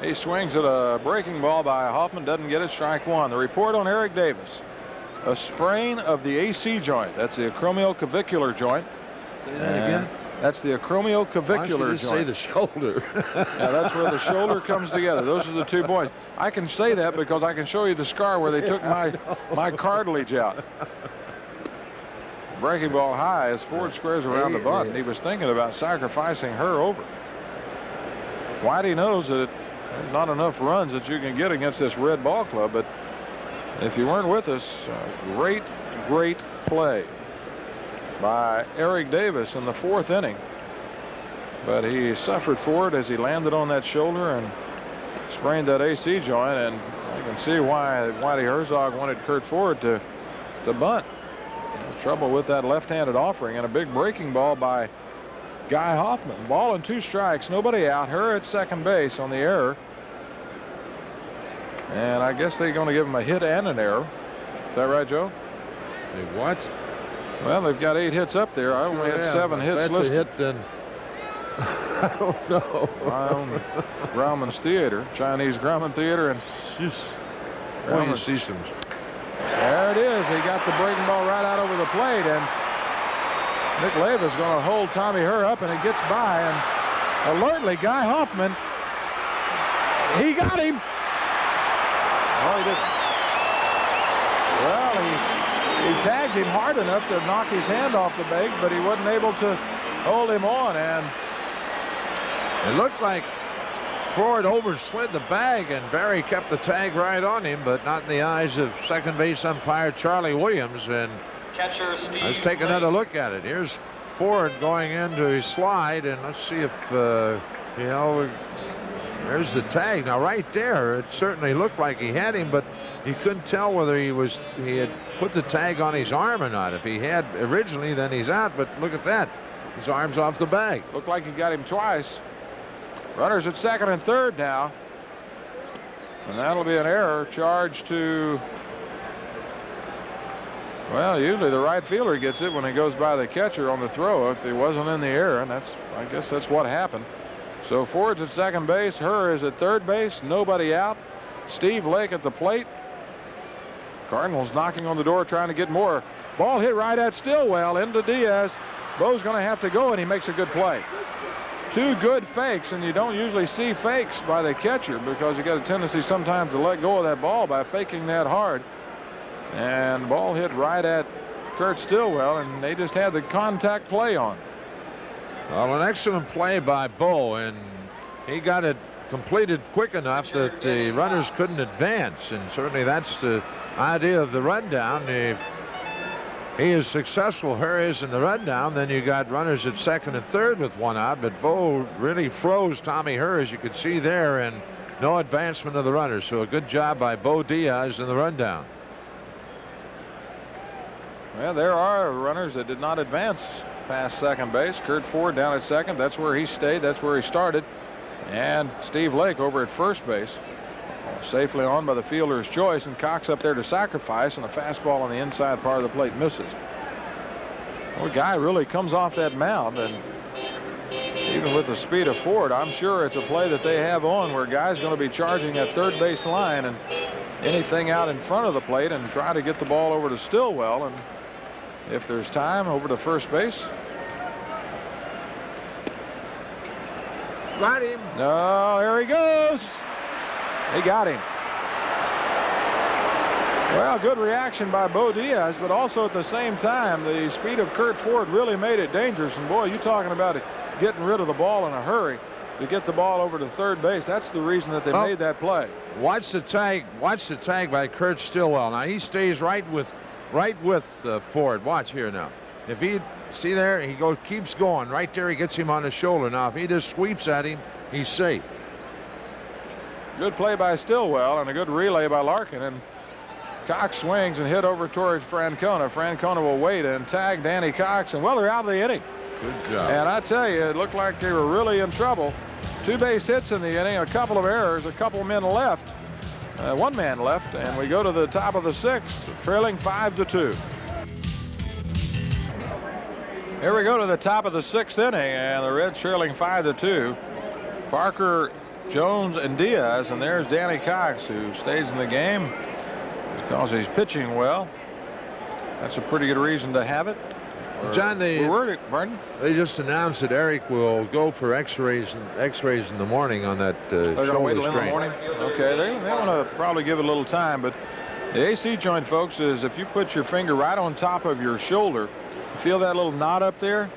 He swings at a breaking ball by Hoffman, doesn't get it, strike 1. The report on Eric Davis: a sprain of the AC joint. That's the acromioclavicular joint. Say that again? That's the acromioclavicular joint. Why don't you just say the shoulder? Yeah, that's where the shoulder comes together. Those are the 2 points. I can say that because I can show you the scar where they took my cartilage out. Breaking ball high as Ford squares around the bunt, and he was thinking about sacrificing her over. Whitey knows that there's not enough runs that you can get against this Red Ball Club, but if you weren't with us, great play by Eric Davis in the 4th inning. But he suffered for it as he landed on that shoulder and sprained that AC joint, and you can see why Whitey Herzog wanted Kurt Ford to bunt. Trouble with that left-handed offering, and a big breaking ball by Guy Hoffman. Ball and 2 strikes, nobody out. Her at second base on the error. And I guess they're going to give him a hit and an error. Is that right, Joe? What? Well, they've got 8 hits up there. I only had 7 hits that's listed. That's a hit, then. I don't know. I own Grauman's Theater, Chinese Grauman Theater, and Well, you see some. there it is. He got the breaking ball right out over the plate, and Nick Leyva is going to hold Tommy Herr up, and it gets by, and alertly, Guy Hoffman, he got him. Oh, he didn't. Well, he tagged him hard enough to knock his hand off the bag, but he wasn't able to hold him on, and it looked like Ford overslid the bag, and Barry kept the tag right on him, but not in the eyes of second base umpire Charlie Williams. And Catcher Steve let's take another look at it. Here's Ford going into his slide, and let's see if There's the tag. Now, right there, it certainly looked like he had him, but you couldn't tell whether he had put the tag on his arm or not. If he had originally, then he's out, but look at that. His arm's off the bag. Looked like he got him twice. Runners at second and third now. And that'll be an error charged to, well, usually the right fielder gets it when he goes by the catcher on the throw if he wasn't in the air, and I guess that's what happened. So Ford's at second base, Herr is at third base, nobody out. Steve Lake at the plate. Cardinals knocking on the door trying to get more. Ball hit right at Stillwell into Diaz. Bo's going to have to go, and he makes a good play. Two good fakes, and you don't usually see fakes by the catcher because you got a tendency sometimes to let go of that ball by faking that hard. And ball hit right at Kurt Stillwell, and they just had the contact play on. Well, an excellent play by Bo, and he got it completed quick enough that the runners couldn't advance, and certainly that's the idea of the rundown. If he is successful, Herr is in the rundown, then you got runners at second and third with one out, but Bo really froze Tommy Herr, as you can see there, and no advancement of the runners. So a good job by Bo Diaz in the rundown. Well, there are runners that did not advance past second base. Kurt Ford down at second. That's where he stayed. That's where he started. And Steve Lake over at first base. Safely on by the fielder's choice, and Cox up there to sacrifice, and a fastball on the inside part of the plate misses. Well, the guy really comes off that mound, and even with the speed of Ford, I'm sure it's a play that they have on where guys going to be charging that third base line and anything out in front of the plate and try to get the ball over to Stillwell, and if there's time, over to first base. Got him. No, here he goes. He got him. Well, good reaction by Bo Diaz, but also at the same time, the speed of Kurt Ford really made it dangerous. And boy, you're talking about it, getting rid of the ball in a hurry to get the ball over to third base. That's the reason that they made that play. Watch the tag. Watch the tag by Kurt Stillwell. Now he stays right with Ford. Watch here now. If he see there, he keeps going right there. He gets him on the shoulder. Now if he just sweeps at him, he's safe. Good play by Stillwell and a good relay by Larkin, and Cox swings and hit over towards Francona. Francona will wait and tag Danny Cox, and well, they're out of the inning. Good job. And I tell you, it looked like they were really in trouble. 2 base hits in the inning, a couple of errors, a couple men left, 1 man left, and we go to the top of the 6th, trailing 5-2. Here we go to the top of the 6th inning, and the Reds trailing 5-2. Parker, Jones, and Diaz, and there's Danny Cox, who stays in the game because he's pitching well. That's a pretty good reason to have it. John, they just announced that Eric will go for X-rays in the morning on that shoulder strain. In the morning? Okay, they want to probably give it a little time, but the AC joint, folks, is if you put your finger right on top of your shoulder, you feel that little knot up there?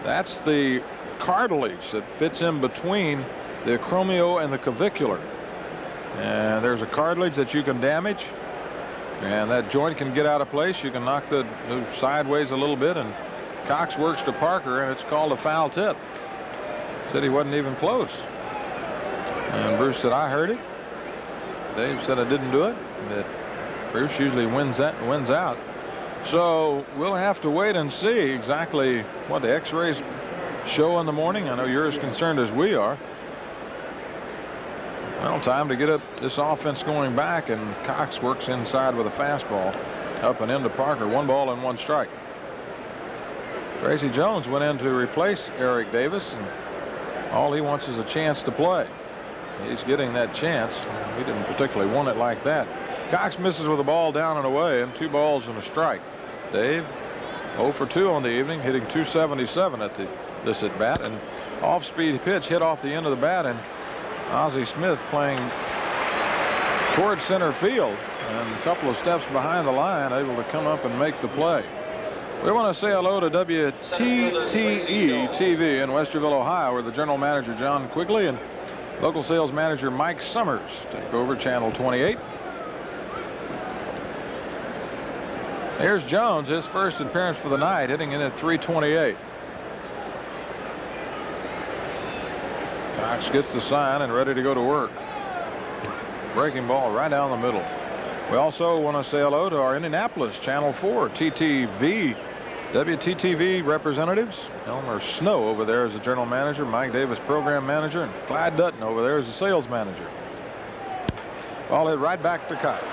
That's the cartilage that fits in between the acromio and the clavicular. And there's a cartilage that you can damage, and that joint can get out of place. You can knock the sideways a little bit, and Cox works to Parker, and it's called a foul tip. Said he wasn't even close. And Bruce said, I heard it. Dave said I didn't do it. But Bruce usually wins out. So we'll have to wait and see exactly what the X-rays show in the morning. I know you're as concerned as we are. Well, time to get this offense going back, and Cox works inside with a fastball up and into Parker. 1 ball and 1 strike. Tracy Jones went in to replace Eric Davis, and all he wants is a chance to play. He's getting that chance. He didn't particularly want it like that. Cox misses with a ball down and away, and 2 balls and a strike. Dave 0 for 2 on the evening, hitting .277 at this at bat, and off-speed pitch hit off the end of the bat, and Ozzie Smith playing toward center field and a couple of steps behind the line, able to come up and make the play. We want to say hello to WTTE TV in Westerville, Ohio, where the general manager John Quigley and local sales manager Mike Summers take over channel 28. Here's Jones, his first appearance for the night, hitting in at .328. Cox gets the sign and ready to go to work. Breaking ball right down the middle. We also want to say hello to our Indianapolis Channel 4 TTV WTTV representatives. Elmer Snow over there is the general manager, Mike Davis program manager, and Clyde Dutton over there is the sales manager. Ball hit right back to Cox.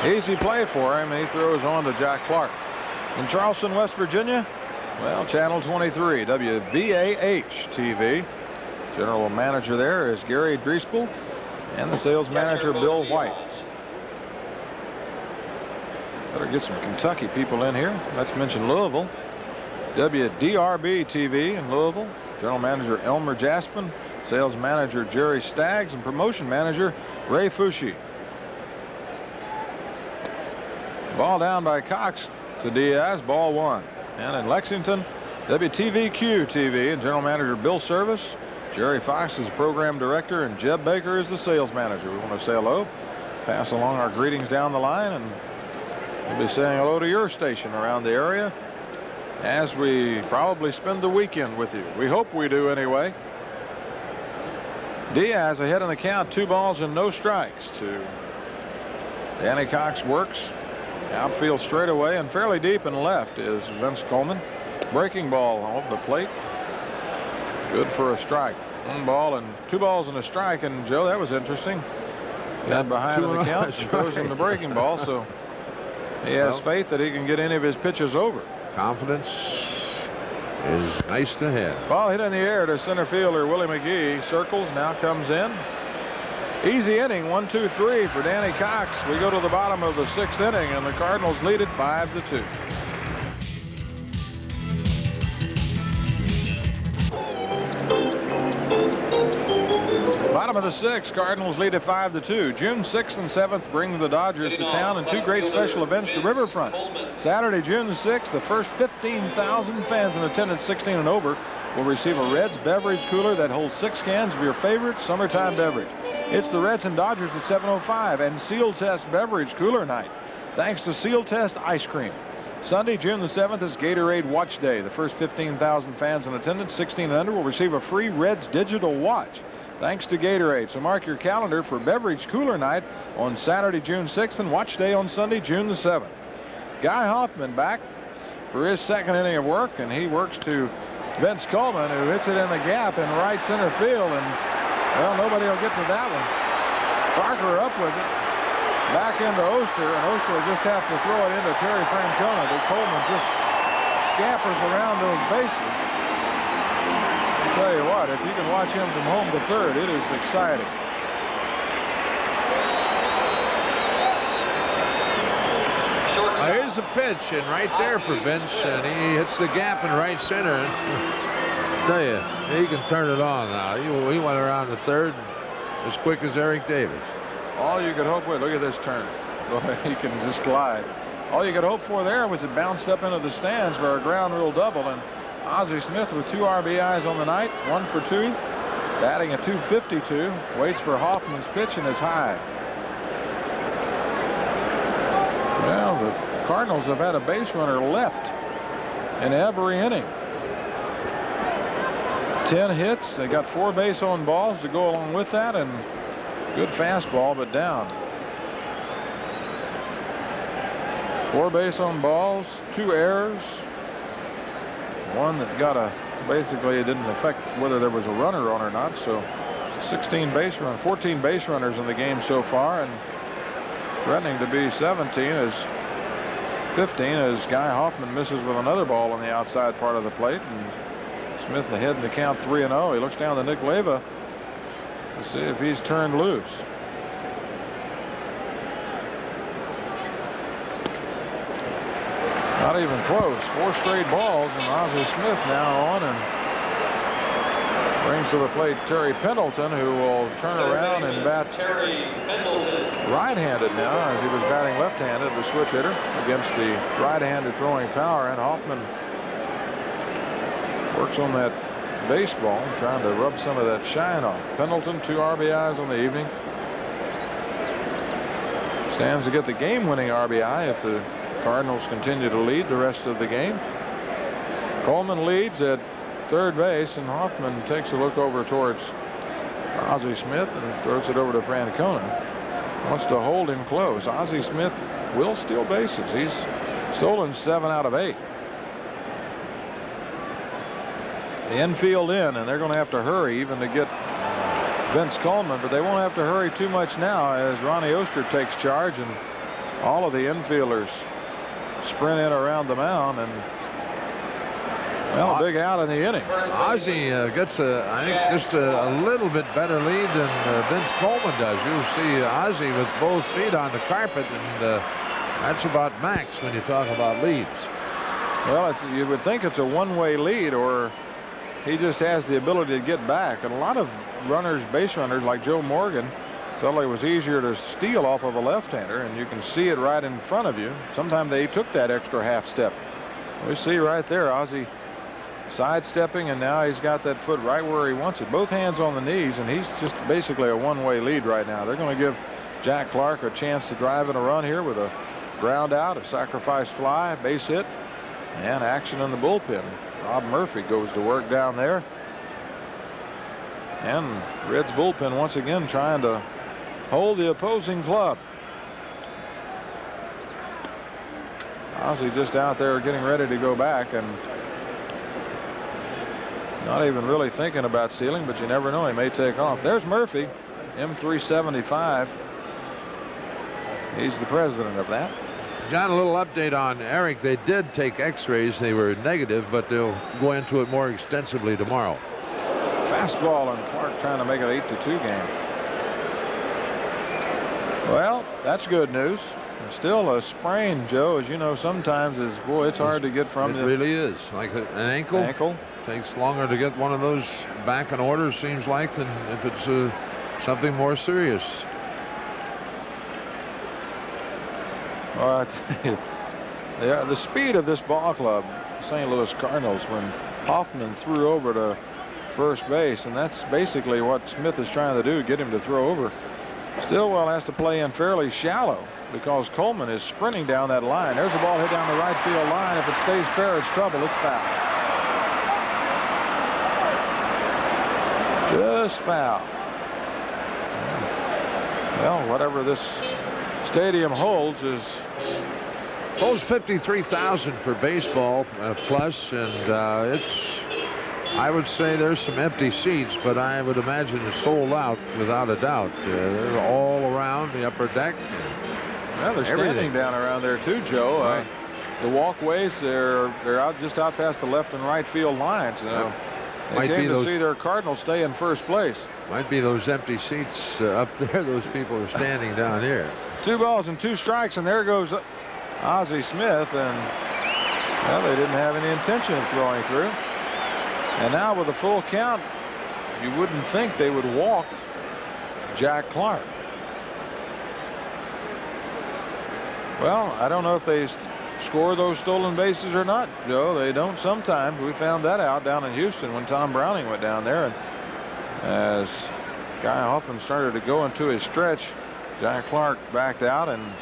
Easy play for him. He throws on to Jack Clark. In Charleston, West Virginia, well, Channel 23 WVAH TV. General manager there is Gary Driespel, and the sales manager Bill White. Better get some Kentucky people in here. Let's mention Louisville. WDRB TV in Louisville. General manager Elmer Jaspin. Sales manager Jerry Staggs. And promotion manager Ray Fushi. Ball down by Cox to Diaz. Ball 1. And in Lexington, WTVQ TV and general manager Bill Service. Jerry Fox is the program director, and Jeb Baker is the sales manager. We want to say hello. Pass along our greetings down the line, and we'll be saying hello to your station around the area as we probably spend the weekend with you. We hope we do anyway. Diaz ahead in the count, 2 balls and no strikes to Danny Cox. Works outfield straightaway, and fairly deep in left is Vince Coleman. Breaking ball off the plate. Good for a strike. 1 ball and 2 balls and a strike. And Joe, that was interesting. Got behind in the count and throws him the breaking ball, so he has faith that he can get any of his pitches over. Confidence is nice to have. Ball hit in the air to center fielder Willie McGee. Circles, now comes in. Easy inning, 1-2-3 for Danny Cox. We go to the bottom of the 6th inning, and the Cardinals lead it 5-2. Bottom of the 6th, Cardinals lead at 5-2. June 6th and 7th bring the Dodgers to town in 2 great special events to Riverfront. Saturday, June 6th, the first 15,000 fans in attendance 16 and over will receive a Reds beverage cooler that holds 6 cans of your favorite summertime beverage. It's the Reds and Dodgers at 7:05 and Seal Test beverage cooler night, thanks to Seal Test ice cream. Sunday, June the 7th is Gatorade Watch Day. The first 15,000 fans in attendance 16 and under will receive a free Reds digital watch, thanks to Gatorade. So mark your calendar for beverage cooler night on Saturday, June 6th, and watch day on Sunday, June the 7th. Guy Hoffman back for his 2nd inning of work, and he works to Vince Coleman, who hits it in the gap in right center field, and well, nobody will get to that one. Parker up with it, back into Oster, and Oster will just have to throw it into Terry Francona, but Coleman just scampers around those bases. I'll tell you what, if you can watch him from home to third, it is exciting. Here's the pitch, and right there for Vince, and he hits the gap in right center. I tell you, he can turn it on now. He went around to third as quick as Eric Davis. All you could hope with, look at this turn. He can just glide. All you could hope for there was it bounced up into the stands for a ground rule double, and Ozzie Smith with 2 RBIs on the night, 1 for 2, batting at .252, waits for Hoffman's pitch, and it's high. Well, the Cardinals have had a base runner left in every inning. 10 hits. They got 4 base on balls to go along with that, and good fastball, but down. 4 base on balls, 2 errors. One that got basically it didn't affect whether there was a runner on or not. So 14 base runners in the game so far, and threatening to be 15 as Guy Hoffman misses with another ball on the outside part of the plate, and Smith ahead in the count 3-0. He looks down to Nick Leyva to see if he's turned loose. Not even close. 4 straight balls, and Ozzie Smith now on and brings to the plate Terry Pendleton, who will turn around and bat right-handed now, as he was batting left-handed, the switch hitter, against the right-handed throwing power. And Hoffman works on that baseball, trying to rub some of that shine off. Pendleton, 2 RBIs on the evening. Stands to get the game-winning RBI if the Cardinals continue to lead the rest of the game. Coleman leads at third base, and Hoffman takes a look over towards Ozzie Smith and throws it over to Francona. Wants to hold him close. Ozzie Smith will steal bases. He's stolen 7 out of 8. The infield in, and they're going to have to hurry even to get Vince Coleman, but they won't have to hurry too much now as Ronnie Oster takes charge, and all of the infielders sprint in around the mound, and well, a big out in the inning. Ozzie gets I think just a little bit better lead than Vince Coleman does. You see Ozzie with both feet on the carpet, and that's about max when you talk about leads. Well, you would think it's a one-way lead, or he just has the ability to get back. And a lot of runners, base runners like Joe Morgan, felt it was easier to steal off of a left-hander, and you can see it right in front of you. Sometimes they took that extra half step. We see right there Ozzie sidestepping, and now he's got that foot right where he wants it. Both hands on the knees, and he's just basically a one-way lead right now. They're going to give Jack Clark a chance to drive in a run here with a ground out, a sacrifice fly, base hit, and action in the bullpen. Rob Murphy goes to work down there. And Reds bullpen once again trying to hold the opposing club. Ozzie just out there getting ready to go back and not even really thinking about stealing, but you never know, he may take off. There's Murphy, M375. He's the president of that. John, a little update on Eric. They did take x-rays. They were negative, but they'll go into it more extensively tomorrow. Fastball, and Clark trying to make it an 8-2 game. Well, that's good news. Still a sprain, Joe, as you know, sometimes is, boy, it's hard to get from. It really is. Like an ankle. Takes longer to get one of those back in order, seems like, than if it's something more serious. The speed of this ball club, St. Louis Cardinals, when Hoffman threw over to first base, and that's basically what Smith is trying to do, get him to throw over. Stillwell has to play in fairly shallow because Coleman is sprinting down that line. There's a ball hit down the right field line. If it stays fair, it's trouble. It's foul. Just foul. Well, whatever this stadium holds holds 53,000 for baseball plus, and I would say there's some empty seats, but I would imagine it's sold out without a doubt. They're all around the upper deck. Well, they're standing down around there too, Joe. Right. The walkways, they're just out past the left and right field lines. They came to see their Cardinals stay in first place. Might be those empty seats up there. Those people are standing down here. 2 balls and 2 strikes, and there goes Ozzie Smith, and well, they didn't have any intention of throwing through. And now with a full count, you wouldn't think they would walk Jack Clark. Well, I don't know if they score those stolen bases or not, Joe. They don't sometimes. We found that out down in Houston when Tom Browning went down there. And as Guy Hoffman started to go into his stretch, Jack Clark backed out, and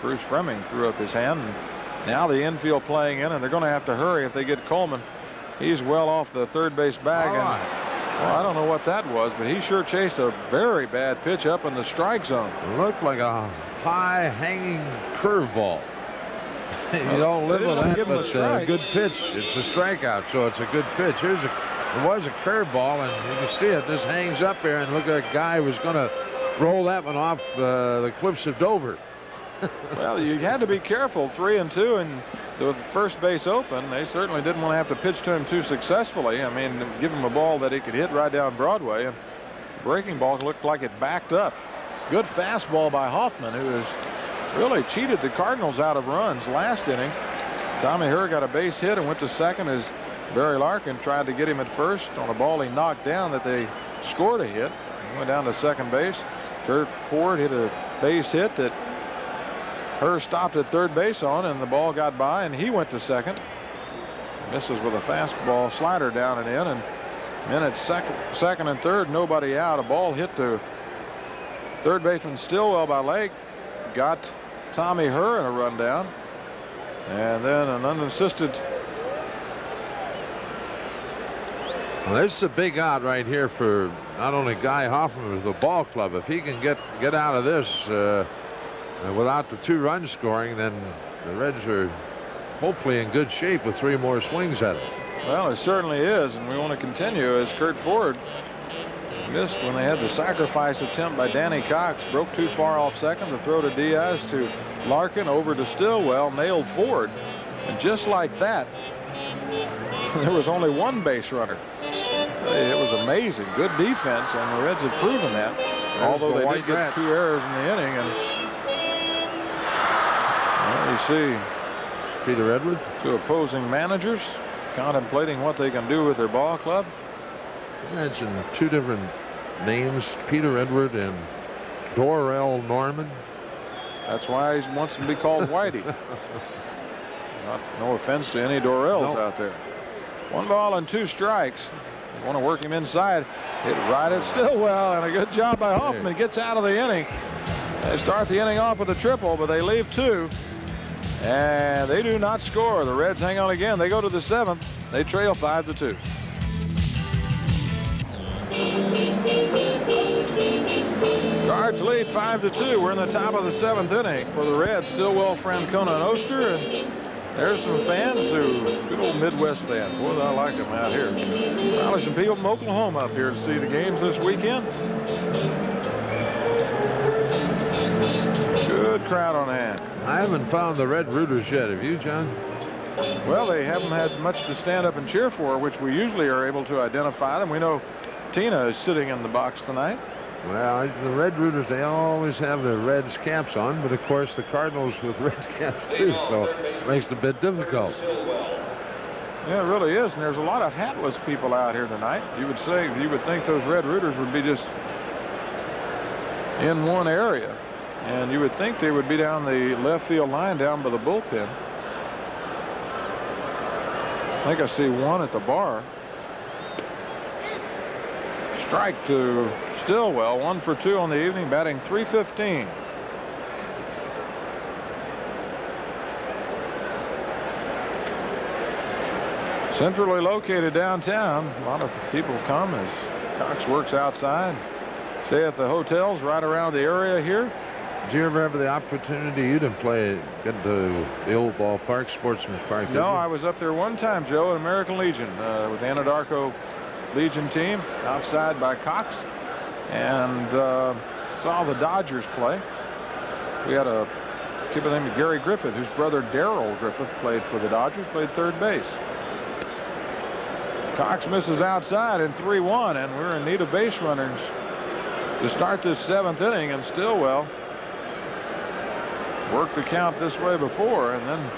Bruce Fremming threw up his hand. And now the infield playing in, and they're going to have to hurry if they get Coleman. He's well off the third base bag. Well, I don't know what that was, but he sure chased a very bad pitch up in the strike zone. It looked like a high hanging curveball. You don't live with that, but a good pitch. It's a strikeout, so it's a good pitch. It was a curveball, and you can see it just hangs up there, and look at that guy was going to roll that one off the cliffs of Dover. Well, you had to be careful. 3-2, and with first base open, they certainly didn't want to have to pitch to him too successfully. I mean, give him a ball that he could hit right down Broadway, and the breaking ball looked like it backed up. Good fastball by Hoffman, who has really cheated the Cardinals out of runs last inning. Tommy Herr got a base hit and went to second as Barry Larkin tried to get him at first on a ball he knocked down that they scored a hit. He went down to second base. Kurt Ford hit a base hit that Herr stopped at third base on, and the ball got by, and he went to second. Misses with a fastball slider down and in, and then at second and third, nobody out. A ball hit to third baseman Stillwell by Lake. Got Tommy Herr in a rundown, and then an unassisted Well, this is a big out right here for not only Guy Hoffman but the ball club. If he can get out of this without the 2-run scoring, then the Reds are hopefully in good shape with 3 more swings at it. Well, it certainly is, and we want to continue as Kurt Ford missed when they had the sacrifice attempt by Danny Cox. Broke too far off second. The throw to Diaz, to Larkin, over to Stillwell, nailed Ford. And just like that, there was only 1 base runner. I tell you, it was amazing. Good defense, and the Reds have proven that. Although they did get 2 errors in the inning. And well, you see Peter Edwards, 2 opposing managers contemplating what they can do with their ball club. Imagine 2 different names, Peter Edward and Dorrell Norman. That's why he wants to be called Whitey. No offense to any Dorrells out there. 1 ball and 2 strikes. You want to work him inside. Hit right at Stillwell, and a good job by Hoffman. Gets out of the inning. They start the inning off with a triple, but they leave 2. And they do not score. The Reds hang on again. They go to the 7th. They trail 5-2. Cards lead 5-2. We're in the top of the 7th inning for the Reds. Stillwell, Francona, and Oster. And there's some fans who, good old Midwest fans. Boy, I like them out here. Probably some people from Oklahoma up here to see the games this weekend. Good crowd on hand. I haven't found the Red Rooters yet. Have you, John? Well, they haven't had much to stand up and cheer for, which we usually are able to identify them. We know Tina is sitting in the box tonight. Well, the Red Rooters, they always have their Reds caps on, but of course the Cardinals with Reds caps too, so it makes it a bit difficult. Yeah, it really is, and there's a lot of hatless people out here tonight. You would think those Red Rooters would be just in one area, and you would think they would be down the left field line down by the bullpen. I think I see one at the bar. Strike to Stillwell, 1 for 2 on the evening, batting .315. Centrally located downtown. A lot of people come as Cox works outside. Stay at the hotels right around the area here. Did you ever have the opportunity? You didn't get to the old ballpark, Sportsman's Park? No, I was up there one time, Joe, at American Legion with Anadarko Legion team outside by Cox, and saw the Dodgers play. We had a kid by the name of Gary Griffith, whose brother Darrell Griffith played for the Dodgers, played third base. Cox misses outside in 3-1, and we're in need of base runners to start this 7th inning, and Stillwell worked the count this way before and then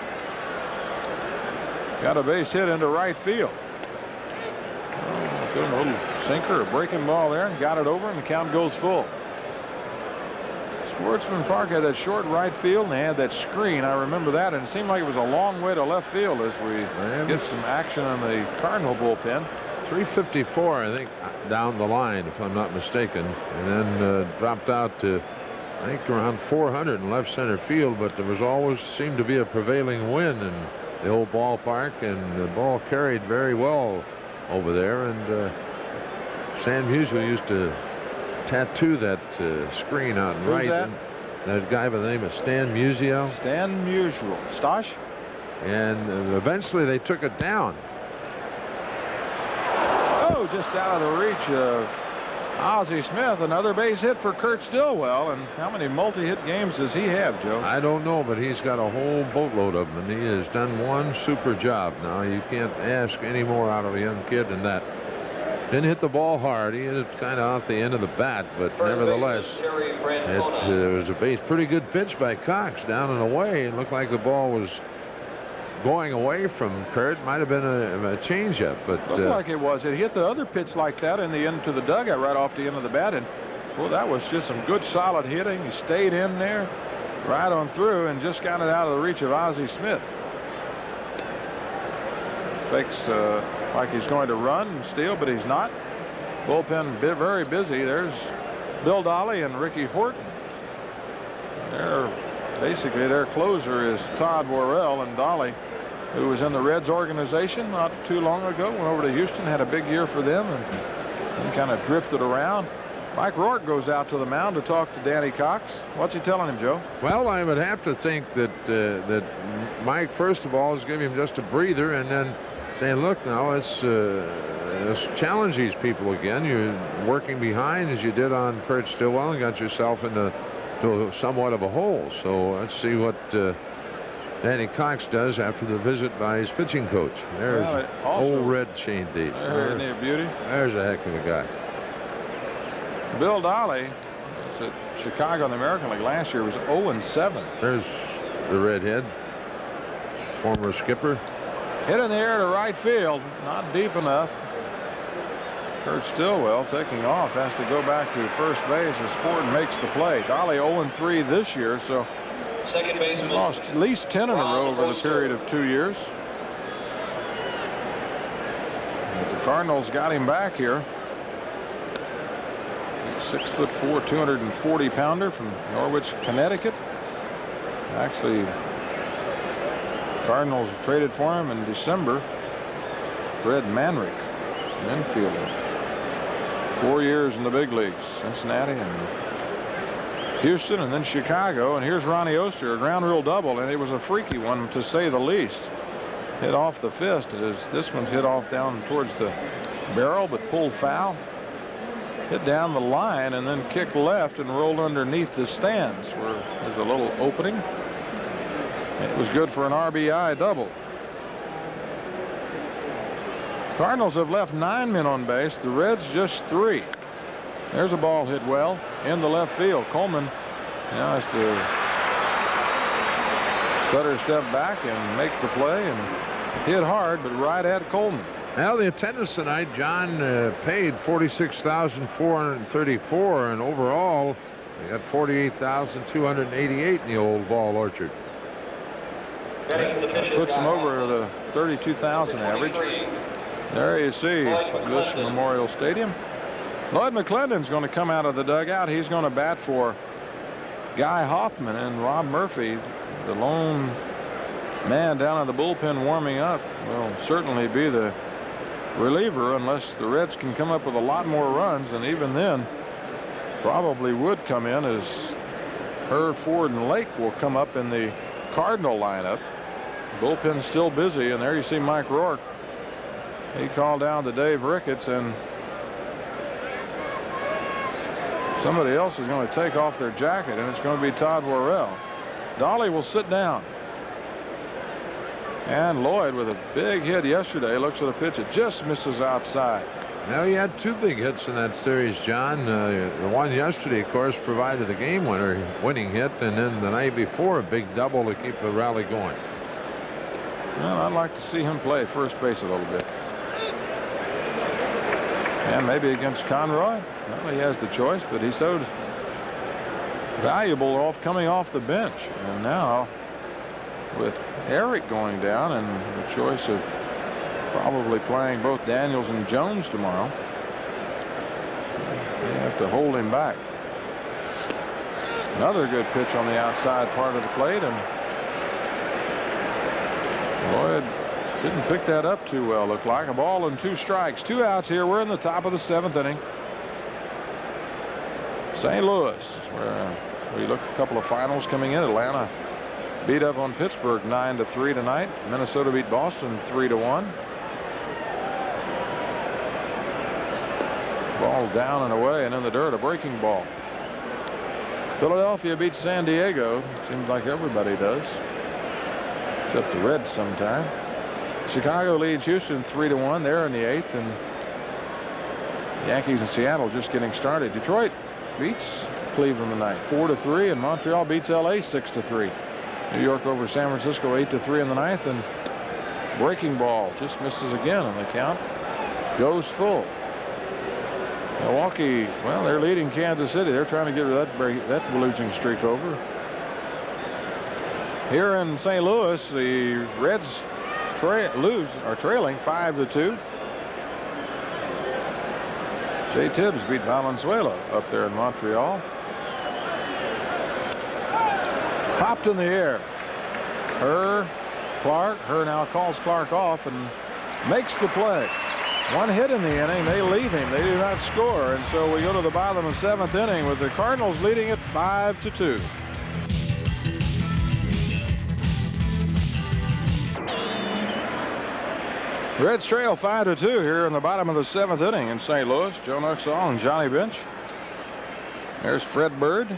got a base hit into right field. A little sinker, a breaking ball there, and got it over, and the count goes full. Sportsman Park had that short right field, and they had that screen. I remember that, and it seemed like it was a long way to left field as we get some action on the Cardinal bullpen. 354, I think, down the line, if I'm not mistaken, and then dropped out to, I think, around 400 in left center field, but there was always seemed to be a prevailing wind in the old ballpark, and the ball carried very well over there, and Sam Musial used to tattoo that screen out in right. That? And that guy by the name of Stan Musial. Stan Musial. Stosh? And eventually they took it down. Oh, just out of the reach of Ozzie Smith. Another base hit for Kurt Stillwell. And how many multi-hit games does he have, Joe? I don't know, but he's got a whole boatload of them, and he has done one super job. Now, you can't ask any more out of a young kid than that. Didn't hit the ball hard. He hit it kind of off the end of the bat, but nevertheless, it was a pretty good pitch by Cox down and away. It looked like the ball was going away from Kurt. Might have been a changeup, but looked like it was. It hit the other pitch like that in the end to the dugout, right off the end of the bat, and well, that was just some good solid hitting. He stayed in there right on through and just got it out of the reach of Ozzie Smith. Fakes like he's going to run and steal, but he's not. Bullpen very busy. There's Bill Dolly and Ricky Horton. Basically their closer is Todd Worrell, and Dolly who was in the Reds organization not too long ago, went over to Houston, had a big year for them, and kind of drifted around. Mike Rourke goes out to the mound to talk to Danny Cox. What's he telling him, Joe? Well, I would have to think that that Mike, first of all, is giving him just a breather, and then saying, look, now let's challenge these people again. You're working behind as you did on Kurt Stillwell and got yourself into somewhat of a hole. So let's see what Danny Cox does after the visit by his pitching coach. There's old Red Shane Dees. Isn't he a beauty? There's a heck of a guy. Bill Dolly was at Chicago in the American League last year, was 0-7. There's the redhead, former skipper. Hit in the air to right field, not deep enough. Kurt Stillwell taking off, has to go back to first base as Ford makes the play. Dolly 0-3 this year, so second baseman lost at least 10 in a row over the period of 2 years. But the Cardinals got him back here. 6'4", 240 pounder from Norwich, Connecticut. Actually, Cardinals traded for him in December. Fred Manrick, an infielder. 4 years in the big leagues, Cincinnati and Houston, and then Chicago. And here's Ronnie Oster, a ground rule double, and it was a freaky one to say the least. Hit off the fist. This one's hit off down towards the barrel, but pulled foul. Hit down the line and then kicked left and rolled underneath the stands where there's a little opening. It was good for an RBI double. Cardinals have left 9 men on base. The Reds just 3. There's a ball hit well in the left field. Coleman now has to stutter step back and make the play and hit hard, but right at Coleman. Now the attendance tonight, John, paid $46,434, and overall they got $48,288 in the old Ball Orchard. That puts them over the 32,000 average. There you see Busch Memorial Stadium. Lloyd McClendon's going to come out of the dugout. He's going to bat for Guy Hoffman, and Rob Murphy, the lone man down in the bullpen warming up, will certainly be the reliever unless the Reds can come up with a lot more runs, and even then probably would come in as Herr, Ford, and Lake will come up in the Cardinal lineup. Bullpen's still busy, and there you see Mike Rourke. He called down to Dave Ricketts, and somebody else is going to take off their jacket, and it's going to be Todd Worrell. Dolly will sit down. And Lloyd, with a big hit yesterday, looks at a pitch that just misses outside. Now, he had 2 big hits in that series, John. The one yesterday, of course, provided the game winning hit, and then the night before, a big double to keep the rally going. Well, I'd like to see him play first base a little bit. And maybe against Conroy. Well, he has the choice, but he's so valuable coming off the bench. And now, with Eric going down and the choice of probably playing both Daniels and Jones tomorrow, they have to hold him back. Another good pitch on the outside part of the plate, and Lloyd didn't pick that up too well. Looked like a ball and 2 strikes. 2 outs here. We're in the top of the 7th inning. St. Louis, where we look at a couple of finals coming in. Atlanta beat up on Pittsburgh 9-3 tonight. Minnesota beat Boston 3-1. Ball down and away and in the dirt, a breaking ball. Philadelphia beats San Diego. Seems like everybody does, except the Reds sometime. Chicago leads Houston 3-1. They're in the 8th, and Yankees and Seattle just getting started. Detroit beats Cleveland tonight 4-3, and Montreal beats LA 6-3. New York over San Francisco 8-3 in the 9th, and breaking ball just misses again, and the count goes full. Milwaukee, well, they're leading Kansas City. They're trying to get that losing streak over. Here in St. Louis, the Reds are trailing 5-2. Jay Tibbs beat Valenzuela up there in Montreal. Popped in the air. Herr Clark. Herr now calls Clark off and makes the play. One hit in the inning. They leave him. They do not score. And so we go to the bottom of the 7th inning with the Cardinals leading it 5-2. Reds trail 5-2 here in the bottom of the 7th inning in St. Louis. Joe Nuxhall and Johnny Bench. There's Fred Bird.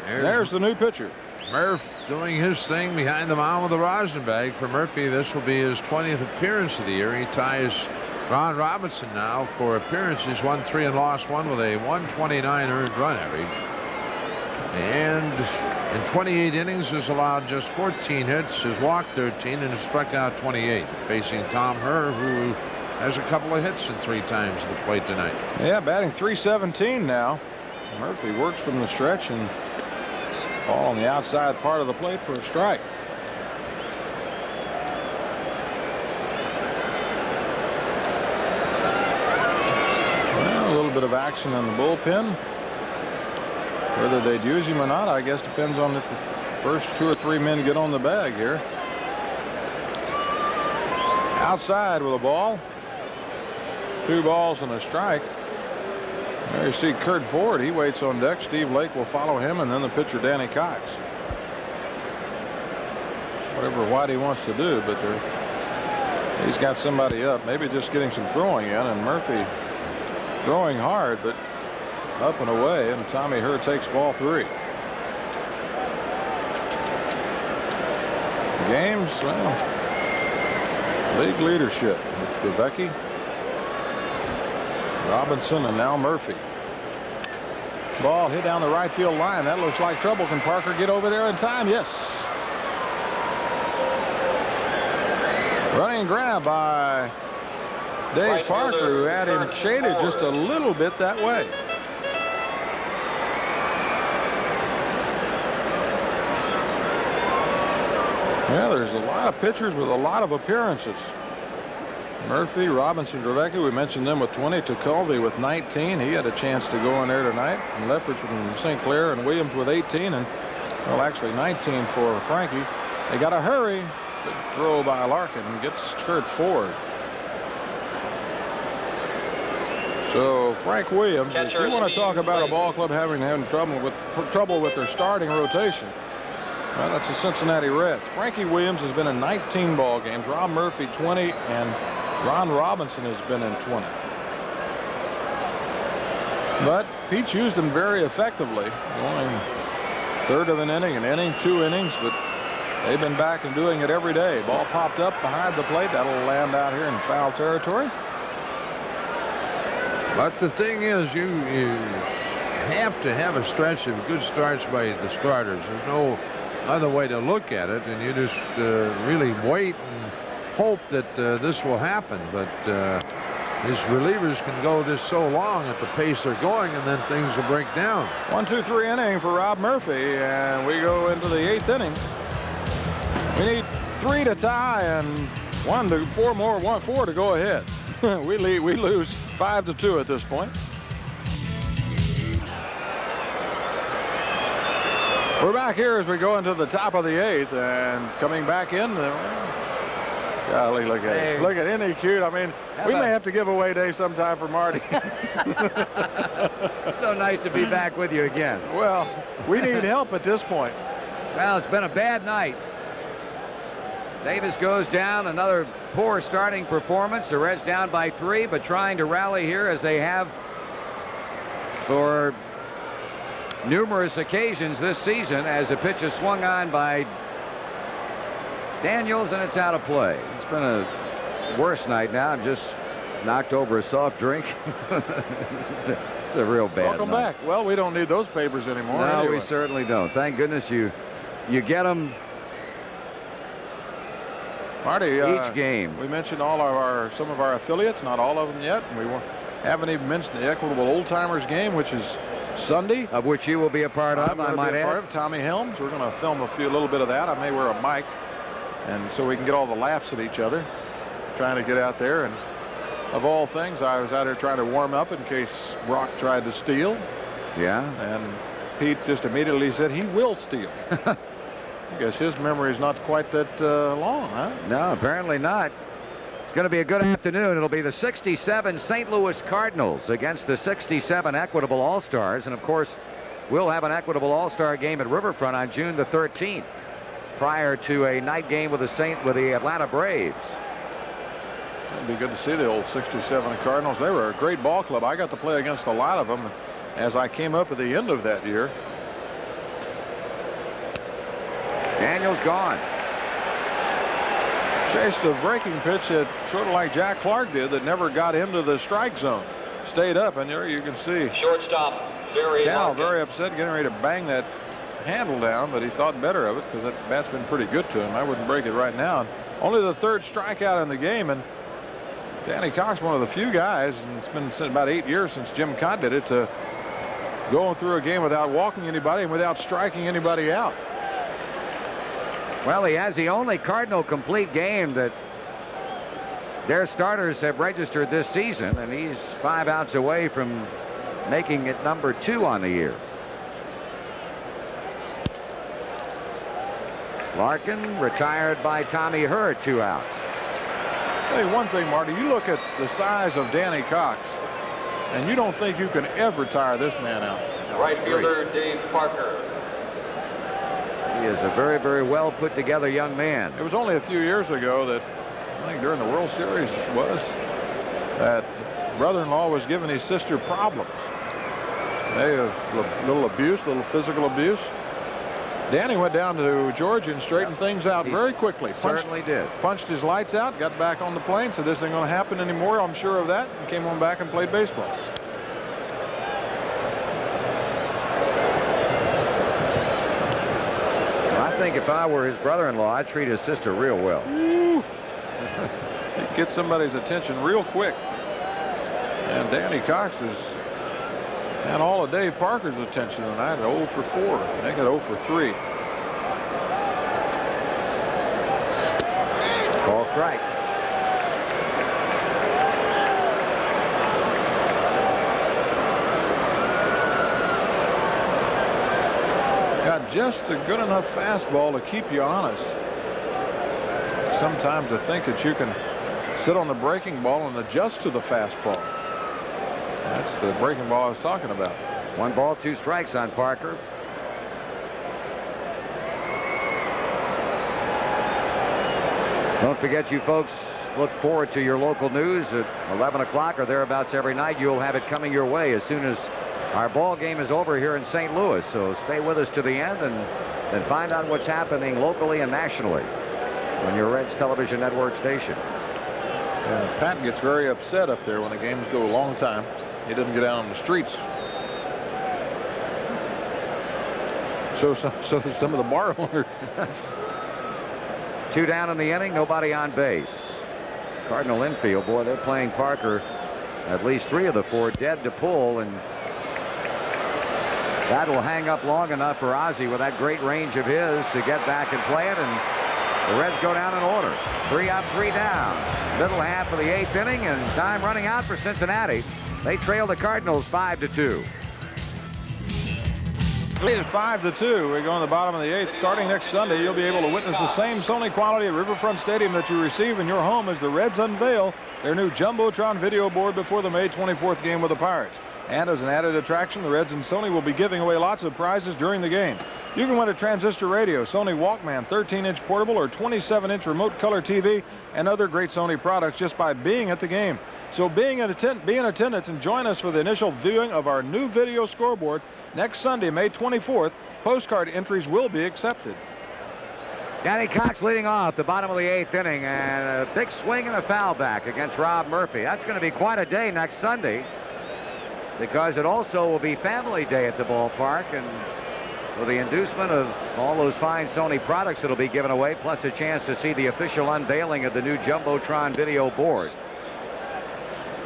There's the new pitcher. Murph doing his thing behind the mound with the rosin bag. For Murphy, this will be his 20th appearance of the year. He ties Ron Robinson now for appearances. Won 3 and lost 1 with a 129 earned run average. And in 28 innings has allowed just 14 hits, has walked 13, and has struck out 28. Facing Tom Herr, who has a couple of hits and 3 times at the plate tonight. Yeah, batting .317 now. Murphy works from the stretch and ball on the outside part of the plate for a strike. Well, a little bit of action in the bullpen. Whether they'd use him or not, I guess, depends on if the first 2 or 3 men get on the bag here. Outside with a ball. 2 balls and a strike. There you see Kurt Ford. He waits on deck. Steve Lake will follow him, and then the pitcher Danny Cox. Whatever Whitey wants to do, but he's got somebody up. Maybe just getting some throwing in, and Murphy throwing hard, but up and away, and Tommy Herr takes ball 3. Games, well, league leadership. It's Bevecki, Robinson, and now Murphy. Ball hit down the right field line. That looks like trouble. Can Parker get over there in time? Yes. Running grab by Dave Parker, who had him shaded just a little bit that way. Yeah, there's a lot of pitchers with a lot of appearances. Murphy, Robinson, Bevecki, we mentioned them with 20. Tekulve with 19. He had a chance to go in there tonight. And Lefferts from St. Clair, and Williams with 18. And, well, actually 19 for Frankie. They got to hurry. Good throw by Larkin gets Kurt Ford. So Frank Williams, if you want to talk about a ball club having trouble with their starting rotation, well, that's the Cincinnati Reds. Frankie Williams has been in 19 ball games. Rob Murphy 20, and Ron Robinson has been in 20. But Pete's used them very effectively. Only 1/3 of an inning, 2 innings, but they've been back and doing it every day. Ball popped up behind the plate. That'll land out here in foul territory. But the thing is, you have to have a stretch of good starts by the starters. There's no other way to look at it, and you just really wait and hope that this will happen. But his relievers can go just so long at the pace they're going, and then things will break down. 1-2-3 inning for Rob Murphy, and we go into the 8th inning. We need 3 to tie and 4 to go ahead. we lose 5-2 at this point. We're back here as we go into the top of the 8th, and coming back in. Golly, look at it. Look at any cute. I mean, we may have to give away day sometime for Marty. So nice to be back with you again. Well, we need help at this point. Well, it's been a bad night. Davis goes down. Another poor starting performance. The Reds down by 3, but trying to rally here as they have for numerous occasions this season, as a pitch is swung on by Daniels, and it's out of play. It's been a worse night now. I'm just knocked over a soft drink. It's a real bad Welcome night. back. Well, we don't need those papers anymore. No, anyway. we certainly don't. Thank goodness you get them Marty, each game. We mentioned some of our affiliates, not all of them yet. We haven't even mentioned the Equitable Old Timers game, which is Sunday, of which you will be a part of. I might add. Tommy Helms. We're going to film a little bit of that. I may wear a mic, and so we can get all the laughs at each other. Trying to get out there, and of all things, I was out there trying to warm up in case Brock tried to steal. Yeah. And Pete just immediately said he will steal. I guess his memory is not quite that long, huh? No, apparently not. It's going to be a good afternoon. It'll be the 67 St. Louis Cardinals against the 67 Equitable All-Stars. And, of course, we'll have an Equitable All-Star game at Riverfront on June the 13th prior to a night game with the Atlanta Braves. It'd be good to see the old 67 Cardinals. They were a great ball club. I got to play against a lot of them as I came up at the end of that year. Daniels gone. Chased a breaking pitch that sort of like Jack Clark did, that never got into the strike zone. Stayed up, and there you can see Shortstop, Barry Cal Larkin. very upset, getting ready to bang that handle down, but he thought better of it because that bat's been pretty good to him. I wouldn't break it right now. And only the third strikeout in the game, and Danny Cox, one of the few guys, and it's been about 8 years since Jim Cott did it, to go through a game without walking anybody and without striking anybody out. Well, he has the only Cardinal complete game that their starters have registered this season, and he's 5 outs away from making it number 2 on the year. Larkin retired by Tommy Hurd, 2 out. Hey, one thing, Marty, you look at the size of Danny Cox, and you don't think you can ever tire this man out. Right fielder Dave Parker. He is a very, very well put together young man. It was only a few years ago that, I think during the World Series that brother-in-law was giving his sister problems. They have a little abuse, little physical abuse. Danny went down to Georgia and straightened things out very quickly. Certainly did. Punched his lights out, got back on the plane, said this ain't going to happen anymore, I'm sure of that, and came on back and played baseball. I think if I were his brother-in-law, I'd treat his sister real well. He'd get somebody's attention real quick. And Danny Cox is had all of Dave Parker's attention tonight at 0 for 4. They got 0 for 3. Call strike. Got just a good enough fastball to keep you honest. Sometimes I think that you can sit on the breaking ball and adjust to the fastball. That's the breaking ball I was talking about. 1 ball, 2 strikes on Parker. Don't forget, you folks, look forward to your local news at 11 o'clock or thereabouts every night. You'll have it coming your way as soon as our ball game is over here in St. Louis. So stay with us to the end and find out what's happening locally and nationally on your Reds television network station. Yeah, Pat gets very upset up there when the games go a long time. He doesn't get out on the streets. So some of the bar owners. 2 down in the inning, nobody on base. Cardinal infield, boy, they're playing Parker at least 3 of the 4 dead to pull, and that will hang up long enough for Ozzie with that great range of his to get back and play it, and the Reds go down in order. 3 up, 3 down. Middle half of the 8th inning, and time running out for Cincinnati. They trail the Cardinals 5-2. Lead at 5-2. We go in the bottom of the 8th. Starting next Sunday, you'll be able to witness the same Sony quality at Riverfront Stadium that you receive in your home as the Reds unveil their new Jumbotron video board before the May 24th game with the Pirates. And as an added attraction, the Reds and Sony will be giving away lots of prizes during the game. You can win a transistor radio, Sony Walkman, 13-inch portable, or 27-inch remote color TV, and other great Sony products just by being at the game. So be in attendance and join us for the initial viewing of our new video scoreboard next Sunday, May 24th. Postcard entries will be accepted. Danny Cox leading off the bottom of the 8th inning, and a big swing and a foul back against Rob Murphy. That's going to be quite a day next Sunday, because it also will be Family Day at the ballpark, and with the inducement of all those fine Sony products that'll be given away, plus a chance to see the official unveiling of the new Jumbotron video board.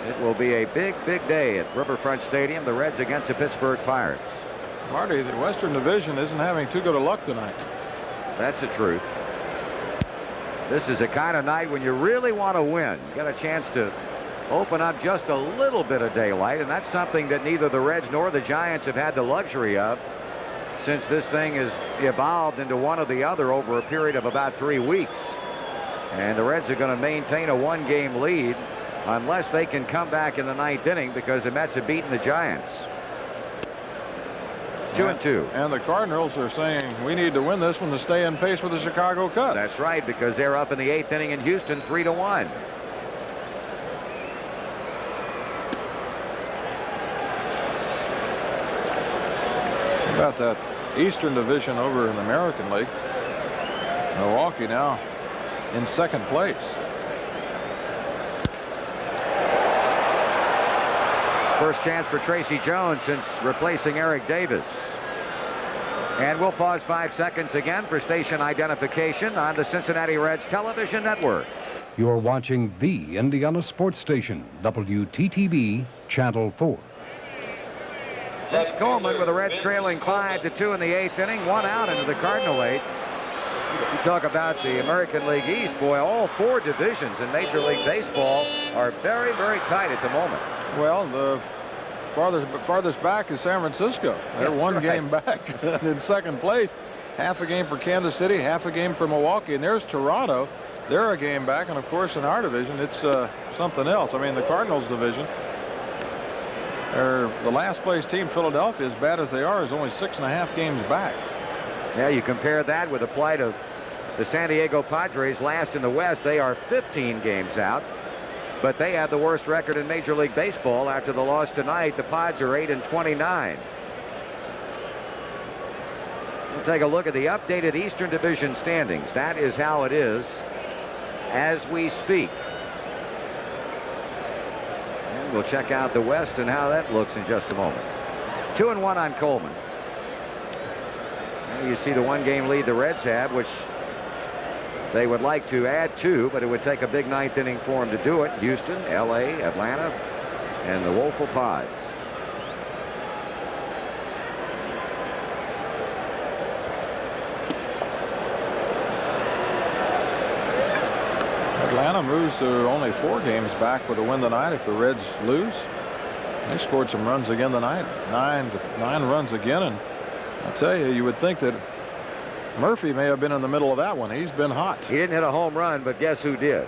It will be a big, big day at Riverfront Stadium, the Reds against the Pittsburgh Pirates. Marty, the Western Division isn't having too good a luck tonight. That's the truth. This is a kind of night when you really want to win. You got a chance to open up just a little bit of daylight, and that's something that neither the Reds nor the Giants have had the luxury of since this thing has evolved into one or the other over a period of about 3 weeks. And the Reds are going to maintain a 1-game lead unless they can come back in the 9th inning, because the Mets have beaten the Giants. 2-2. And the Cardinals are saying we need to win this one to stay in pace with the Chicago Cubs. That's right, because they're up in the 8th inning in Houston, 3-1. About that Eastern Division over in the American League. Milwaukee now in 2nd place. First chance for Tracy Jones since replacing Eric Davis. And we'll pause 5 seconds again for station identification on the Cincinnati Reds television network. You're watching the Indiana sports station, WTTB, Channel 4. Vince Coleman with the Reds trailing 5-2 in the 8th inning, 1 out into the Cardinal 8th. You talk about the American League East, boy, all 4 divisions in Major League Baseball are very, very tight at the moment. Well, the farthest back is San Francisco. They're That's 1 right. game back in 2nd place. Half a game for Kansas City, half a game for Milwaukee, and there's Toronto. They're a game back, and of course in our division it's something else. I mean, the Cardinals division, the last place team, Philadelphia, as bad as they are, is only 6.5 games back. Yeah, you compare that with the plight of the San Diego Padres, last in the West. They are 15 games out, but they have the worst record in Major League Baseball after the loss tonight. The Pods are 8-29. We'll take a look at the updated Eastern Division standings. That is how it is as we speak. And we'll check out the West and how that looks in just a moment. 2-1 on Coleman. You see the 1-game lead the Reds have, which they would like to add to, but it would take a big 9th inning for them to do it. Houston, L.A., Atlanta, and the woeful Pods. Atlanta moves to only 4 games back with a win tonight if the Reds lose. They scored some runs again tonight. 9 runs again, and I'll tell you, you would think that Murphy may have been in the middle of that one. He's been hot. He didn't hit a home run, but guess who did?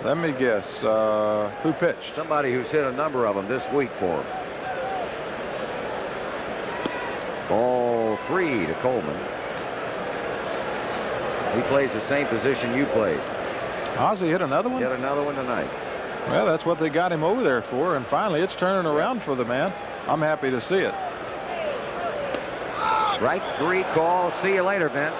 Let me guess. Who pitched? Somebody who's hit a number of them this week for him. Ball 3 to Coleman. He plays the same position you played. Ozzie hit another one? Hit another one tonight. Well, that's what they got him over there for, and finally it's turning around for the man. I'm happy to see it. Strike 3 call. See you later, Vince.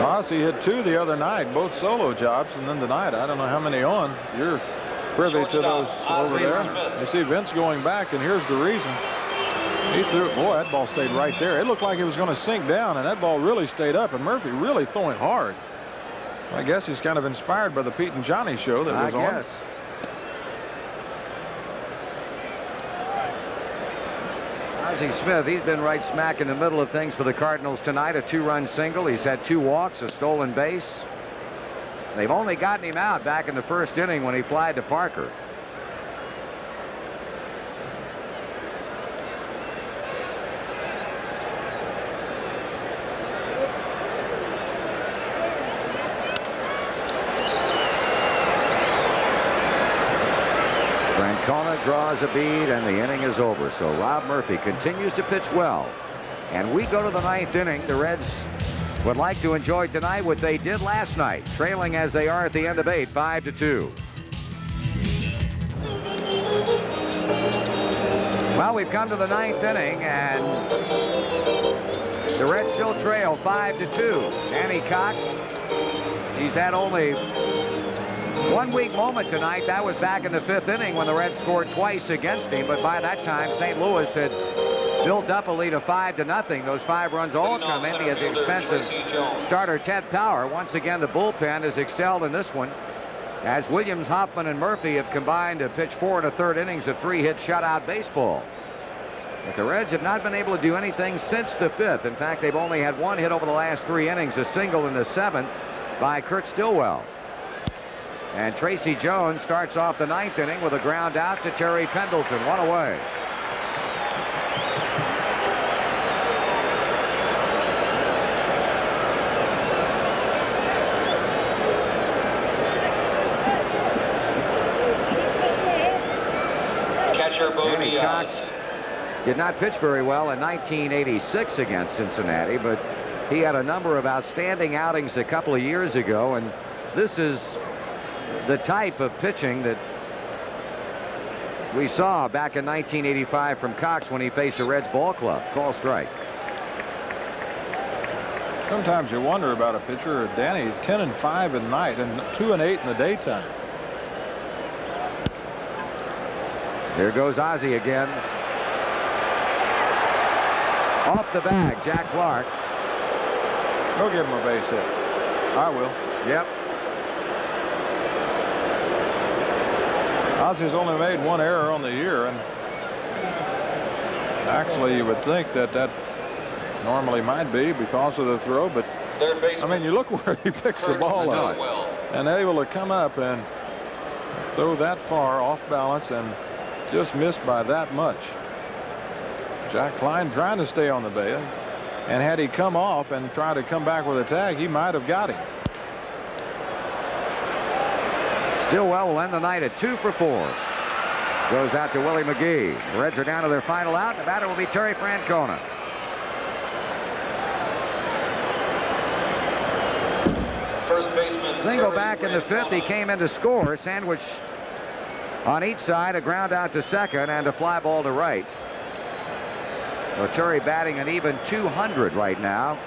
Ozzie hit 2 the other night, both solo jobs, and then tonight, I don't know how many on. You're privy to those over there. You see Vince going back, and here's the reason. He threw, boy, that ball stayed right there. It looked like it was going to sink down, and that ball really stayed up, and Murphy really throwing hard. I guess he's kind of inspired by the Pete and Johnny show that was on. I guess. Ozzie Smith, he's been right smack in the middle of things for the Cardinals tonight. A 2-run single. He's had 2 walks, a stolen base. They've only gotten him out back in the 1st inning when he flied to Parker. Francona draws a bead, and the inning is over. So Rob Murphy continues to pitch well. And we go to the 9th inning. The Reds would like to enjoy tonight what they did last night, trailing as they are at the end of 8, 5-2. Well, we've come to the 9th inning, and the Reds still trail 5-2. Annie Cox, he's had only 1 weak moment tonight. That was back in the 5th inning when the Reds scored twice against him. But by that time, St. Louis had built up a lead of 5-0. Those 5 runs all come in at the expense of starter Ted Power. Once again, the bullpen has excelled in this one, as Williams, Hoffman, and Murphy have combined to pitch 4 1/3 innings of 3-hit shutout baseball. But the Reds have not been able to do anything since the 5th. In fact, they've only had 1 hit over the last 3 innings, a single in the 7th by Kurt Stillwell. And Tracy Jones starts off the 9th inning with a ground out to Terry Pendleton. 1 away. Danny Cox did not pitch very well in 1986 against Cincinnati, but he had a number of outstanding outings a couple of years ago, and this is the type of pitching that we saw back in 1985 from Cox when he faced the Reds ball club. Call strike. Sometimes you wonder about a pitcher. Danny 10-5 at night and 2-8 in the daytime. There goes Ozzie again. Off the bag, Jack Clark. Go give him a base hit. I will. Yep. Ozzie's only made one error on the year, and actually you would think that normally might be because of the throw, but I mean, you look where he picks the ball up and able to come up and throw that far off balance and just missed by that much. Jack Klein trying to stay on the base, and had he come off and tried to come back with a tag, he might have got him. Stillwell will end the night at 2 for 4. Goes out to Willie McGee. The Reds are down to their final out. The batter will be Terry Francona. First baseman. Single Terry back in the fifth. He came in to score. Sandwich on each side. A ground out to second and a fly ball to right. So Terry batting an even 200 right now.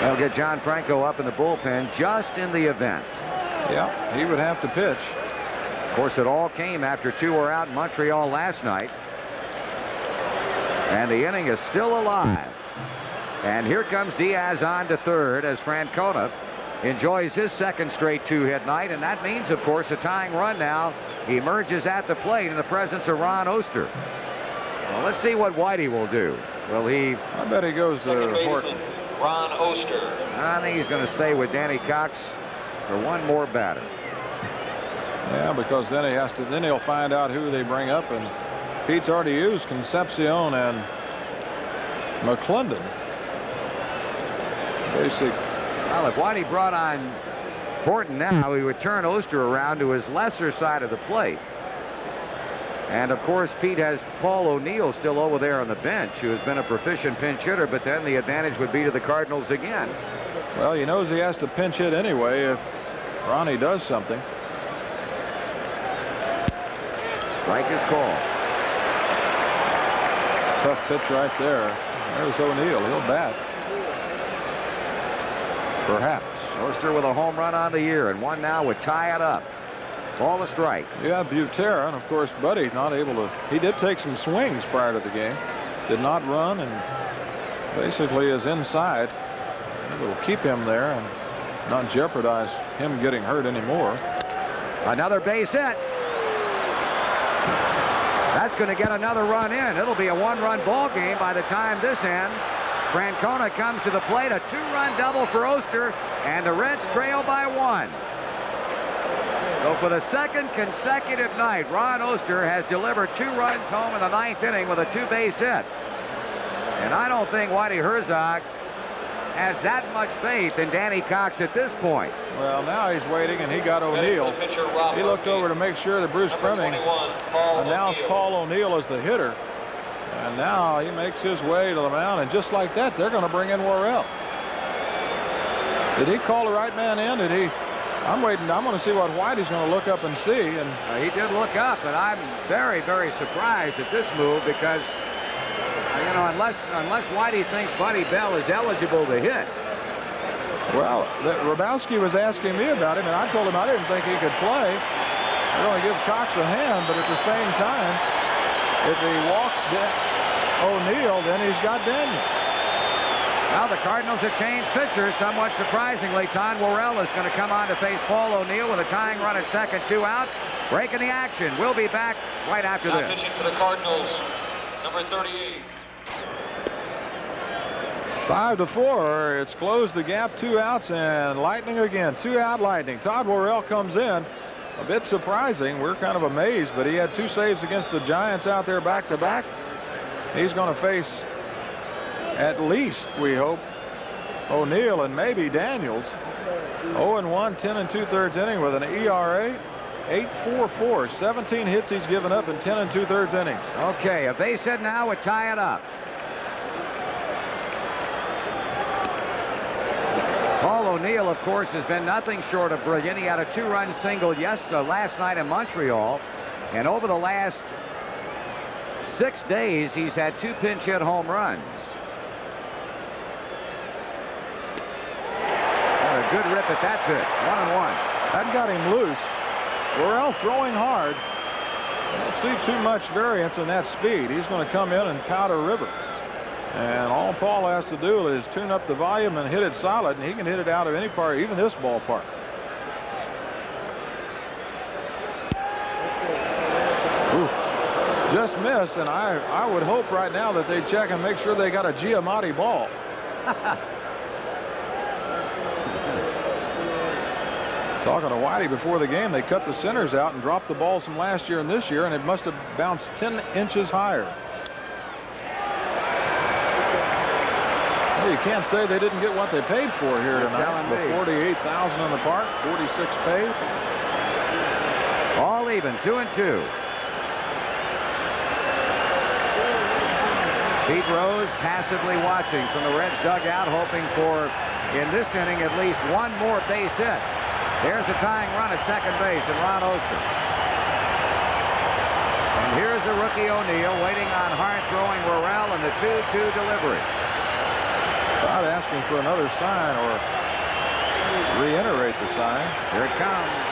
They'll get John Franco up in the bullpen just in the event. Yeah, he would have to pitch. Of course, it all came after 2 were out in Montreal last night. And the inning is still alive. And here comes Diaz on to third as Francona enjoys his second straight 2-hit night. And that means, of course, a tying run now emerges at the plate in the presence of Ron Oster. Well, let's see what Whitey will do. Will he? I bet he goes to Horton. Ron Oster. I think he's going to stay with Danny Cox for one more batter. Yeah, because then he has to. Then he'll find out who they bring up, and Pete's already used Concepcion and McClendon. Basic. Well, if Whitey brought on Horton now, he would turn Oster around to his lesser side of the plate. And of course, Pete has Paul O'Neill still over there on the bench, who has been a proficient pinch hitter, but then the advantage would be to the Cardinals again. Well, he knows he has to pinch hit anyway if Ronnie does something. Strike is called. Tough pitch right there. There's O'Neill. He'll bat. Perhaps. Oster with a home run on the year, and one now would tie it up. Ball a strike. Yeah, Butera, and of course, Buddy not able to. He did take some swings prior to the game. Did not run, and basically is inside. It'll keep him there and not jeopardize him getting hurt anymore. Another base hit. That's going to get another run in. It'll be a one-run ball game by the time this ends. Francona comes to the plate, a 2-run double for Oster, and the Reds trail by 1. So for the second consecutive night, Ron Oster has delivered 2 runs home in the 9th inning with a 2-base hit. And I don't think Whitey Herzog has that much faith in Danny Cox at this point. Well, now he's waiting, and he got O'Neill. He looked over to make sure that Bruce Fleming announced Paul O'Neill as the hitter. And now he makes his way to the mound, and just like that, they're going to bring in Worrell. Did he call the right man in? Did he? I'm waiting. I'm going to see what Whitey's going to look up and see. And he did look up, and I'm very, very surprised at this move because, you know, unless Whitey thinks Buddy Bell is eligible to hit. Well, Rabowski was asking me about him, and I told him I didn't think he could play. They're going to give Cox a hand, but at the same time, if he walks O'Neill, then he's got Daniels. Now the Cardinals have changed pitchers somewhat surprisingly. Ton Worrell is going to come on to face Paul O'Neill with a tying run at second, 2 out. Breaking the action. We'll be back right after this. Pitching for the Cardinals, number 38. 5-4. It's closed the gap, 2 outs, and Lightning again. 2 out Lightning. Todd Worrell comes in, a bit surprising. We're kind of amazed, but he had 2 saves against the Giants out there back-to-back. He's going to face, at least, we hope, O'Neill and maybe Daniels. 0-1, 10 2/3 inning with an ERA 8.44. 17 hits he's given up in 10 2/3 innings. Okay, a base hit now would tie it up. Paul O'Neill, of course, has been nothing short of brilliant. He had a 2-run single last night in Montreal, and over the last 6 days, he's had 2 pinch hit home runs. And a good rip at that pitch. 1-1. That got him loose. Worrell throwing hard. I don't see too much variance in that speed. He's going to come in and Powder River. And all Paul has to do is tune up the volume and hit it solid, and he can hit it out of any part, even this ballpark. Ooh. Just missed, and I would hope right now that they check and make sure they got a Giamatti ball. Talking to Whitey before the game, they cut the centers out and dropped the balls from last year and this year, and it must have bounced 10 inches higher. Well, you can't say they didn't get what they paid for here tonight. The 48,000 in the park, 46 paid. All even, 2-2. Pete Rose passively watching from the Reds dugout, hoping for, in this inning, at least one more base hit. There's a tying run at second base in Ron Oster. And here's a rookie O'Neill waiting on hard-throwing Worrell and the 2-2 delivery. Not asking for another sign or reiterate the signs. Here it comes.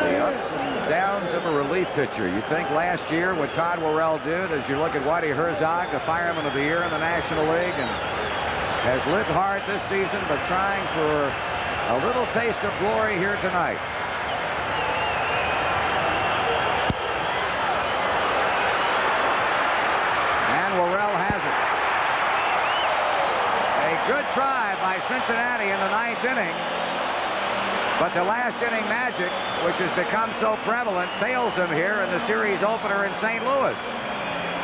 The ups and downs of a relief pitcher. You think last year what Todd Worrell did, as you look at Whitey Herzog, the fireman of the year in the National League, and has lived hard this season, but trying for a little taste of glory here tonight. Good try by Cincinnati in the 9th inning. But the last inning magic, which has become so prevalent, fails them here in the series opener in St. Louis.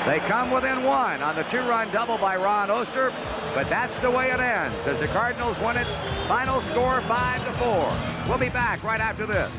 They come within 1 on the 2-run double by Ron Oster, but that's the way it ends as the Cardinals win it. Final score 5-4. We'll be back right after this.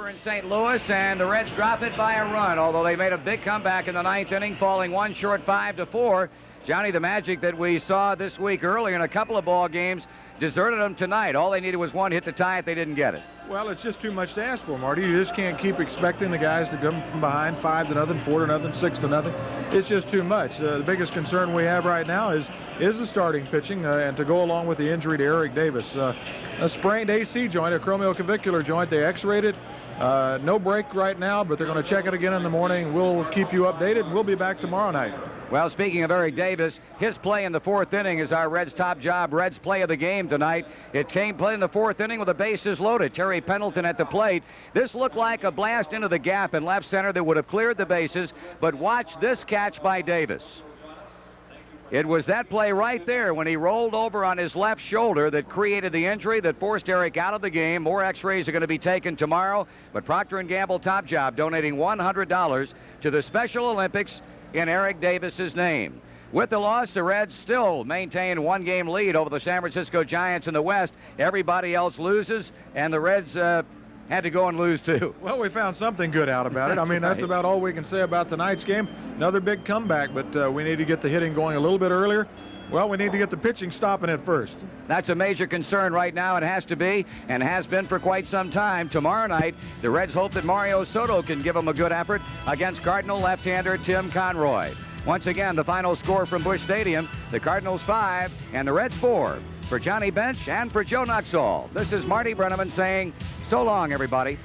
In St. Louis, and the Reds drop it by a run, although they made a big comeback in the 9th inning, falling 1 short, 5-4. Johnny, the magic that we saw this week earlier in a couple of ball games deserted them tonight. All they needed was 1 hit to tie it. They didn't get it. Well, it's just too much to ask for, Marty. You just can't keep expecting the guys to come from behind 5-0, 4-0, 6-0. It's just too much. The biggest concern we have right now is the starting pitching, and to go along with the injury to Eric Davis. A sprained AC joint, a acromioclavicular joint. They x-rayed it. No break right now, but they're going to check it again in the morning. We'll keep you updated, and we'll be back tomorrow night. Well, speaking of Eric Davis, his play in the 4th inning is our Reds' top job. Reds' play of the game tonight. It came play in the 4th inning with the bases loaded. Terry Pendleton at the plate. This looked like a blast into the gap in left center that would have cleared the bases, but watch this catch by Davis. It was that play right there when he rolled over on his left shoulder that created the injury that forced Eric out of the game. More x-rays are going to be taken tomorrow, but Procter & Gamble Top Job donating $100 to the Special Olympics in Eric Davis's name. With the loss, the Reds still maintain 1-game lead over the San Francisco Giants in the West. Everybody else loses, and the Reds had to go and lose too. Well, we found something good out about it. I mean, that's about all we can say about tonight's game. Another big comeback, but we need to get the hitting going a little bit earlier. Well, we need to get the pitching stopping it first. That's a major concern right now. It has to be, and has been for quite some time. Tomorrow night, the Reds hope that Mario Soto can give them a good effort against Cardinal left-hander Tim Conroy. Once again, the final score from Busch Stadium, the Cardinals 5 and the Reds 4. For Johnny Bench and for Joe Nuxhall, this is Marty Brennaman saying so long, everybody.